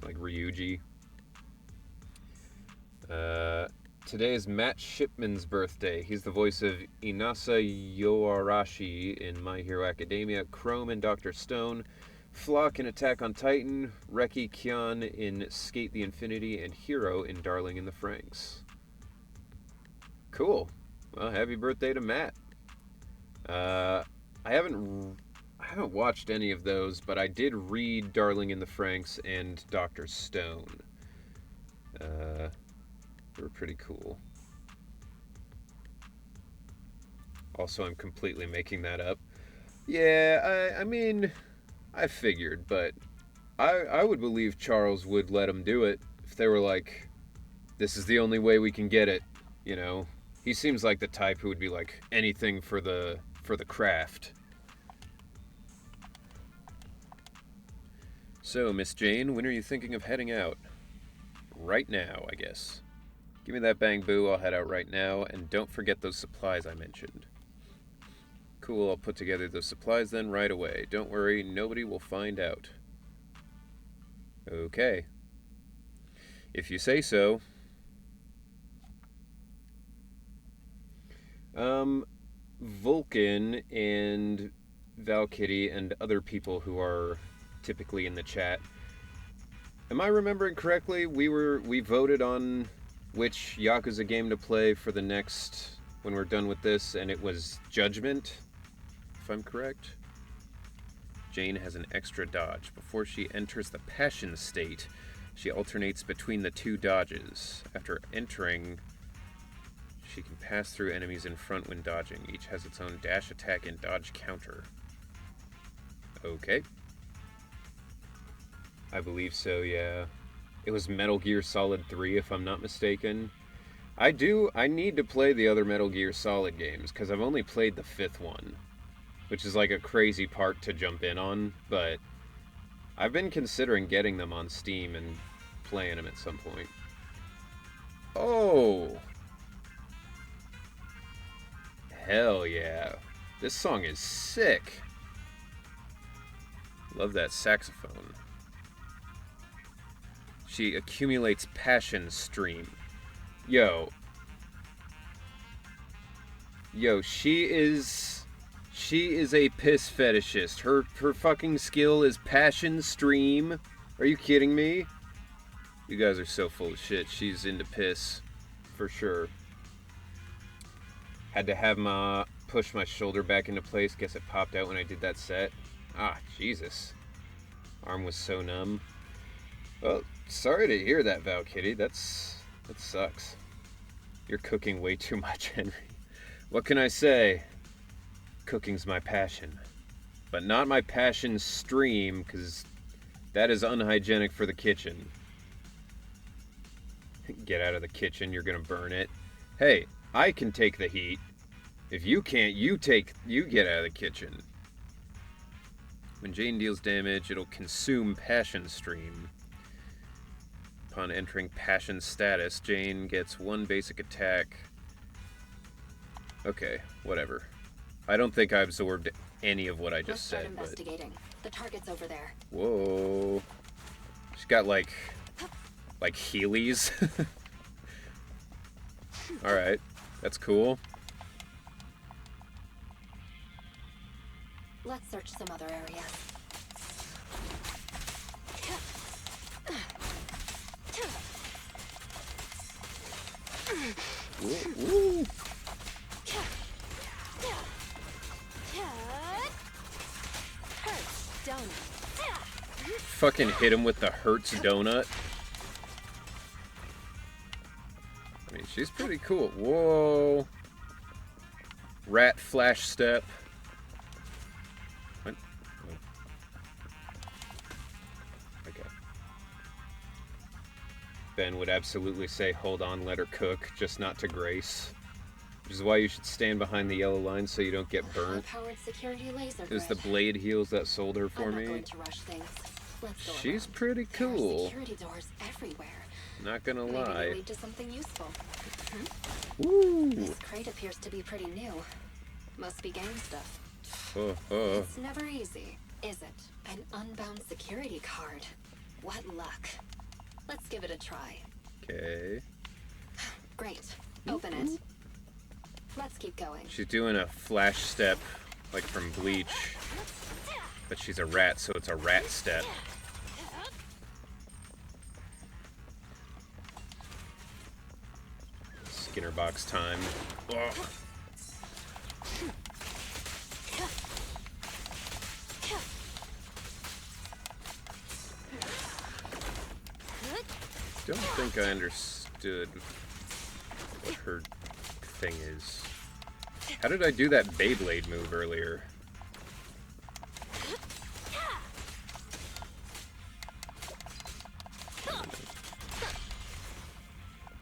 Like Ryuji. Today is Matt Shipman's birthday. He's the voice of Inasa Yoarashi in My Hero Academia, Chrome in Dr. Stone, Flock in Attack on Titan, Reki Kyan in Skate the Infinity, and Hero in Darling in the Franxx. Cool. Well, happy birthday to Matt. I haven't watched any of those, but I did read Darling in the Franxx and Dr. Stone. They were pretty cool. Also, I'm completely making that up. Yeah, I mean, I figured, but I would believe Charles would let him do it if they were like, this is the only way we can get it, you know? He seems like the type who would be like, anything for the craft. So, Miss Jane, when are you thinking of heading out? Right now, I guess. Give me that bang boo, I'll head out right now, and don't forget those supplies I mentioned. Cool, I'll put together those supplies then right away. Don't worry, nobody will find out. Okay. If you say so. Vulcan and Valkyrie and other people who are typically in the chat. Am I remembering correctly? We voted on which Yakuza game to play for the next, when we're done with this, and it was Judgment, if I'm correct. Jane has an extra dodge. Before she enters the passion state, she alternates between the 2 dodges. After entering, she can pass through enemies in front when dodging. Each has its own dash attack and dodge counter. Okay. I believe so, yeah. It was Metal Gear Solid 3, if I'm not mistaken. I need to play the other Metal Gear Solid games, because I've only played the 5th one, which is like a crazy part to jump in on, but I've been considering getting them on Steam and playing them at some point. Oh! Hell yeah. This song is sick. Love that saxophone. She accumulates passion stream. Yo, she is a piss fetishist. Her fucking skill is passion stream. Are you kidding me? You guys are so full of shit. She's into piss, for sure. Had to have push my shoulder back into place. Guess it popped out when I did that set. Ah, Jesus. Arm was so numb. Well, sorry to hear that, Valkyrie. That sucks. You're cooking way too much, Henry. What can I say? Cooking's my passion. But not my passion stream, because that is unhygienic for the kitchen. Get out of the kitchen, you're gonna burn it. Hey, I can take the heat. If you can't, you get out of the kitchen. When Jane deals damage, it'll consume passion stream. Upon entering passion status, Jane gets 1 basic attack. Okay, whatever. I don't think I absorbed any of what I just said. Investigating. The target's over there. Whoa. She's got like Heelys. Alright, that's cool. Let's search some other areas. Ooh. fucking hit him with the Hertz donut. I mean, she's pretty cool. Whoa. Rat flash step. What? Okay. Ben would absolutely say, hold on, let her cook, just not to Grace. Which is why you should stand behind the yellow line so you don't get burnt. It was the blade heels that sold her for me. She's pretty cool. Not gonna lie. Lead to something useful. Woo! This crate appears to be pretty new. Must be gang stuff. Oh. It's never easy, is it? An unbound security card. What luck. Let's give it a try. Okay. Great. Open it. Let's keep going. She's doing a flash step, like from Bleach. But she's a rat, so it's a rat step. Skinner box time. Oh. Don't think I understood what her thing is. How did I do that Beyblade move earlier?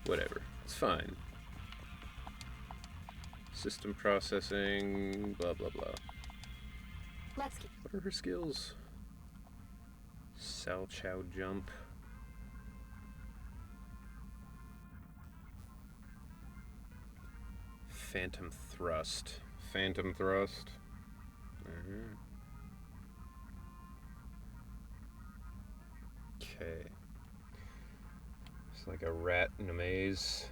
Whatever. It's fine. System processing, blah blah blah. Let's keep. What are her skills? Sal Chow jump. Phantom thrust. Phantom thrust. Okay. It's like a rat in a maze.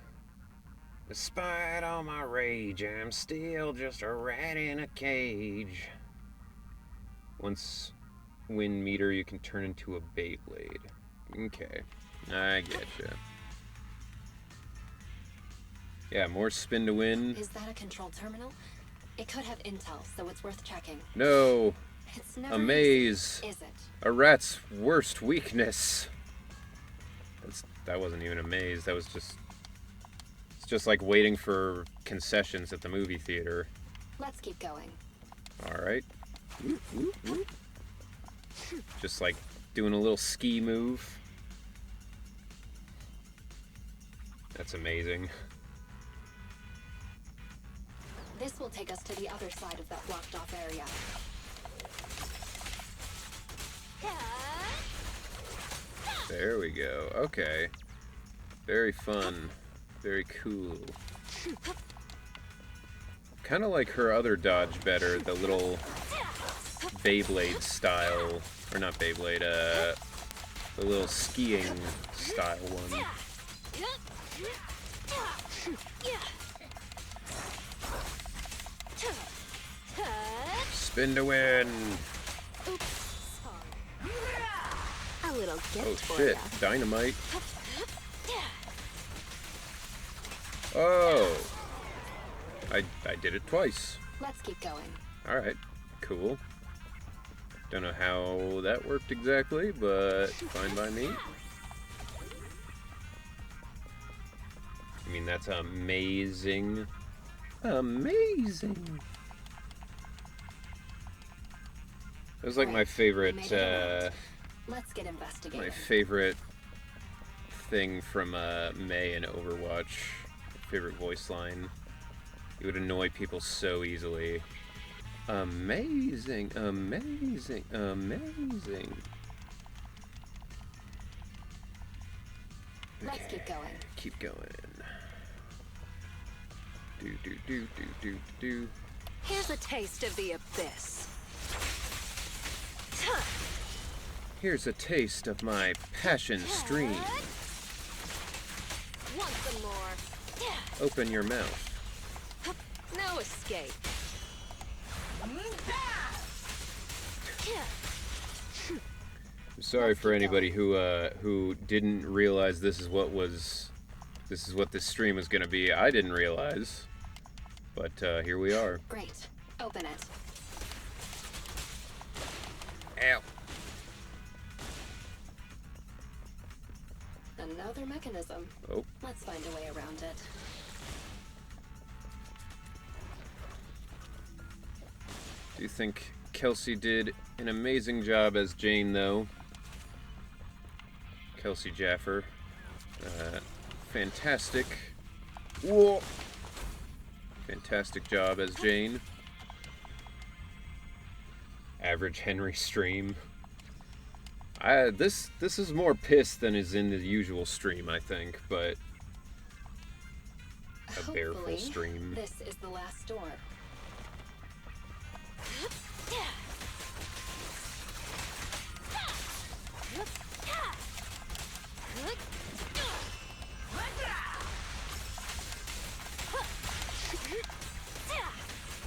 Despite all my rage, I'm still just a rat in a cage. Once win meter, you can turn into a Beyblade. Okay, I getcha. Yeah, more spin to win. Is that a control terminal? It could have intel, so it's worth checking. No. It's never a maze. Easy, is it? A rat's worst weakness. That wasn't even a maze. That was just... It's just like waiting for concessions at the movie theater. Let's keep going. Alright. Just like doing a little ski move. That's amazing. This will take us to the other side of that blocked off area. There we go. Okay. Very fun. Very cool. Kind of like her other dodge better, the little Beyblade style, or not Beyblade, the little skiing style one. Spin to win! A little gift Oh for shit, ya. dynamite. Oh! I did it twice. Let's keep going. Alright, cool. Don't know how that worked exactly, but fine by me. I mean, that's amazing. Amazing! It was like my favorite, Let's get investigating. my favorite thing from May in Overwatch. Favorite voice line. It would annoy people so easily. Amazing, amazing, amazing. Let's keep going. Keep going. Do. Here's a taste of the abyss. Here's a taste of my passion stream. Want some more? Open your mouth. No escape. I'm sorry for anybody who didn't realize this is what this stream was gonna be. I didn't realize, but here we are. Great. Open it. Ow. Another mechanism. Oh. Let's find a way around it. Do you think Kelsey did an amazing job as Jane, though? Kelsey Jaffer. Fantastic. Whoa! Fantastic job as Jane. Average Henry stream. This is more piss than is in the usual stream, I think, but a bareful stream. This is the last door.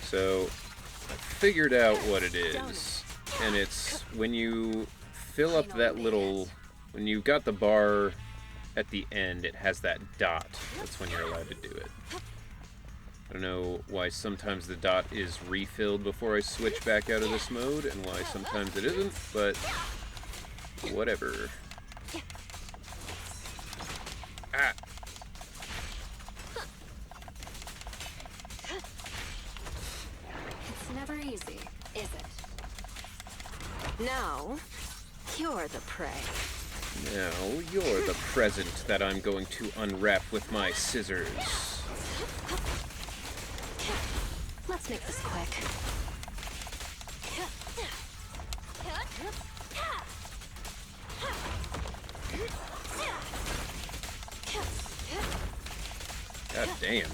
So, I figured out what it is, and it's when you fill up that little, when you've got the bar at the end, it has that dot. That's when you're allowed to do it. I don't know why sometimes the dot is refilled before I switch back out of this mode, and why sometimes it isn't, but whatever. Ah! It's never easy, is it? Now, you're the prey. Now, you're the present that I'm going to unwrap with my scissors. Let's make this quick. God damn.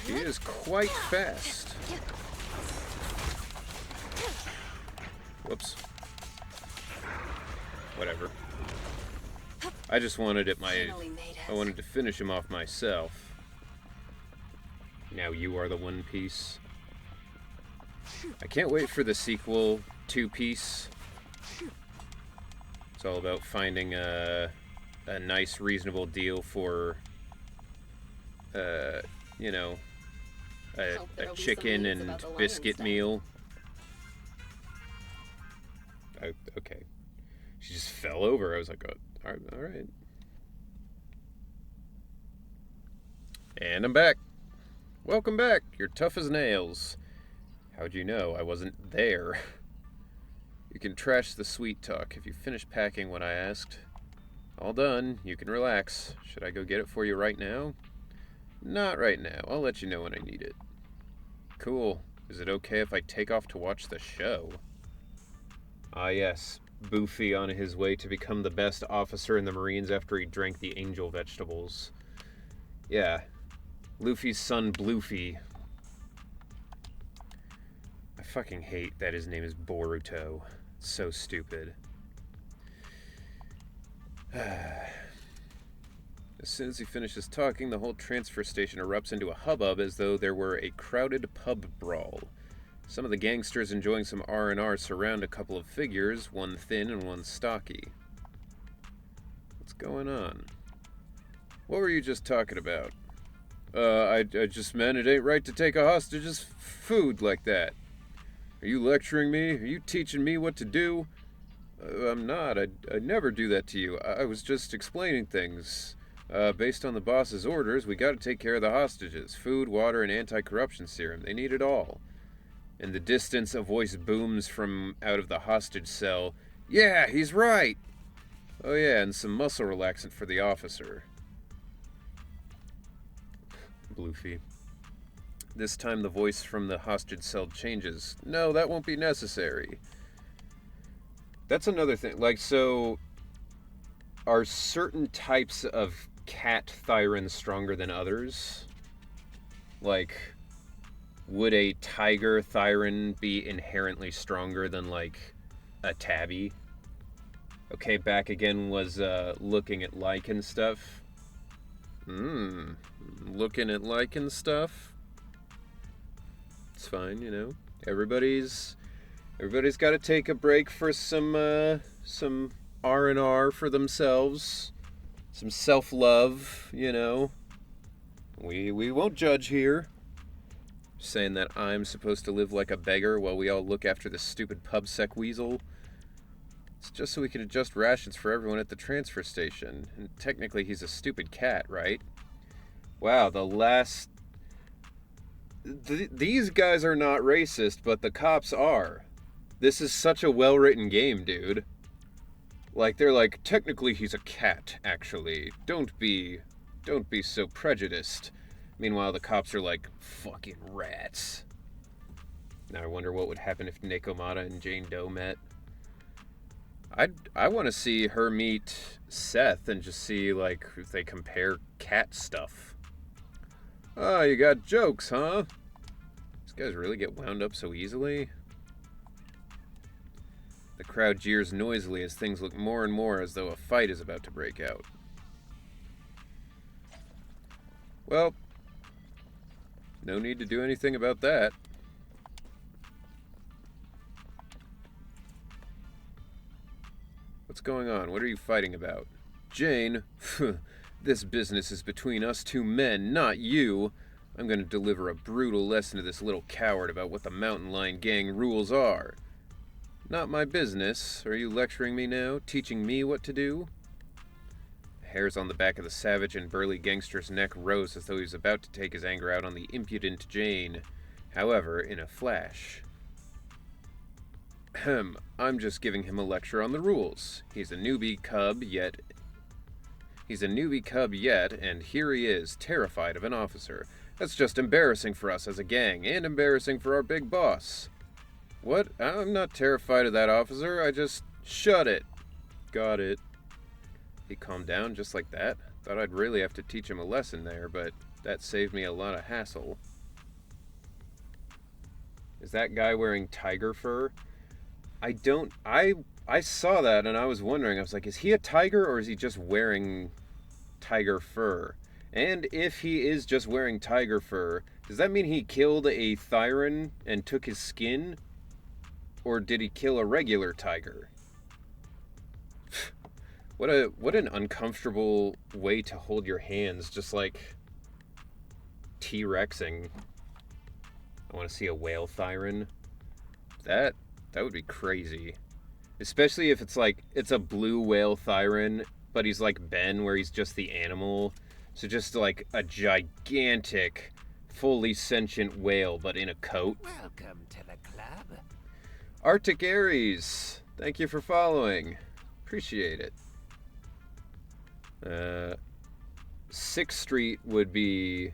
He is quite fast. Whoops. Whatever. I just wanted I wanted to finish him off myself. Now you are the One Piece. I can't wait for the sequel, Two Piece. It's all about finding a nice, reasonable deal for, you know, a chicken and biscuit meal. Okay. She just fell over. I was like, oh, all right. And I'm back. Welcome back. You're tough as nails. How'd you know I wasn't there? You can trash the sweet talk. Have you finished packing what I asked? All done. You can relax. Should I go get it for you right now? Not right now. I'll let you know when I need it. Cool. Is it okay if I take off to watch the show? Ah, yes. Boofy on his way to become the best officer in the Marines after he drank the angel vegetables. Yeah. Luffy's son, Bluffy. I fucking hate that his name is Boruto. It's so stupid. As soon as he finishes talking, the whole transfer station erupts into a hubbub as though there were a crowded pub brawl. Some of the gangsters enjoying some R&R surround a couple of figures, one thin and one stocky. What's going on? What were you just talking about? I just meant it ain't right to take a hostage's food like that. Are you lecturing me? Are you teaching me what to do? I'm not. I'd never do that to you. I was just explaining things. Based on the boss's orders, we gotta take care of the hostages. Food, water, and anti-corruption serum. They need it all. In the distance, a voice booms from out of the hostage cell. Yeah, he's right! Oh yeah, and some muscle relaxant for the officer. Bluffy. This time the voice from the hostage cell changes. No, that won't be necessary. That's another thing. Like, so, are certain types of cat Thyron stronger than others? Like, would a tiger Thyron be inherently stronger than, like, a tabby? Okay, back again was looking at lichen stuff. Looking at lichen stuff. It's fine, you know. Everybody's got to take a break for some R&R for themselves. Some self-love, you know. We won't judge here. Saying that I'm supposed to live like a beggar while we all look after this stupid pub sec weasel. It's just so we can adjust rations for everyone at the transfer station. And technically he's a stupid cat, right? Wow, these guys are not racist, but the cops are. This is such a well-written game, dude. Like, they're like, technically he's a cat, actually. Don't be so prejudiced. Meanwhile, the cops are like, fucking rats. Now I wonder what would happen if Nekomata and Jane Doe met. I want to see her meet Seth and just see, like, if they compare cat stuff. Oh, you got jokes, huh? These guys really get wound up so easily? The crowd jeers noisily as things look more and more as though a fight is about to break out. Well, no need to do anything about that. What's going on? What are you fighting about? Jane, this business is between us two men, not you. I'm going to deliver a brutal lesson to this little coward about what the Mountain Lion Gang rules are. Not my business. Are you lecturing me now? Teaching me what to do? The hairs on the back of the savage and burly gangster's neck rose as though he was about to take his anger out on the impudent Jane. However, in a flash... I'm just giving him a lecture on the rules. He's a newbie cub yet, and here he is, terrified of an officer. That's just embarrassing for us as a gang, and embarrassing for our big boss. What? I'm not terrified of that officer, I just... Shut it. Got it. He calmed down just like that. Thought I'd really have to teach him a lesson there, but that saved me a lot of hassle. Is that guy wearing tiger fur? I saw that and I was wondering, I was like, is he a tiger or is he just wearing tiger fur? And if he is just wearing tiger fur, does that mean he killed a Thyran and took his skin? Or did he kill a regular tiger? What an uncomfortable way to hold your hands, just like T-Rexing. I want to see a whale Thyran. That would be crazy. Especially if it's like, it's a blue whale Thyran, but he's like Ben, where he's just the animal. So just like a gigantic, fully sentient whale, but in a coat. Welcome to the club. Arctic Aries, thank you for following. Appreciate it. 6th Street would be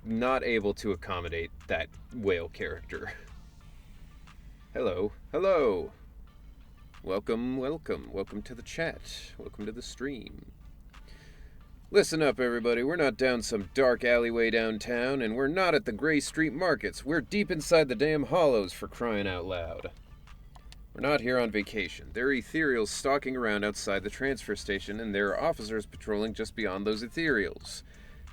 not able to accommodate that whale character. Hello, hello. Welcome to the chat. Welcome to the stream. Listen up, everybody. We're not down some dark alleyway downtown, and we're not at the Gray Street markets. We're deep inside the damn hollows, for crying out loud. We're not here on vacation. There are ethereals stalking around outside the transfer station, and there are officers patrolling just beyond those ethereals.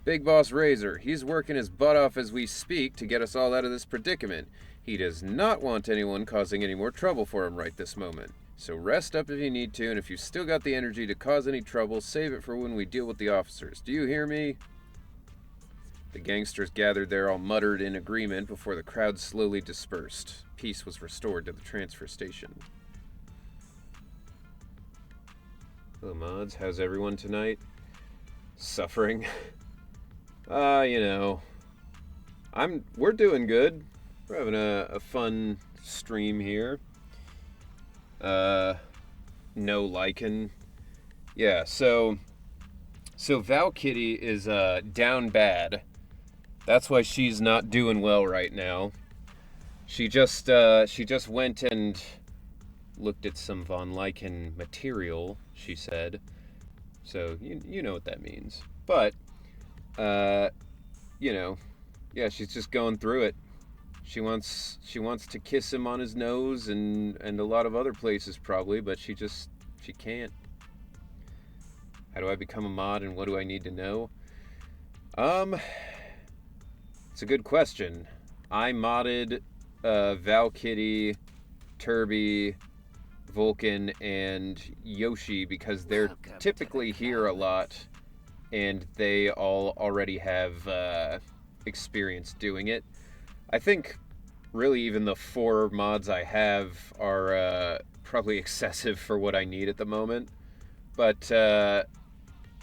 Big Boss Razor, he's working his butt off as we speak to get us all out of this predicament. He does not want anyone causing any more trouble for him right this moment. So rest up if you need to, and if you still got the energy to cause any trouble, save it for when we deal with the officers. Do you hear me? The gangsters gathered there all muttered in agreement before the crowd slowly dispersed. Peace was restored to the transfer station. Hello, mods. How's everyone tonight? Suffering? You know. We're doing good. We're having a fun stream here. No Lycan. Yeah, so Val Kitty is down bad. That's why she's not doing well right now. She just went and looked at some Von Lycan material, she said. So you know what that means. But you know, yeah, she's just going through it. She wants to kiss him on his nose and a lot of other places probably, but she can't. How do I become a mod and what do I need to know? It's a good question. I modded Val Kitty, Turby, Vulcan, and Yoshi because they're typically here a lot and they all already have experience doing it. I think really even the 4 mods I have are probably excessive for what I need at the moment. But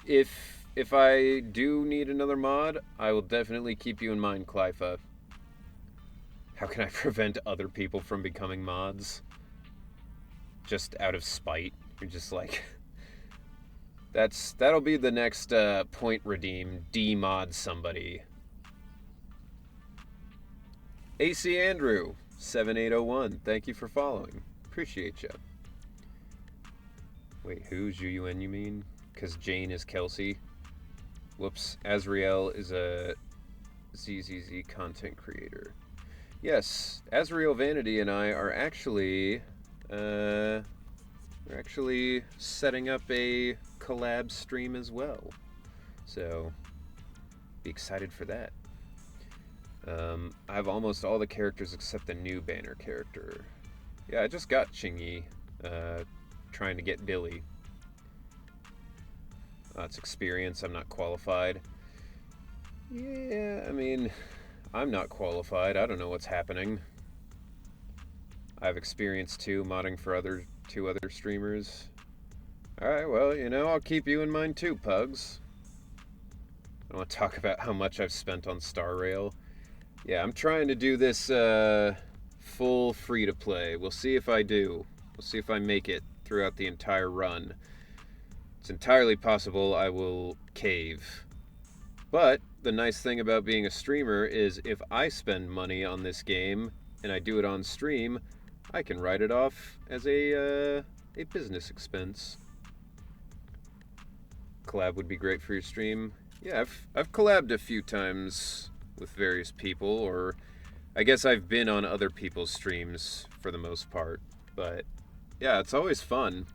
if I do need another mod, I will definitely keep you in mind, Clypha. How can I prevent other people from becoming mods? Just out of spite. You're just like... That'll be the next point redeem. Demod somebody. AC Andrew, 7801. Thank you for following. Appreciate you. Wait, who's Yuyuan you mean? Because Jane is Kelsey. Whoops. Azrael is a ZZZ content creator. Yes, Azrael Vanity and I are actually... we're actually setting up a collab stream as well. So, be excited for that. I have almost all the characters except the new banner character. Yeah, I just got Chingy, trying to get Billy. It's experience, I'm not qualified. Yeah, I mean, I'm not qualified, I don't know what's happening. I have experience too, modding for 2 other streamers. Alright, well, you know, I'll keep you in mind too, Pugs. I want to talk about how much I've spent on Star Rail. Yeah, I'm trying to do this full free-to-play. We'll see if I do. We'll see if I make it throughout the entire run. It's entirely possible I will cave. But the nice thing about being a streamer is if I spend money on this game and I do it on stream, I can write it off as a business expense. Collab would be great for your stream. Yeah, I've collabed a few times with various people, or I guess I've been on other people's streams for the most part. But yeah, it's always fun.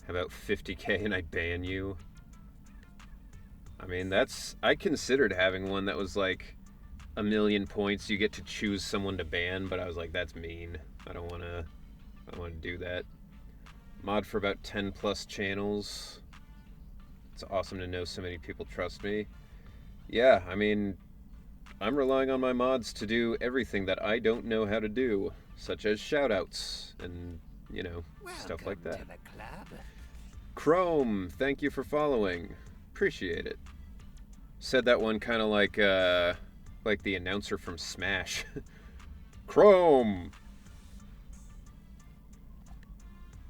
How about 50k and I ban you? I mean, I considered having one that was like 1 million points. You get to choose someone to ban, but I was like, that's mean. I don't want to do that. Mod for about 10 plus channels. It's awesome to know so many people trust me. Yeah, I mean, I'm relying on my mods to do everything that I don't know how to do, such as shoutouts and, you know, stuff like that. To the club. Chrome, thank you for following. Appreciate it. Said that one kind of like the announcer from Smash. Chrome!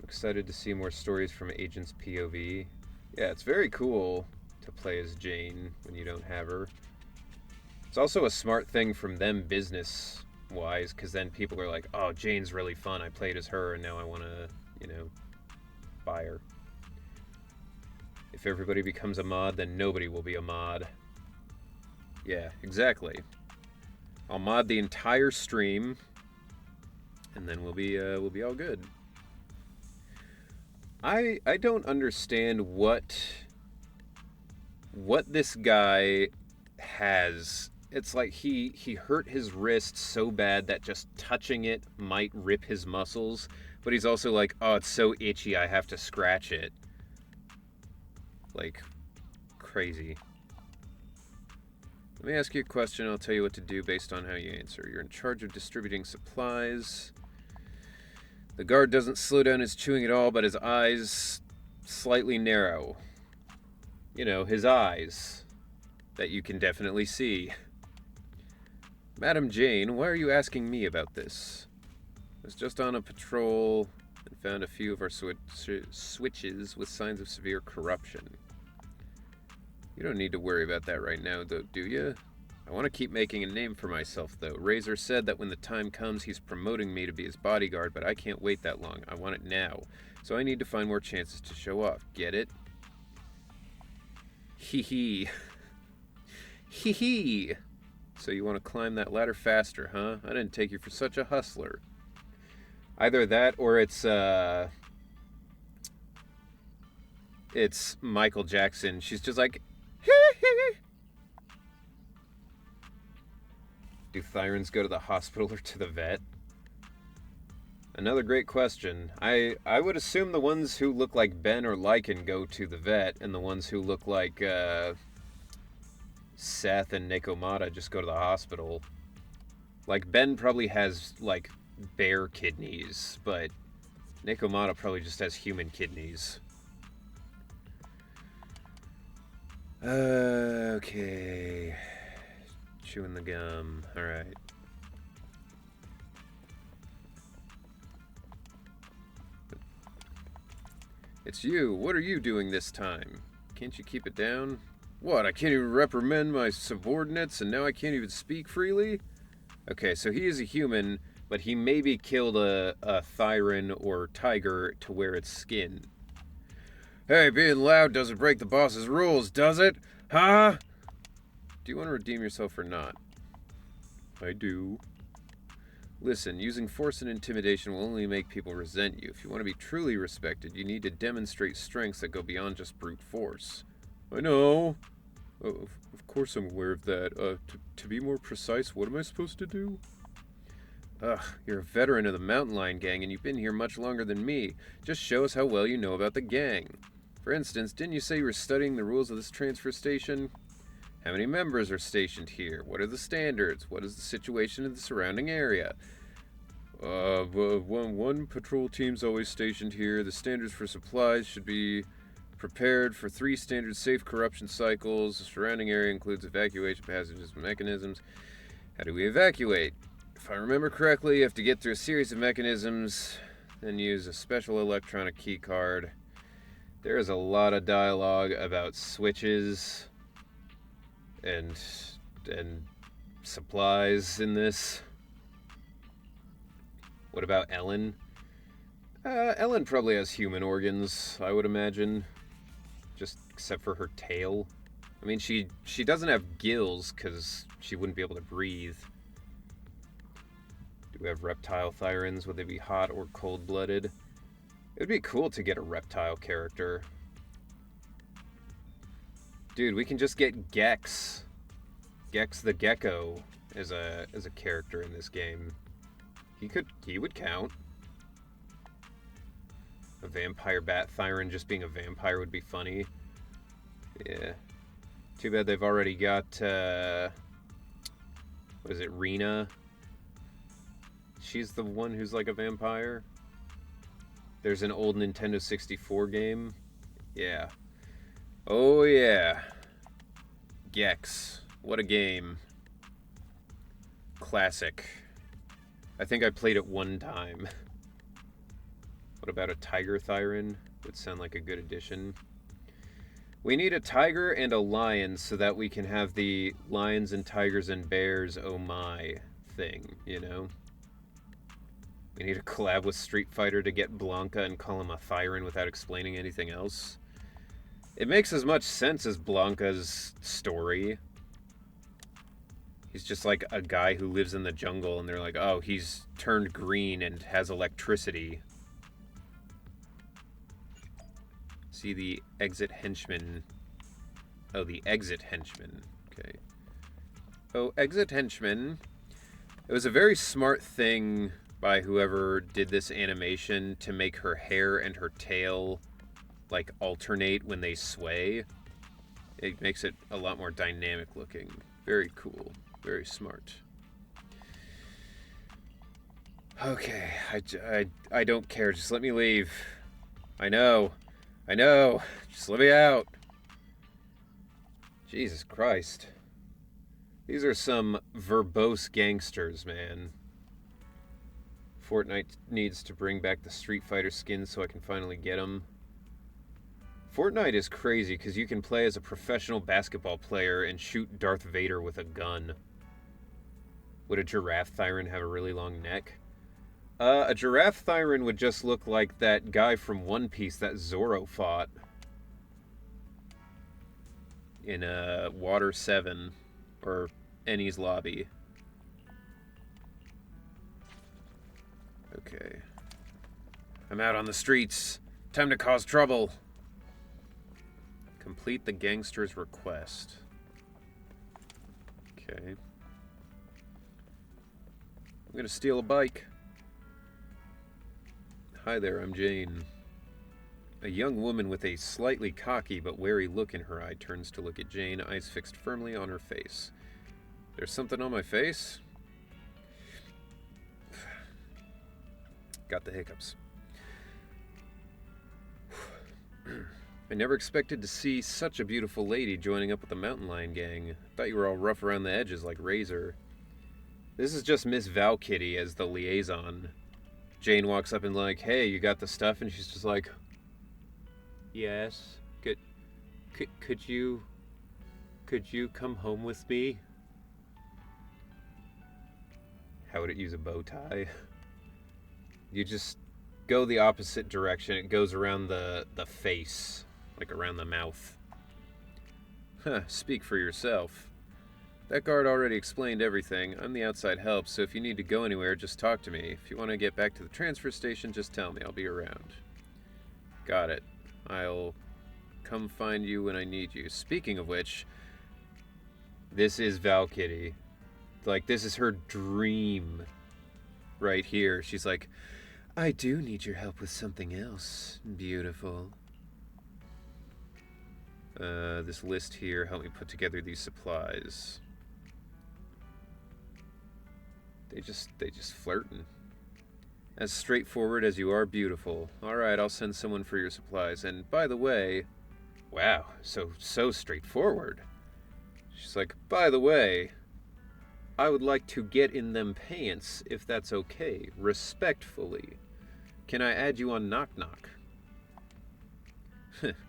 Excited to see more stories from Agent's POV. Yeah, it's very cool to play as Jane when you don't have her. It's also a smart thing from them business-wise, because then people are like, oh, Jane's really fun. I played as her, and now I want to, you know, buy her. If everybody becomes a mod, then nobody will be a mod. Yeah, exactly. I'll mod the entire stream, and then we'll be all good. I don't understand what this guy has. It's like he hurt his wrist so bad that just touching it might rip his muscles, but he's also like, oh, it's so itchy, I have to scratch it. Like, crazy. Let me ask you a question, I'll tell you what to do based on how you answer. You're in charge of distributing supplies. The guard doesn't slow down his chewing at all, but his eyes slightly narrow. You know, his eyes. That you can definitely see. Madam Jane, why are you asking me about this? I was just on a patrol and found a few of our switches with signs of severe corruption. You don't need to worry about that right now, though, do you? I want to keep making a name for myself, though. Razor said that when the time comes, he's promoting me to be his bodyguard, but I can't wait that long. I want it now. So I need to find more chances to show off. Get it? Hee hee. Hee hee. So you want to climb that ladder faster, huh? I didn't take you for such a hustler. Either that or it's Michael Jackson. She's just like, hee hee. Do Thyrans go to the hospital or to the vet? Another great question. I would assume the ones who look like Ben or Lycan go to the vet, and the ones who look like Seth and Nekomata just go to the hospital. Like, Ben probably has, like, bear kidneys, but Nekomata probably just has human kidneys. Okay. Chewing the gum. Alright. It's you. What are you doing this time? Can't you keep it down? What, I can't even reprimand my subordinates and now I can't even speak freely? Okay, so he is a human, but he maybe killed a Thyran or tiger to wear its skin. Hey, being loud doesn't break the boss's rules, does it? Huh? Do you want to redeem yourself or not? I do. Listen, using force and intimidation will only make people resent you. If you want to be truly respected, you need to demonstrate strengths that go beyond just brute force. I know. Of course I'm aware of that. To be more precise, what am I supposed to do? Ugh, you're a veteran of the Mountain Lion gang, and you've been here much longer than me. Just show us how well you know about the gang. For instance, didn't you say you were studying the rules of this transfer station? How many members are stationed here? What are the standards? What is the situation in the surrounding area? One patrol team's always stationed here. The standards for supplies should be prepared for 3 standard safe corruption cycles. The surrounding area includes evacuation passages and mechanisms. How do we evacuate? If I remember correctly, you have to get through a series of mechanisms, then use a special electronic key card. There is a lot of dialogue about switches and supplies in this. What about Ellen? Ellen probably has human organs, I would imagine. Just except for her tail. I mean, she doesn't have gills because she wouldn't be able to breathe. Do we have reptile Thyrans? Would they be hot or cold-blooded? It would be cool to get a reptile character. Dude, we can just get Gex. Gex the Gecko as a character in this game. He would count. A vampire bat Thyran just being a vampire would be funny. Yeah. Too bad they've already got, what is it, Rena? She's the one who's like a vampire. There's an old Nintendo 64 game. Yeah. Oh yeah. Gex. What a game. Classic. I think I played it one time. What about a Tiger Thyran? Would sound like a good addition. We need a tiger and a lion so that we can have the lions and tigers and bears oh my thing, you know? We need a collab with Street Fighter to get Blanca and call him a Thyran without explaining anything else. It makes as much sense as Blanca's story. He's just like a guy who lives in the jungle and they're like, oh, he's turned green and has electricity. See the exit henchman. Oh, the exit henchman. Okay. Oh, exit henchman. It was a very smart thing by whoever did this animation to make her hair and her tail like alternate when they sway. It makes it a lot more dynamic looking. Very cool. Very smart. Okay, I don't care. Just let me leave. I know. Just let me out. Jesus Christ. These are some verbose gangsters, man. Fortnite needs to bring back the Street Fighter skins so I can finally get them. Fortnite is crazy because you can play as a professional basketball player and shoot Darth Vader with a gun. Would a giraffe Thyran have a really long neck? A giraffe Thyran would just look like that guy from One Piece that Zoro fought in Water 7 or Ennie's Lobby. Okay. I'm out on the streets. Time to cause trouble. Complete the gangster's request. Okay. I'm gonna steal a bike. Hi there, I'm Jane. A young woman with a slightly cocky but wary look in her eye turns to look at Jane, eyes fixed firmly on her face. There's something on my face? Got the hiccups. I never expected to see such a beautiful lady joining up with the Mountain Lion gang. Thought you were all rough around the edges like Razor. This is just Miss Valkitty as the liaison. Jane walks up and like, hey, you got the stuff? And she's just like, yes. Could you come home with me? How would it use a bow tie? You just go the opposite direction. It goes around the face, like around the mouth. Huh, speak for yourself. That guard already explained everything. I'm the outside help, so if you need to go anywhere, just talk to me. If you want to get back to the transfer station, just tell me. I'll be around. Got it. I'll come find you when I need you. Speaking of which, this is Valkitty. Like, this is her dream right here. She's like, I do need your help with something else. Beautiful. This list here, help me put together these supplies. They just flirting. As straightforward as you are beautiful. Alright, I'll send someone for your supplies. And by the way, wow, so straightforward. She's like, by the way, I would like to get in them pants, if that's okay, respectfully. Can I add you on Knock Knock?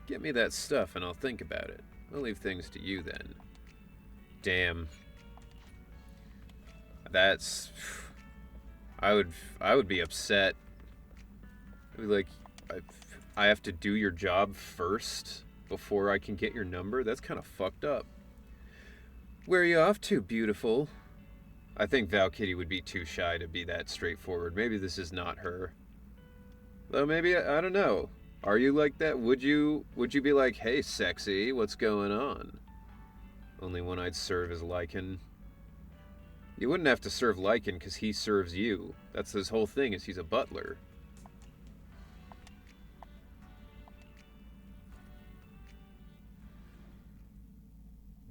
Get me that stuff and I'll think about it. I'll leave things to you then. Damn. That's... I would be upset. I'd be like, I have to do your job first before I can get your number? That's kind of fucked up. Where are you off to, beautiful? I think Valkitty would be too shy to be that straightforward. Maybe this is not her. Though maybe, I don't know. Are you like that? Would you be like, hey, sexy, what's going on? Only one I'd serve is Lycan. You wouldn't have to serve Lycan because he serves you. That's his whole thing, is he's a butler.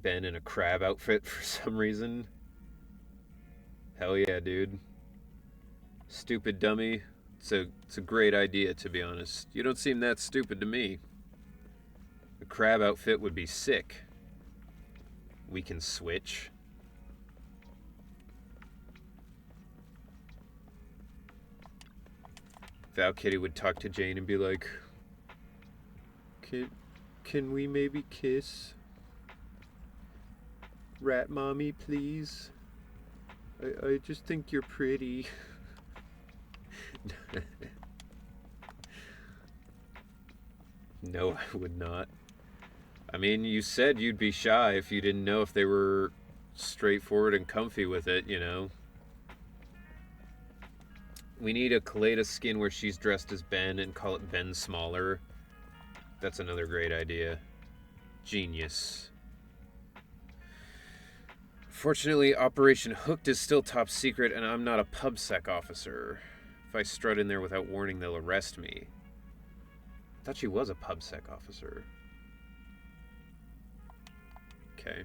Ben in a crab outfit for some reason. Hell yeah, dude. Stupid dummy. It's a great idea, to be honest. You don't seem that stupid to me. A crab outfit would be sick. We can switch. Valkitty would talk to Jane and be like, Can we maybe kiss? Rat mommy, please. I just think you're pretty. No, I would not. I mean, you said you'd be shy if you didn't know if they were straightforward and comfy with it, you know. We need a Kaleda skin where she's dressed as Ben and call it Ben Smaller. That's another great idea. Genius. Fortunately, Operation Hooked is still top secret and I'm not a PubSec officer. If I strut in there without warning, they'll arrest me. I thought she was a PubSec officer. Okay.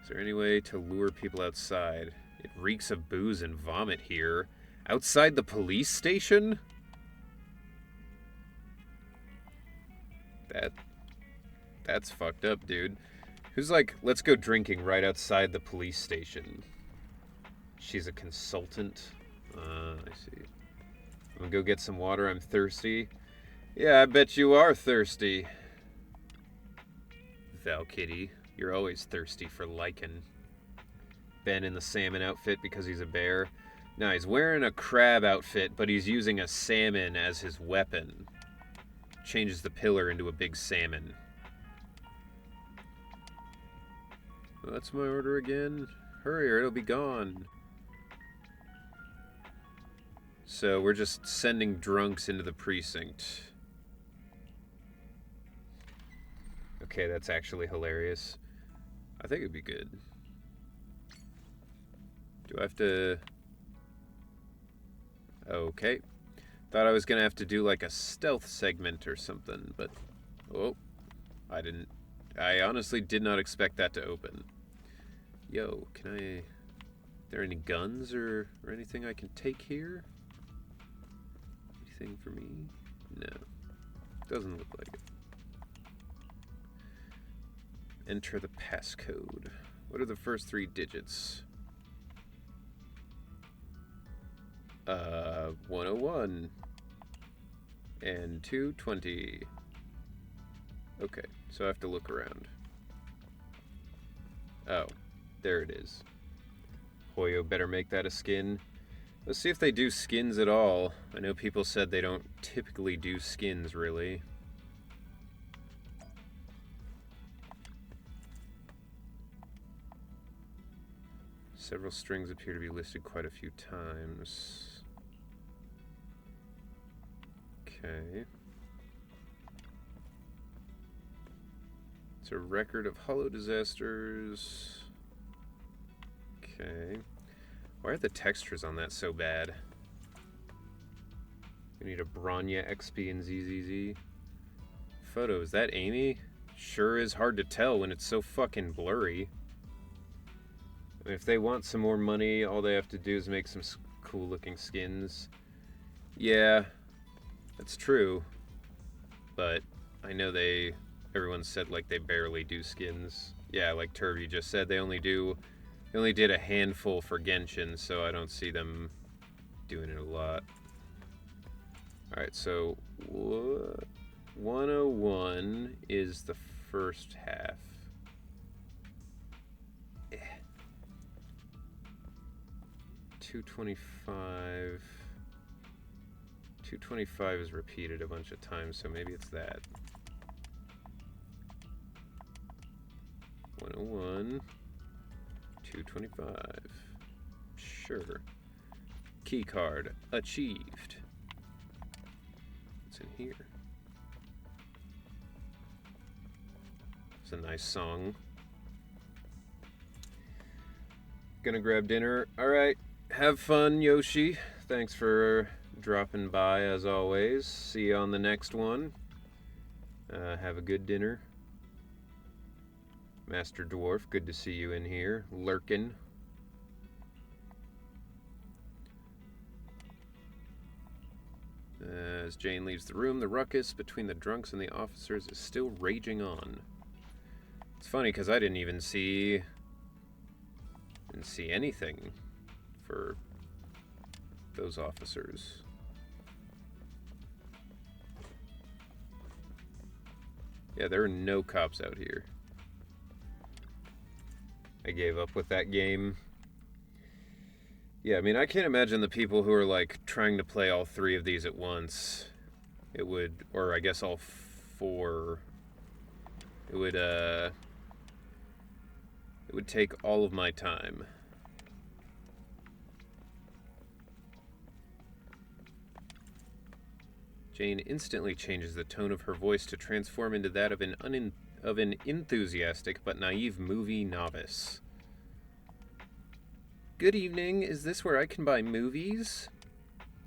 Is there any way to lure people outside? It reeks of booze and vomit here. Outside the police station? That's fucked up, dude. Who's like, let's go drinking right outside the police station? She's a consultant. I see. I'm gonna go get some water. I'm thirsty. Yeah, I bet you are thirsty. Valkitty, you're always thirsty for Lycan. Ben in the salmon outfit because he's a bear. Now he's wearing a crab outfit, but he's using a salmon as his weapon. Changes the pillar into a big salmon. Well, that's my order again. Hurry or it'll be gone. So we're just sending drunks into the precinct. Okay, that's actually hilarious. I think it'd be good. Do I have to... Okay. Thought I was gonna have to do like a stealth segment or something, but oh, I didn't. I honestly did not expect that to open. Yo, can I? Are there any guns or anything I can take here? Anything for me? No, doesn't look like it. Enter the passcode. What are the first 3 digits? 101 and 220. Okay, so I have to look around. Oh, there it is. Hoyo better make that a skin. Let's see if they do skins at all. I know people said they don't typically do skins, really. Several strings appear to be listed quite a few times. Okay. It's a record of hollow disasters. Okay. Why are the textures on that so bad? We need a Bronya XP and ZZZ. Photo, is that Amy? Sure is hard to tell when it's so fucking blurry. If they want some more money, all they have to do is make some cool looking skins. Yeah, that's true. But I know everyone said like they barely do skins. Yeah, like Turby just said, they only did a handful for Genshin, so I don't see them doing it a lot. Alright, so 101 is the first half. 225. 225 is repeated a bunch of times, so maybe it's that. 101. 225. Sure. Key card achieved. What's in here? It's a nice song. Gonna grab dinner. Alright. Have fun, Yoshi. Thanks for dropping by as always. See you on the next one. Have a good dinner. Master Dwarf, good to see you in here. Lurkin. As Jane leaves the room, the ruckus between the drunks and the officers is still raging on. It's funny because I didn't see anything for those officers. Yeah, there are no cops out here. I gave up with that game. Yeah, I mean, I can't imagine the people who are like trying to play all 3 of these at once. It would, or I guess all 4. It would take all of my time. Jane instantly changes the tone of her voice to transform into that of an enthusiastic but naive movie novice. Good evening, is this where I can buy movies?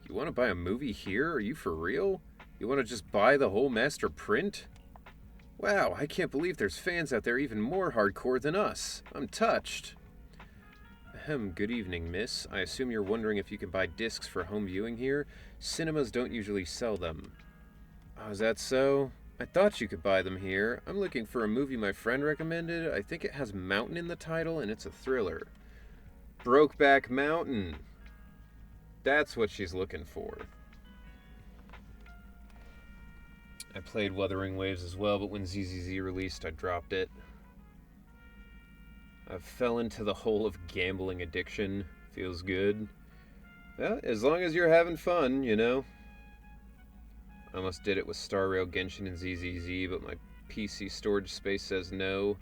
You want to buy a movie here? Are you for real? You want to just buy the whole master print? Wow, I can't believe there's fans out there even more hardcore than us. I'm touched. Ahem, good evening, miss. I assume you're wondering if you can buy discs for home viewing here? Cinemas don't usually sell them. Oh, is that so? I thought you could buy them here. I'm looking for a movie my friend recommended. I think it has Mountain in the title, and it's a thriller. Brokeback Mountain. That's what she's looking for. I played Wuthering Waves as well, but when ZZZ released, I dropped it. I fell into the hole of gambling addiction. Feels good. Well, as long as you're having fun, you know. I almost did it with Star Rail, Genshin, and ZZZ, but my PC storage space says no.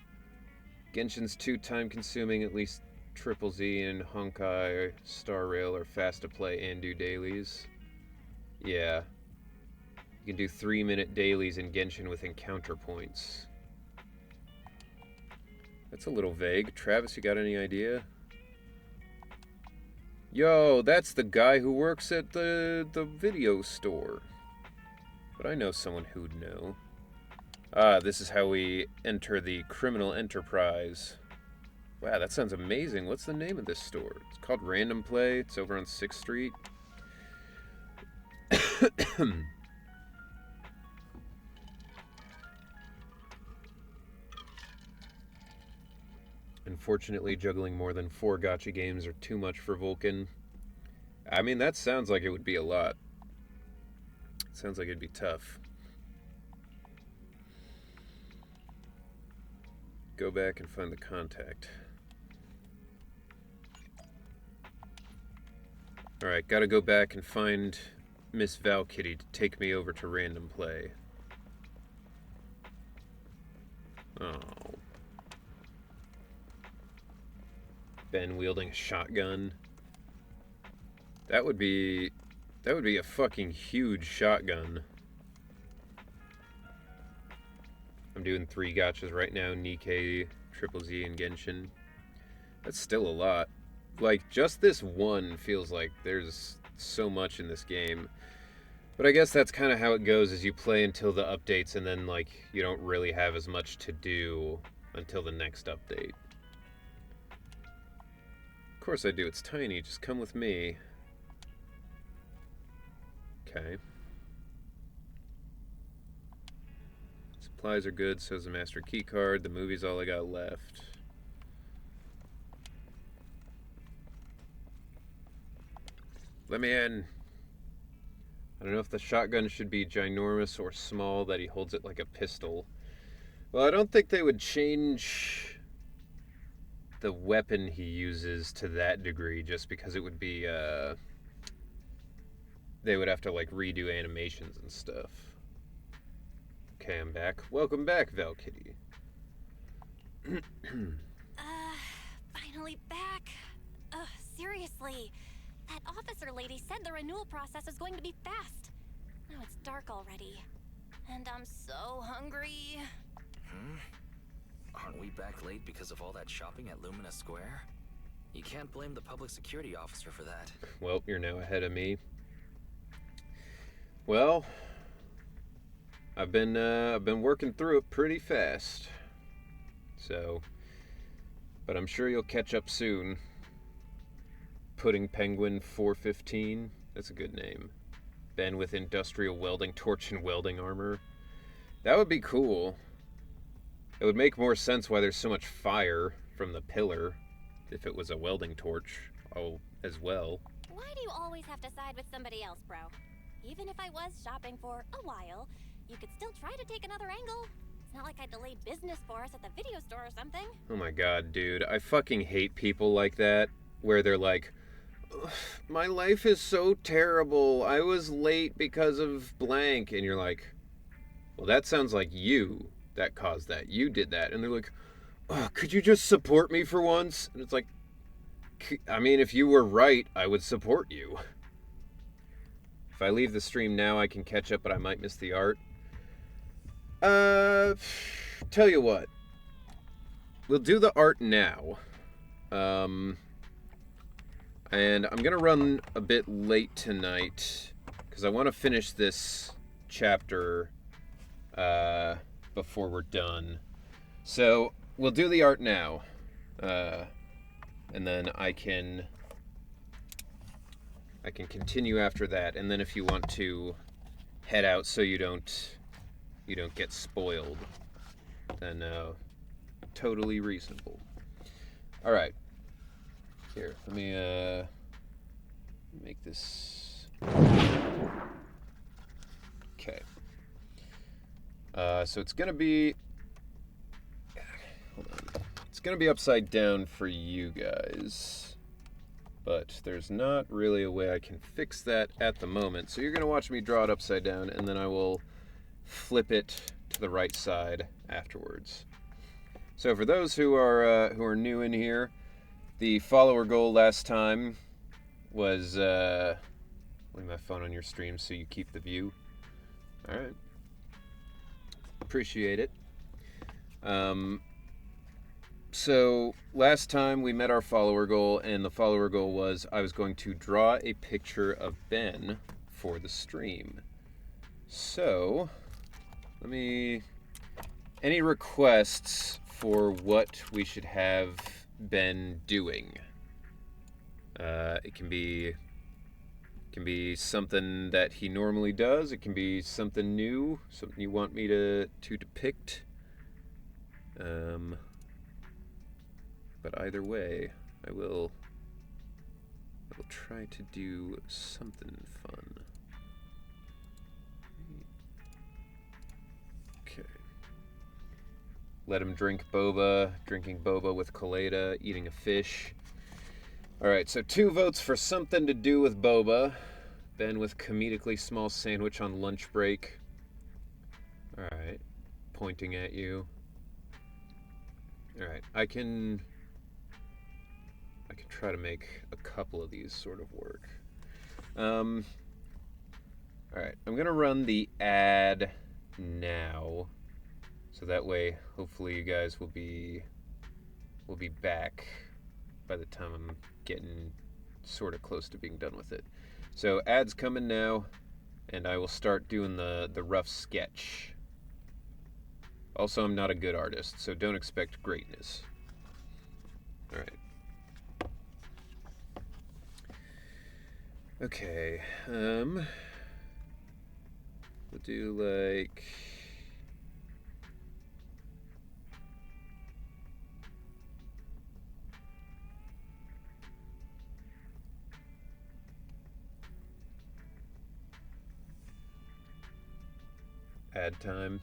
Genshin's too time-consuming, at least Triple Z and Honkai Star Rail are fast to play and do dailies. Yeah. You can do 3-minute dailies in Genshin with encounter points. That's a little vague. Travis, you got any idea? Yo, that's the guy who works at the video store. But I know someone who'd know. Ah, this is how we enter the criminal enterprise. Wow, that sounds amazing. What's the name of this store? It's called Random Play. It's over on 6th Street. Unfortunately, juggling more than 4 gacha games are too much for Vulcan. I mean, that sounds like it would be a lot. Sounds like it'd be tough. Go back and find the contact. Alright, gotta go back and find Miss Valkyrie to take me over to Random Play. Oh. Ben wielding a shotgun. That would be a fucking huge shotgun. I'm doing 3 gachas right now, Nikkei, Triple Z, and Genshin. That's still a lot. Like, just this one feels like there's so much in this game. But I guess that's kind of how it goes, as you play until the updates, and then, like, you don't really have as much to do until the next update. Of course I do, it's tiny, just come with me. Okay. Supplies are good, so's the master key card. The movie's all I got left. Let me in. I don't know if the shotgun should be ginormous or small, that he holds it like a pistol. Well, I don't think they would change the weapon he uses to that degree, just because it would be, they would have to, like, redo animations and stuff. Okay, I'm back. Welcome back, Valkyrie. Finally back. Ugh, seriously. That officer lady said the renewal process is going to be fast. Now it's dark already. And I'm so hungry. Aren't we back late because of all that shopping at Lumina Square? You can't blame the public security officer for that. Well, you're now ahead of me. Well, I've been working through it pretty fast. So, but I'm sure you'll catch up soon. Pudding Penguin 415, that's a good name. Ben with industrial welding torch and welding armor. That would be cool. It would make more sense why there's so much fire from the pillar if it was a welding torch as well. Why do you always have to side with somebody else, bro? Even if I was shopping for a while, you could still try to take another angle. It's not like I delayed business for us at the video store or something. Oh my god, dude. I fucking hate people like that, where they're like, my life is so terrible. I was late because of blank. And you're like, well, that sounds like you that caused that. You did that. And they're like, oh, could you just support me for once? And it's like, I mean, if you were right, I would support you. If I leave the stream now, I can catch up, but I might miss the art. Tell you what. We'll do the art now. And I'm going to run a bit late tonight, because I want to finish this chapter before we're done. So, we'll do the art now. And then I can continue after that, and then if you want to head out so you don't get spoiled, then totally reasonable. All right, here, let me make this. Okay. So it's gonna be. Hold on. It's gonna be upside down for you guys, but there's not really a way I can fix that at the moment. So you're gonna watch me draw it upside down, and then I will flip it to the right side afterwards. So for those who are new in here, the follower goal last time was leave my phone on your stream so you keep the view. All right, So last time we met our follower goal, and the follower goal was I was going to draw a picture of Ben for the stream. So, any requests for what we should have Ben doing? It can be something that he normally does. It can be something new, something you want me to depict. But either way, I will try to do something fun. Okay. Let him drink boba, drinking boba with Kaleda, eating a fish. Alright, so 2 votes for something to do with boba. Ben with comedically small sandwich on lunch break. Alright. Pointing at you. Alright, I can try to make a couple of these sort of work. Alright, I'm gonna run the ad now. So that way, hopefully you guys will be back by the time I'm getting sort of close to being done with it. So ad's coming now, and I will start doing the rough sketch. Also, I'm not a good artist, so don't expect greatness. Alright. Okay, we'll do like... ad time.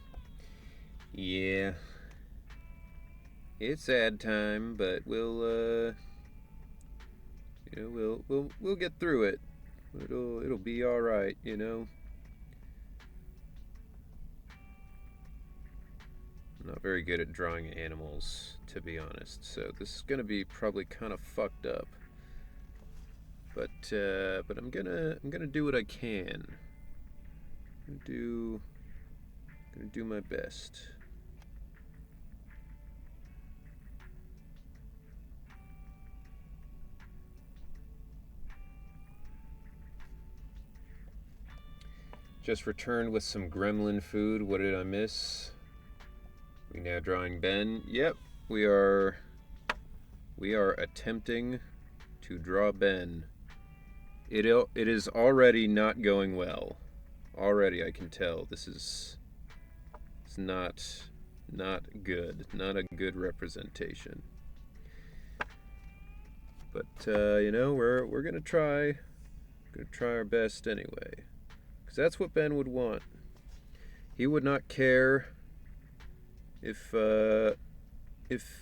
Yeah. It's ad time, but we'll we'll get through it. It'll be all right, you know. I'm not very good at drawing animals, to be honest. So this is gonna be probably kind of fucked up. But I'm gonna do what I can. I'm gonna do my best. Just returned with some gremlin food. What did I miss? We now drawing Ben. Yep, we are attempting to draw Ben. It is already not going well. Already I can tell it's not good. Not a good representation. But you know, we're gonna try our best anyway. Because that's what Ben would want. He would not care if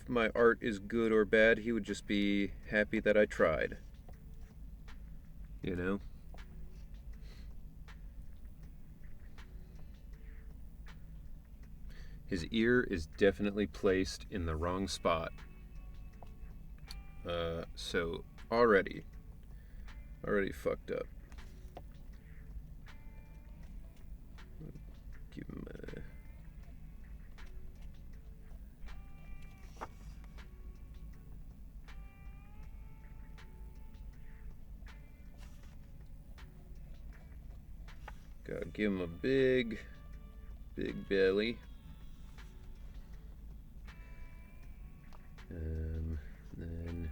my art is good or bad. He would just be happy that I tried. You know? His ear is definitely placed in the wrong spot. So already fucked up. Give him a... Gotta give him a big belly. Then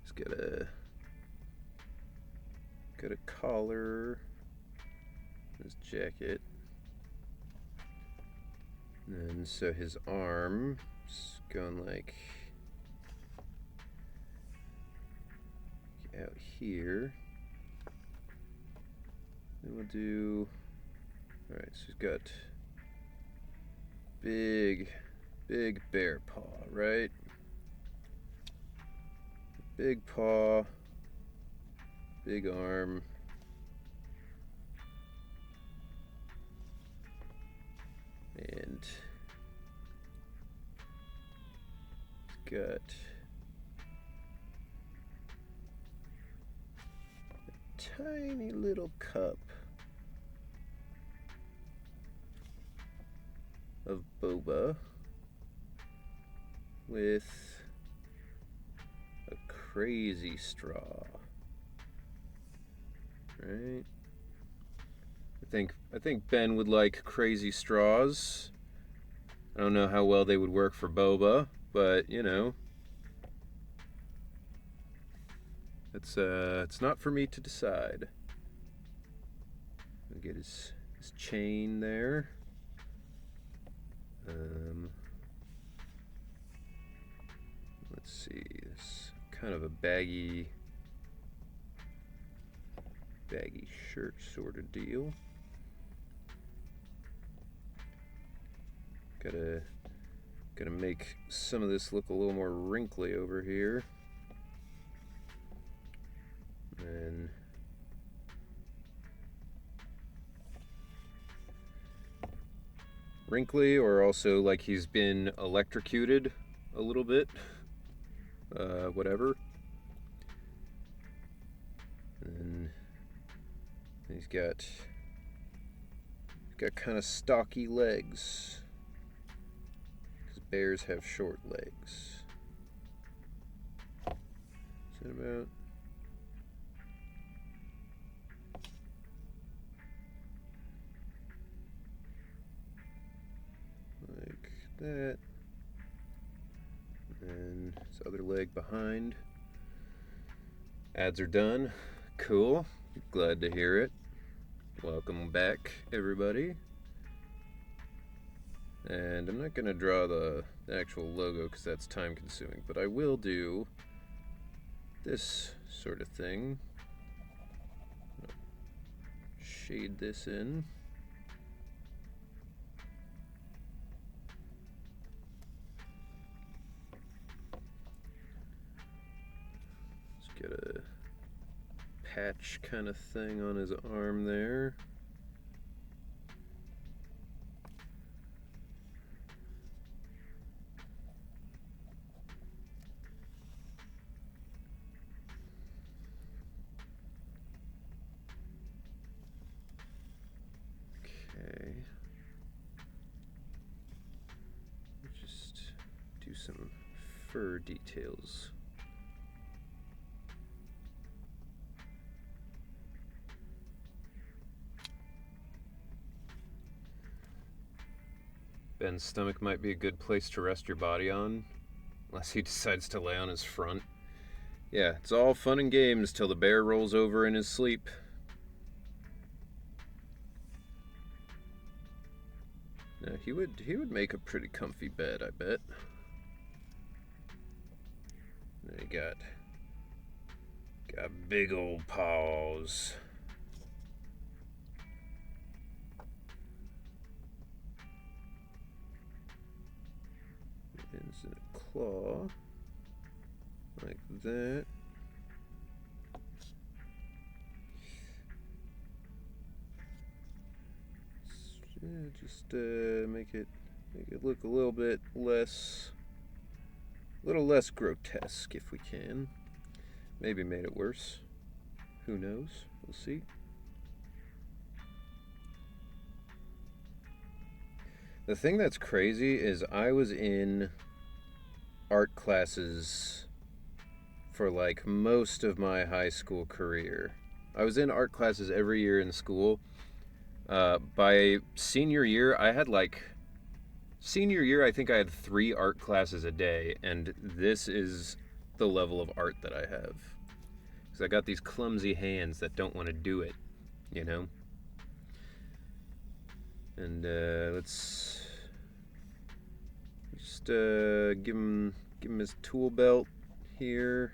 he's got a collar, his jacket, and so his arm is going like out here. Then we'll do, alright, so he's got big bear paw, right? Big paw, big arm. And he's got a tiny little cup of boba with crazy straw. Right? I think Ben would like crazy straws. I don't know how well they would work for Boba, but you know, it's not for me to decide. We'll get his chain there. Let's see, this kind of a baggy shirt sort of deal. Gotta make some of this look a little more wrinkly over here. And wrinkly, or also like he's been electrocuted a little bit. Whatever. And he's got kind of stocky legs, because bears have short legs. Is that about? Like that. And his other leg behind. Ads are done. Cool. Glad to hear it. Welcome back, everybody. And I'm not going to draw the actual logo because that's time consuming, but I will do this sort of thing. Shade this in. Let's get a patch kind of thing on his arm there. Okay. Just do some fur details. Ben's stomach might be a good place to rest your body on, unless he decides to lay on his front. Yeah, it's all fun and games till the bear rolls over in his sleep. Now, he would make a pretty comfy bed, I bet. Then he got big old paws. Ends in a claw, like that. Yeah, just make it look a little bit less, grotesque if we can. Maybe made it worse. Who knows? We'll see. The thing that's crazy is I was in art classes for like most of my high school career. I was in art classes every year in school. By senior year, I think I had 3 art classes a day, and this is the level of art that I have. Because I got these clumsy hands that don't want to do it, you know? And let's just give him his tool belt here.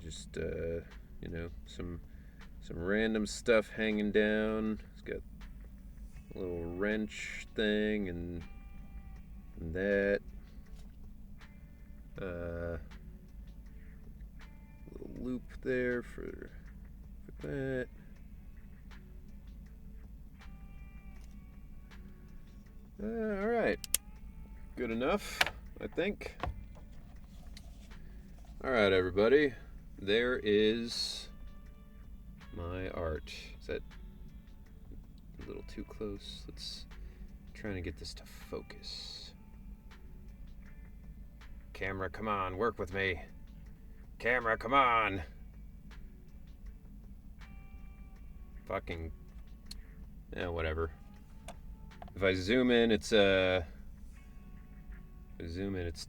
Just you know, some random stuff hanging down. It's got a little wrench thing and that. Little loop there for that. All right, good enough, I think. All right, everybody, there is my art. Is that a little too close? Let's trying to get this to focus. Camera, come on, work with me. Camera, come on. Fucking... yeah, whatever. If I zoom in, it's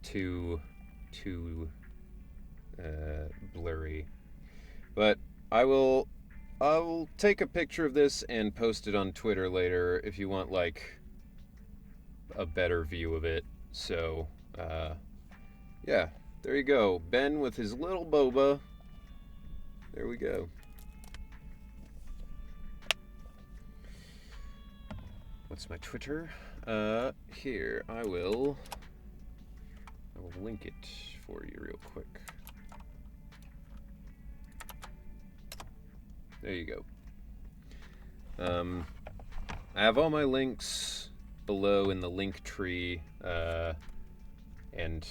too blurry. But I'll take a picture of this and post it on Twitter later if you want, like, a better view of it. So, yeah, there you go. Ben with his little boba. There we go. What's my Twitter? Here, I will link it for you real quick. There you go. I have all my links below in the link tree, and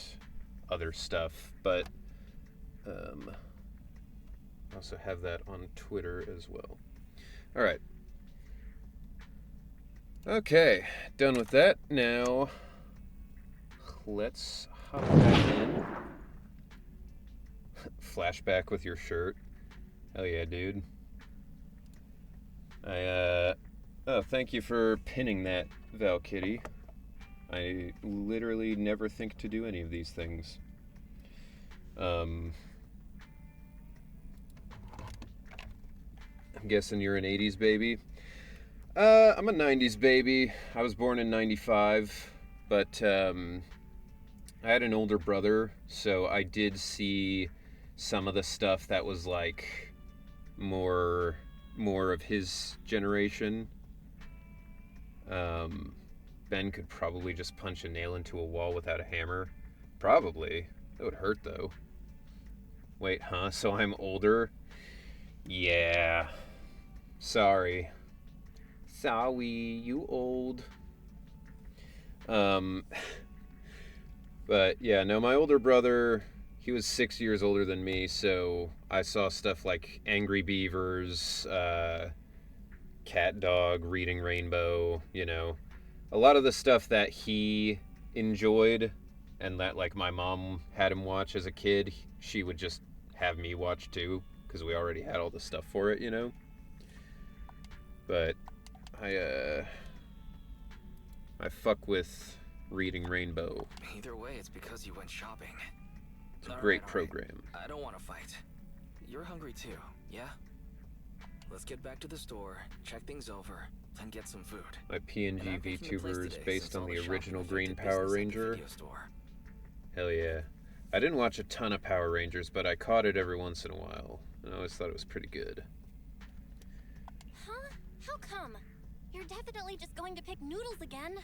other stuff, but I also have that on Twitter as well. Alright. Okay, done with that. Now, let's hop back in. Flashback with your shirt. Hell yeah, dude. Oh, thank you for pinning that, Val Kitty. I literally never think to do any of these things. I'm guessing you're an 80s baby. I'm a 90s baby. I was born in 95, but I had an older brother, so I did see some of the stuff that was like more of his generation. Ben could probably just punch a nail into a wall without a hammer. Probably. That would hurt, though. Wait, huh? So I'm older? Yeah. Sorry. Sorry, you old. But yeah, no, my older brother, he was 6 years older than me, so I saw stuff like Angry Beavers, Cat Dog, Reading Rainbow, you know. A lot of the stuff that he enjoyed and that, like, my mom had him watch as a kid, she would just have me watch too, because we already had all the stuff for it, you know. But I fuck with Reading Rainbow. Either way, it's because you went shopping. It's a great program. I don't want to fight. You're hungry too, yeah? Let's get back to the store, check things over, and get some food. My PNG VTuber is based on the original Green Power Ranger. Hell yeah. I didn't watch a ton of Power Rangers, but I caught it every once in a while. I always thought it was pretty good. Huh? How come? You're definitely just going to pick noodles again.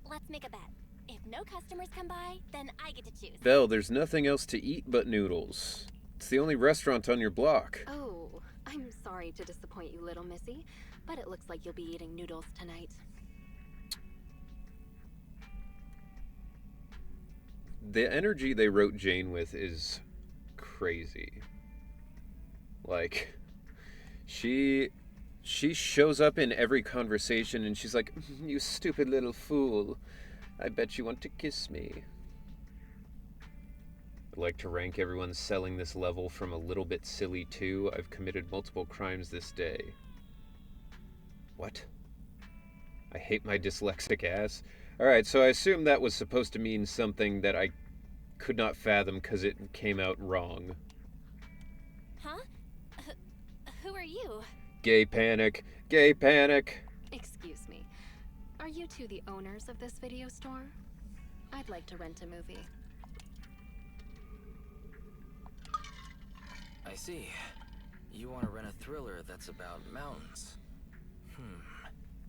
Let's make a bet. If no customers come by, then I get to choose. Belle, there's nothing else to eat but noodles. It's the only restaurant on your block. Oh, I'm sorry to disappoint you, little missy, but it looks like you'll be eating noodles tonight. The energy they wrote Jane with is crazy. Like, she shows up in every conversation and she's like, "You stupid little fool. I bet you want to kiss me." I'd like to rank everyone selling this level from a little bit silly to I've committed multiple crimes this day. What? I hate my dyslexic ass. Alright, so I assume that was supposed to mean something that I could not fathom because it came out wrong. Huh? Who are you? Gay panic. Gay panic. Excuse me. Are you two the owners of this video store? I'd like to rent a movie. I see. You want to rent a thriller that's about mountains.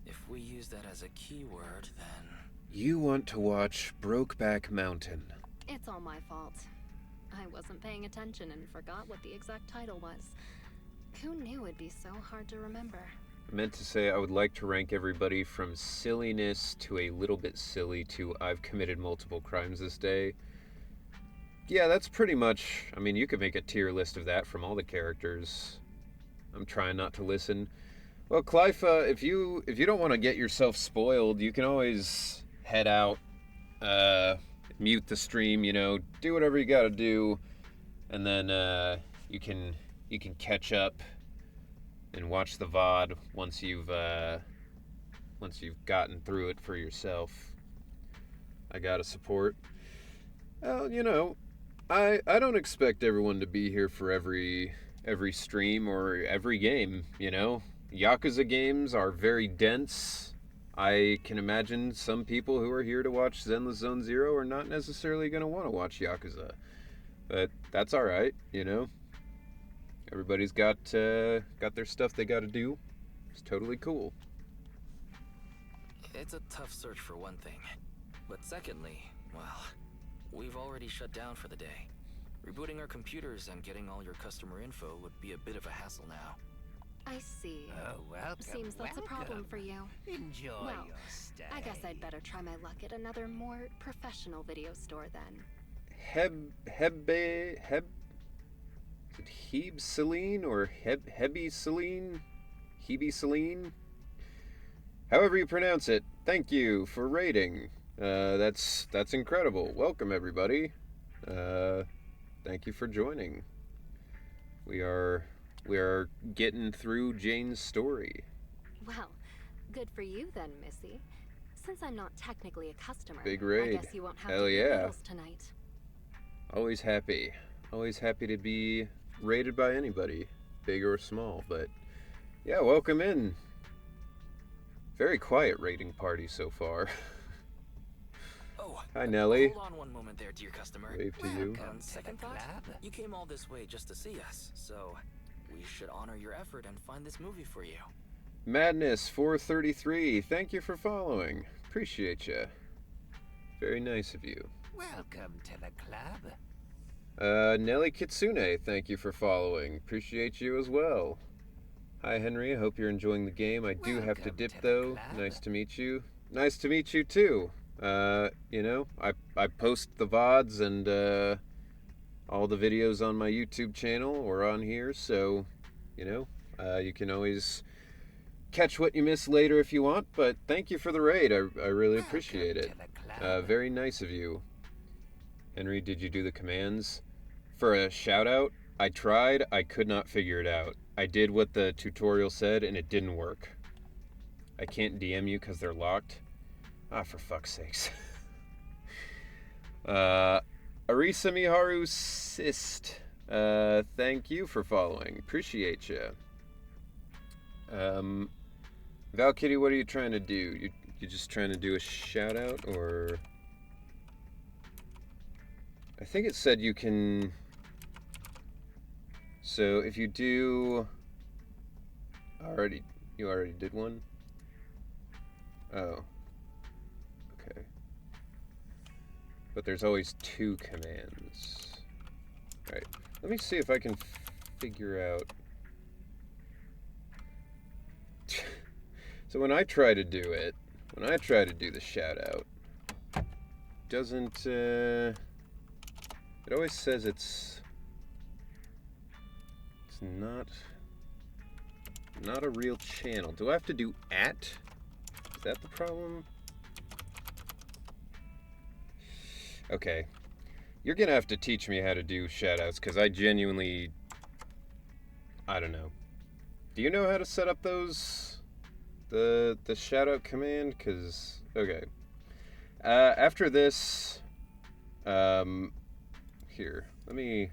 If we use that as a keyword, then... You want to watch Brokeback Mountain. It's all my fault. I wasn't paying attention and forgot what the exact title was. Who knew it'd be so hard to remember? I meant to say I would like to rank everybody from silliness to a little bit silly to I've committed multiple crimes this day. Yeah, that's pretty much... I mean, you could make a tier list of that from all the characters. I'm trying not to listen. Well, Clive, if you don't want to get yourself spoiled, you can always head out, mute the stream, do whatever you got to do, and then you can catch up and watch the VOD once you've gotten through it for yourself. I gotta support. Well, I don't expect everyone to be here for every stream or every game, Yakuza games are very dense. I can imagine some people who are here to watch Zenless Zone Zero are not necessarily going to want to watch Yakuza. But that's alright, Everybody's got their stuff they gotta do. It's totally cool. It's a tough search for one thing. But secondly, well, we've already shut down for the day. Rebooting our computers and getting all your customer info would be a bit of a hassle now. I see. Oh, welcome. Seems that's a problem for you. Enjoy Well, your stay. I guess I'd better try my luck at another more professional video store then. Hebe Celine or Hebi Celine? Hebe Celine? However you pronounce it, thank you for rating. That's incredible. Welcome everybody. Thank you for joining. We are getting through Jane's story. Well, good for you then, Missy. Since I'm not technically a customer, Big raid. I guess you won't have Hell to yeah. noodles tonight. Always happy to be rated by anybody, big or small. But yeah, welcome in. Very quiet rating party so far. Oh, hi Nelly. Hold on one moment there, dear customer. Wave to you. On second thought, you came all this way just to see us, so we should honor your effort and find this movie for you. Madness 433, thank you for following. Appreciate ya. Very nice of you. Welcome to the club. Nelly Kitsune, thank you for following. Appreciate you as well. Hi Henry, I hope you're enjoying the game. I do have to dip though. Nice to meet you. Nice to meet you too. I post the VODs and all the videos on my YouTube channel or on here, so you can always catch what you miss later if you want, but thank you for the raid. I really appreciate it. Very nice of you. Henry, did you do the commands? For a shout out, I tried, I could not figure it out. I did what the tutorial said and it didn't work. I can't DM you because they're locked. Ah, for fuck's sakes. Arisa Miharu Sist, thank you for following. Appreciate you. Val Kitty, what are you trying to do? You just trying to do a shout out, or I think it said you can. So if you do, you already did one. Oh, okay. But there's always two commands. All right. Let me see if I can figure out. So when I try to do it, when I try to do the shout out, doesn't it always says it's not a real channel. Do I have to do @? Is that the problem? Okay. You're gonna have to teach me how to do shoutouts, because I genuinely, I don't know. Do you know how to set up those, the shoutout command? Because, okay. After this, here, let me,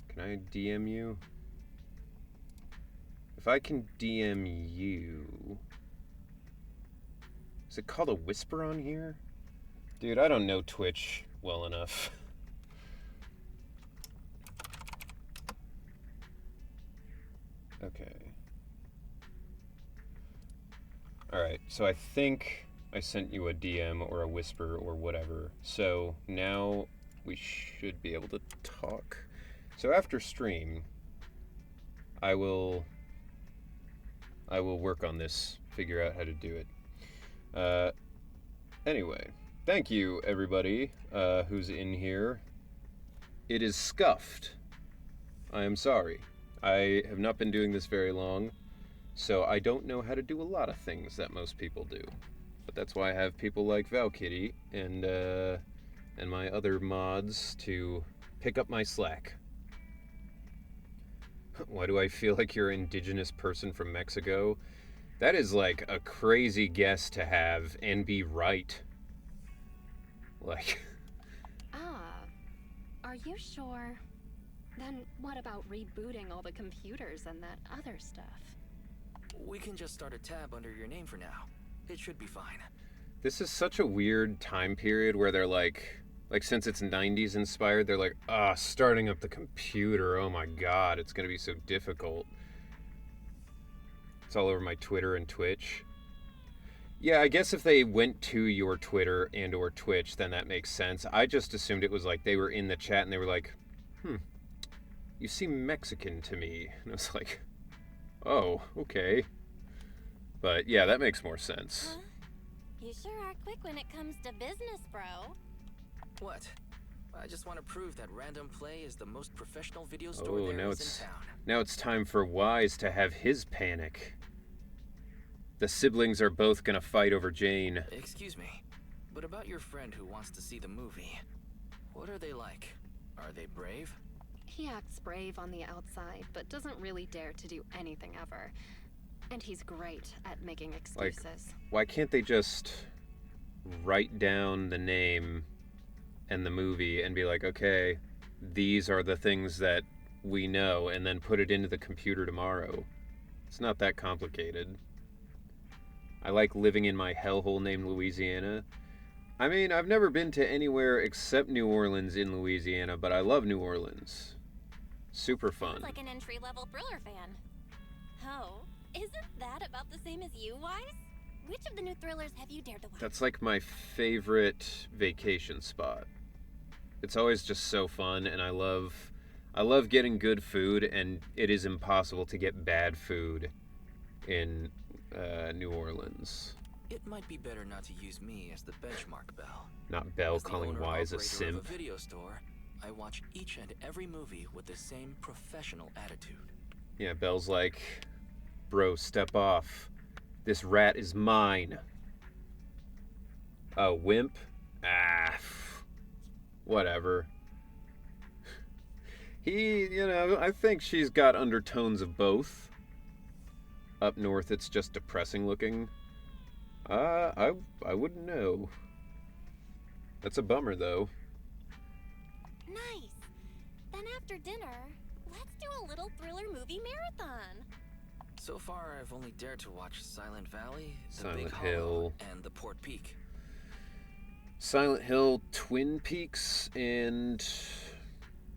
can I DM you? If I can DM you, is it called a whisper on here? Dude, I don't know Twitch well enough. Okay. Alright, so I think I sent you a DM or a whisper or whatever. So now we should be able to talk. So after stream, I will work on this, figure out how to do it. Anyway, thank you everybody who's in here. It is scuffed. I am sorry. I have not been doing this very long. So I don't know how to do a lot of things that most people do. But that's why I have people like Valkyrie and my other mods to pick up my slack. Why do I feel like you're an indigenous person from Mexico? That is like a crazy guess to have and be right. Like... Ah, are you sure? Then what about rebooting all the computers and that other stuff? We can just start a tab under your name for now. It should be fine. This is such a weird time period where they're like since it's 90s inspired, they're like, starting up the computer, oh my god, it's gonna be so difficult. It's all over my Twitter and Twitch. Yeah, I guess if they went to your Twitter and or Twitch, then that makes sense. I just assumed it was like they were in the chat and they were like, you seem Mexican to me. And I was like, oh, okay. But yeah, that makes more sense. Huh? You sure are quick when it comes to business, bro. What? I just want to prove that Random Play is the most professional video store there is in town. Now it's time for Wise to have his panic. The siblings are both gonna fight over Jane. Excuse me, but about your friend who wants to see the movie, what are they like? Are they brave? He acts brave on the outside, but doesn't really dare to do anything ever. And he's great at making excuses. Like, why can't they just write down the name and the movie and be like, okay, these are the things that we know, and then put it into the computer tomorrow? It's not that complicated. I like living in my hellhole named Louisiana. I mean, I've never been to anywhere except New Orleans in Louisiana, but I love New Orleans. Super fun. Sounds like an entry-level thriller fan. Oh, isn't that about the same as you, Wise? Which of the new thrillers have you dared to watch? That's like my favorite vacation spot. It's always just so fun, and I love getting good food, and it is impossible to get bad food in New Orleans. It might be better not to use me as the benchmark, Belle. Not Belle As the calling Wise a owner-operator simp. of a video store, I watch each and every movie with the same professional attitude. Yeah, Belle's like, bro, step off. This rat is mine. A wimp? Whatever. I think she's got undertones of both. Up north, it's just depressing looking. I wouldn't know. That's a bummer, though. Nice. Then after dinner, let's do a little thriller movie marathon. So far, I've only dared to watch Silent Valley, The Silent Big Hill. Hollow, and The Port Peak. Silent Hill, Twin Peaks, and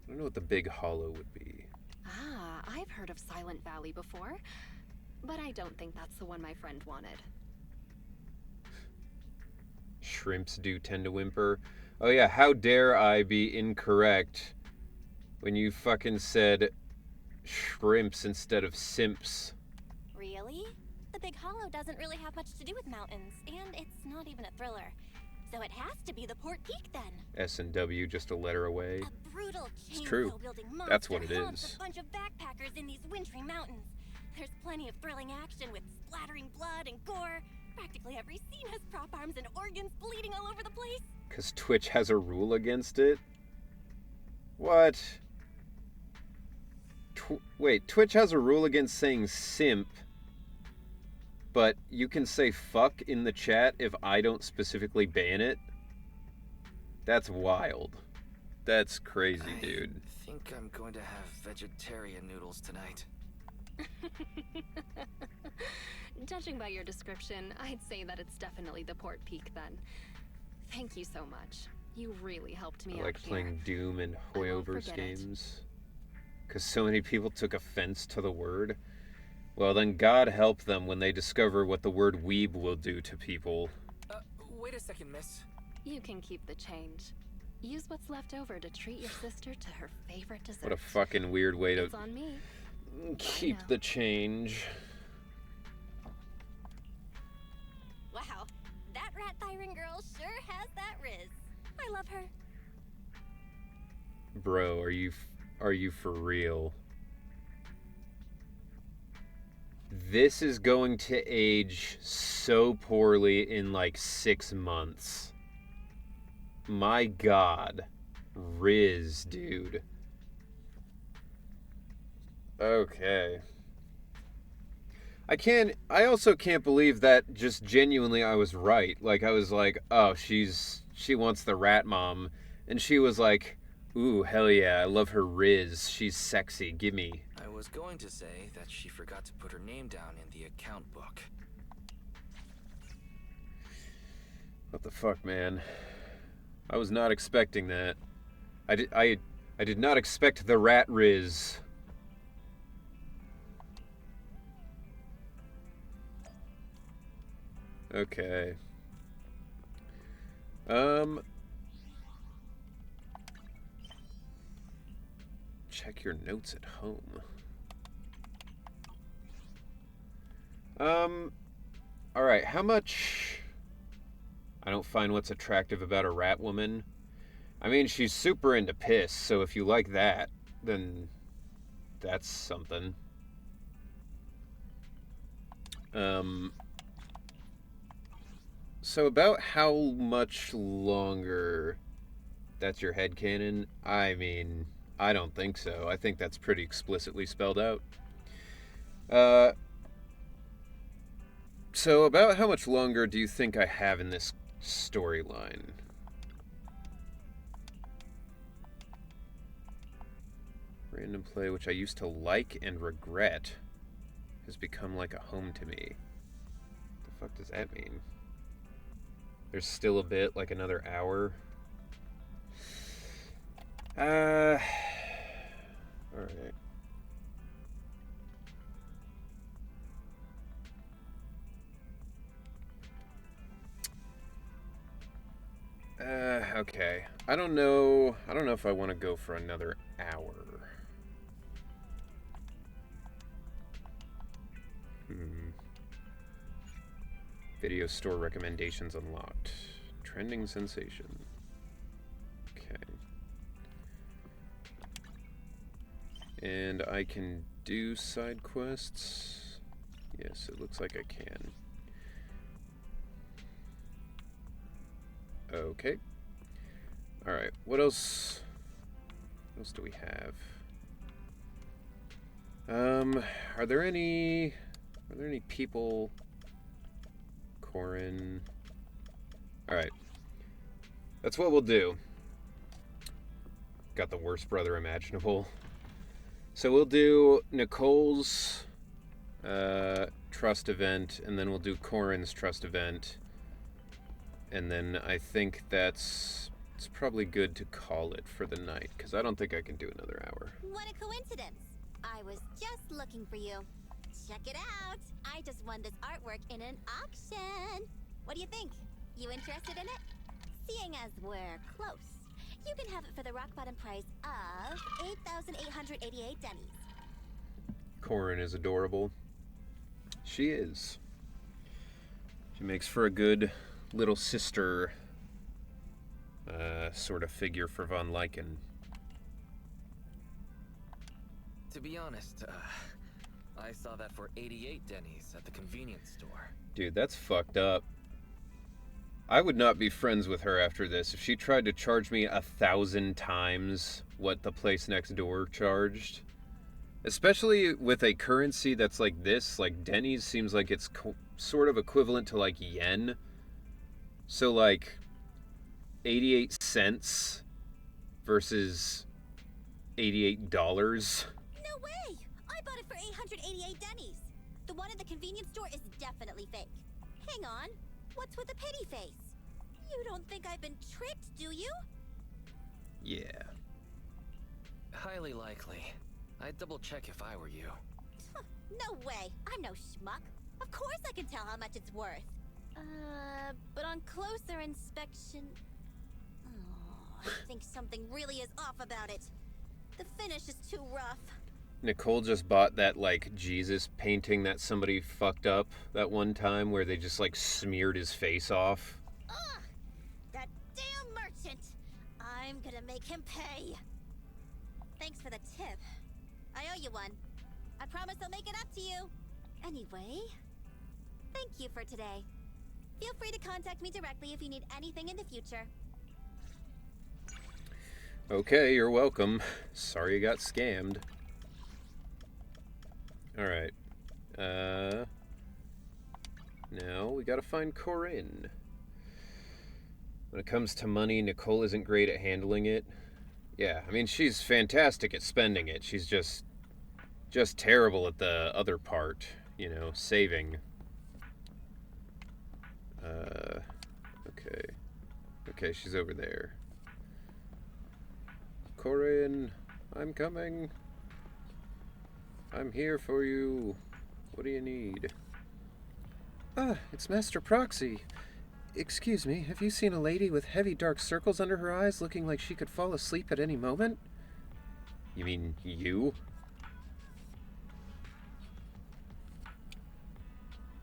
I don't know what the Big Hollow would be. Ah, I've heard of Silent Valley before, but I don't think that's the one my friend wanted. Shrimps do tend to whimper. Oh yeah, how dare I be incorrect when you fucking said shrimps instead of simps. Really? The Big Hollow doesn't really have much to do with mountains, and it's not even a thriller. So it has to be the Port Peak then. S&W just a letter away. A brutal It's true. chainsaw-wielding monster That's what it haunts is. a bunch of backpackers in these wintry mountains. There's plenty of thrilling action with splattering blood and gore. Practically every scene has prop arms and organs bleeding all over the place. Because Twitch has a rule against it? What? Wait, Twitch has a rule against saying simp, but you can say fuck in the chat if I don't specifically ban it? That's wild. That's crazy, dude. I think I'm going to have vegetarian noodles tonight. Judging by your description, I'd say that it's definitely the Port Peak then. Thank you so much. You really helped me I out like here. playing Doom and I won't Hoyover's forget it. games. Because so many people took offense to the word. Well, then God help them when they discover what the word weeb will do to people. Wait a second, miss. You can keep the change. Use what's left over to treat your sister to her favorite dessert. What a fucking weird way to It's on me. keep the change. Wow, that rat Thyron girl sure has that riz. I love her. Bro, are you for real? This is going to age so poorly in like 6 months. My God. Riz, dude. Okay. I also can't believe that just genuinely I was right. Like, I was like, oh, she wants the rat mom. And she was like, ooh, hell yeah, I love her Riz. She's sexy, gimme. I was going to say that she forgot to put her name down in the account book. What the fuck, man? I was not expecting that. I did not expect the rat Riz. Okay. Check your notes at home. Alright, how much... I don't find what's attractive about a rat woman. I mean, she's super into piss, so if you like that, then that's something. So about how much longer that's your headcanon? I mean, I don't think so. I think that's pretty explicitly spelled out. So about how much longer do you think I have in this storyline? Random play which I used to like and regret has become like a home to me. What the fuck does that mean? There's still a bit, like another hour. Alright. Okay. I don't know if I want to go for another hour. Video store recommendations unlocked. Trending sensation. Okay. And I can do side quests. Yes, it looks like I can. Okay. Alright, what else? What else do we have? Are there any people? Corin. Alright. That's what we'll do. Got the worst brother imaginable. So we'll do Nicole's trust event, and then we'll do Corin's trust event. And then I think it's probably good to call it for the night, because I don't think I can do another hour. What a coincidence. I was just looking for you. Check it out. I just won this artwork in an auction. What do you think? You interested in it? Seeing as we're close, you can have it for the rock bottom price of 8,888 dennies. Corin is adorable. She is. She makes for a good little sister sort of figure for Von Lyken. To be honest, I saw that for 88 dennies at the convenience store. Dude, that's fucked up. I would not be friends with her after this. If she tried to charge me 1,000 times what the place next door charged, especially with a currency that's like this, like Denny's seems like it's sort of equivalent to like yen. So like 88 cents versus $88. No way! I bought it for 888 dennies. The one at the convenience store is definitely fake. Hang on. What's with the pity face? You don't think I've been tricked, do you? Yeah. Highly likely. I'd double check if I were you. No way. I'm no schmuck. Of course I can tell how much it's worth. But on closer inspection... Oh, I think something really is off about it. The finish is too rough. Nicole just bought that, like, Jesus painting that somebody fucked up that one time where they just, like, smeared his face off. Ugh! That damn merchant! I'm gonna make him pay. Thanks for the tip. I owe you one. I promise I'll make it up to you. Anyway, thank you for today. Feel free to contact me directly if you need anything in the future. Okay, you're welcome. Sorry you got scammed. Alright. Now we gotta find Corinne. When it comes to money, Nicole isn't great at handling it. Yeah, I mean, she's fantastic at spending it. She's just terrible at the other part, you know, saving. Okay. Okay, she's over there. Corinne, I'm coming. I'm here for you. What do you need? Ah, it's Master Proxy. Excuse me, have you seen a lady with heavy dark circles under her eyes looking like she could fall asleep at any moment? You mean you?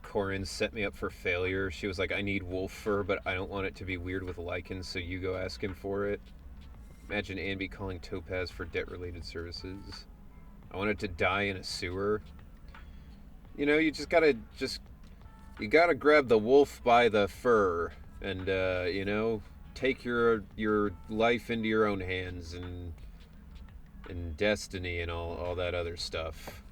Corinne set me up for failure. She was like, I need wolf fur, but I don't want it to be weird with lichens, so you go ask him for it. Imagine Anby calling Topaz for debt-related services. I wanted to die in a sewer. You know, you you gotta grab the wolf by the fur and, you know, take your life into your own hands and destiny and all that other stuff.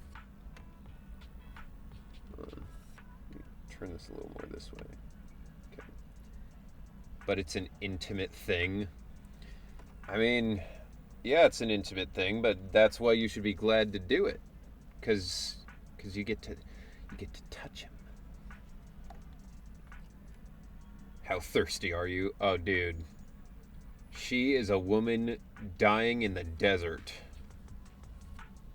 Turn this a little more this way. Okay. But it's an intimate thing. I mean, yeah, it's an intimate thing, but that's why you should be glad to do it, cause you get to touch him. How thirsty are you? Oh, dude. She is a woman dying in the desert.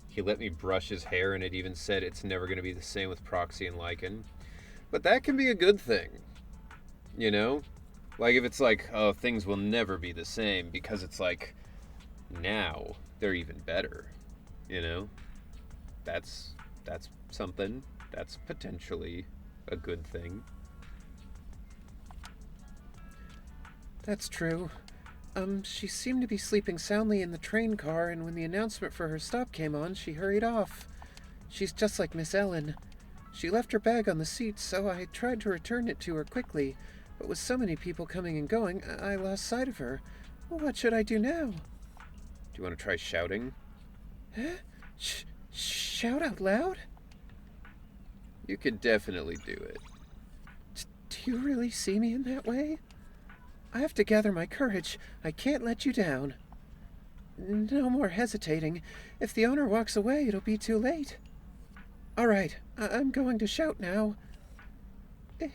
He let me brush his hair, and it even said it's never going to be the same with Proxy and Lycan. But that can be a good thing, you know? Like, if it's like, oh, things will never be the same, because it's like, now they're even better, you know? That's something. That's potentially a good thing. That's true. She seemed to be sleeping soundly in the train car, and when the announcement for her stop came on, she hurried off. She's just like Miss Ellen. She left her bag on the seat, so I tried to return it to her quickly, but with so many people coming and going, I lost sight of her. What should I do now? Do you want to try shouting? Huh? Shout out loud? You could definitely do it. Do you really see me in that way? I have to gather my courage. I can't let you down. No more hesitating. If the owner walks away, it'll be too late. All right, I'm going to shout now.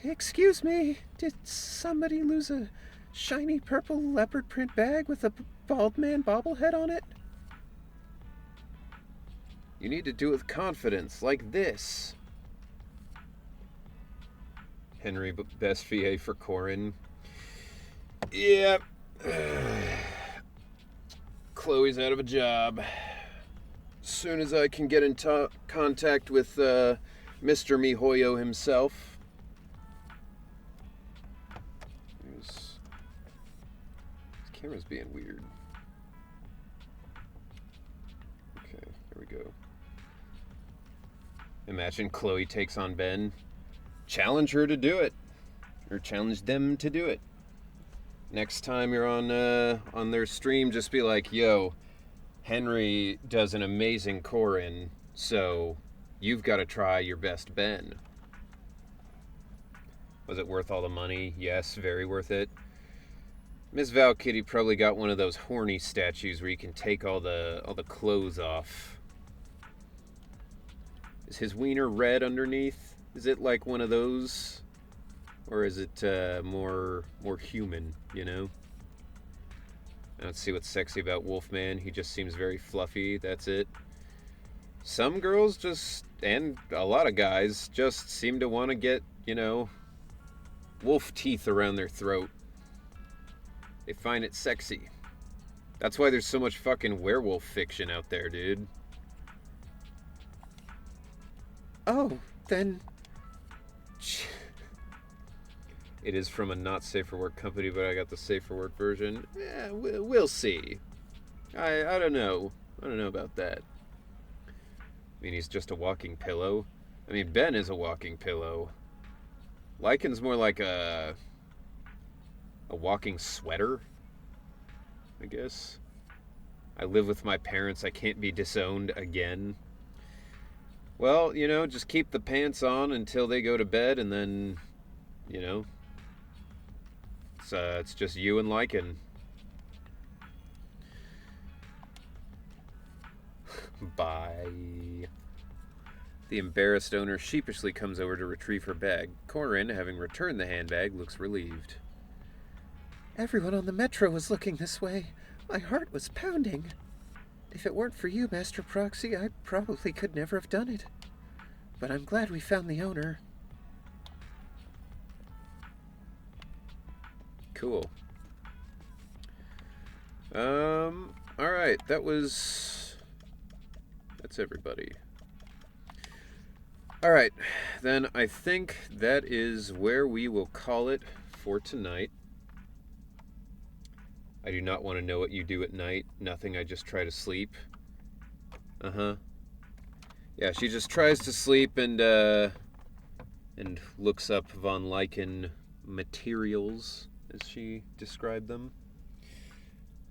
Excuse me, did somebody lose a shiny purple leopard print bag with a bald man bobblehead on it? You need to do it with confidence, like this. Henry, best VA for Corin. Yep. Chloe's out of a job. As soon as I can get in contact with Mr. Mihoyo himself. This camera's being weird. Okay, here we go. Imagine Chloe takes on Ben. Challenge her to do it. Or challenge them to do it. Next time you're on their stream, just be like, yo, Henry does an amazing Corin, so you've got to try your best Ben. Was it worth all the money? Yes, very worth it. Miss Val Kitty probably got one of those horny statues where you can take all the clothes off. Is his wiener red underneath? Is it like one of those? Or is it more human, you know? I don't see what's sexy about Wolfman. He just seems very fluffy, that's it. Some girls just, and a lot of guys, just seem to want to get, you know, wolf teeth around their throat. They find it sexy. That's why there's so much fucking werewolf fiction out there, dude. Oh, then... It is from a not safe for work company, but I got the safe for work version. Yeah, we'll see. I don't know. I don't know about that. I mean, he's just a walking pillow. I mean, Ben is a walking pillow. Lycan's more like a walking sweater, I guess. I live with my parents. I can't be disowned again. Well, you know, just keep the pants on until they go to bed, and then, you know, it's just you and Lycan. Bye. The embarrassed owner sheepishly comes over to retrieve her bag. Corin, having returned the handbag, looks relieved. Everyone on the metro was looking this way. My heart was pounding. If it weren't for you, Master Proxy, I probably could never have done it. But I'm glad we found the owner. Cool. Alright, that's everybody. Alright, then I think that is where we will call it for tonight. I do not want to know what you do at night. Nothing, I just try to sleep. Uh-huh. Yeah, she just tries to sleep and looks up von Lycan materials, as she described them.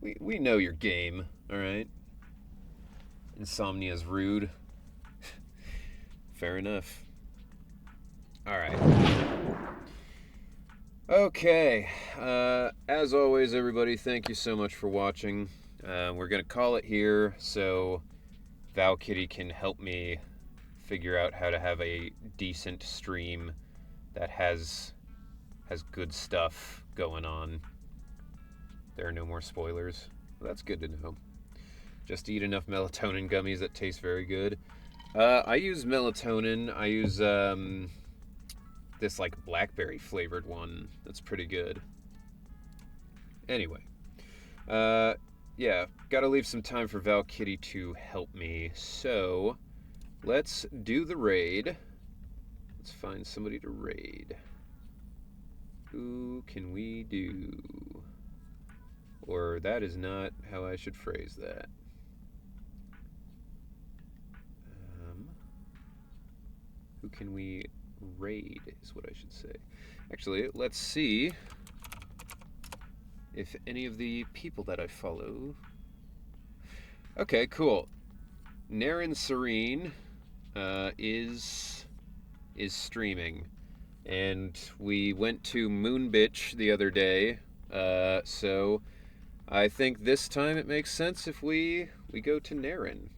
We know your game, alright? Insomnia's rude. Fair enough. Alright. Okay. As always, everybody, thank you so much for watching. We're going to call it here so Val Kitty can help me figure out how to have a decent stream that has good stuff going on. There are no more spoilers. Well, that's good to know. Just eat enough melatonin gummies that taste very good. I use melatonin. I use this like blackberry flavored one. That's pretty good. Anyway, yeah, gotta leave some time for Val Kitty to help me. So let's do the raid. Let's find somebody to raid. Who can we do? Or that is not how I should phrase that. Who can we raid is what I should say. Actually, let's see if any of the people that I follow... Okay, cool. Naren Serene is streaming. And we went to Moon Bitch the other day, so I think this time it makes sense if we go to Naren.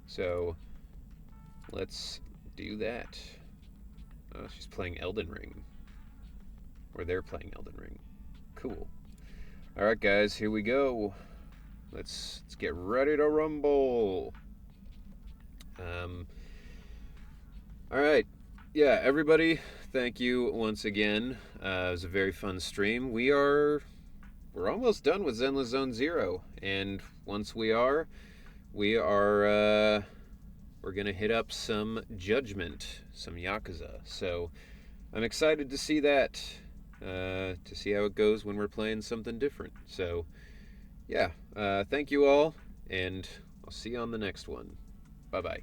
So let's do that. Oh, she's playing Elden Ring. Or they're playing Elden Ring. Cool. Alright guys, here we go. Let's get ready to rumble. Alright. Yeah, everybody, thank you once again. It was a very fun stream. We're almost done with Zenless Zone 0. And once we're gonna hit up some Judgment, some Yakuza. So I'm excited to see that, to see how it goes when we're playing something different. So yeah, thank you all, and I'll see you on the next one. Bye-bye.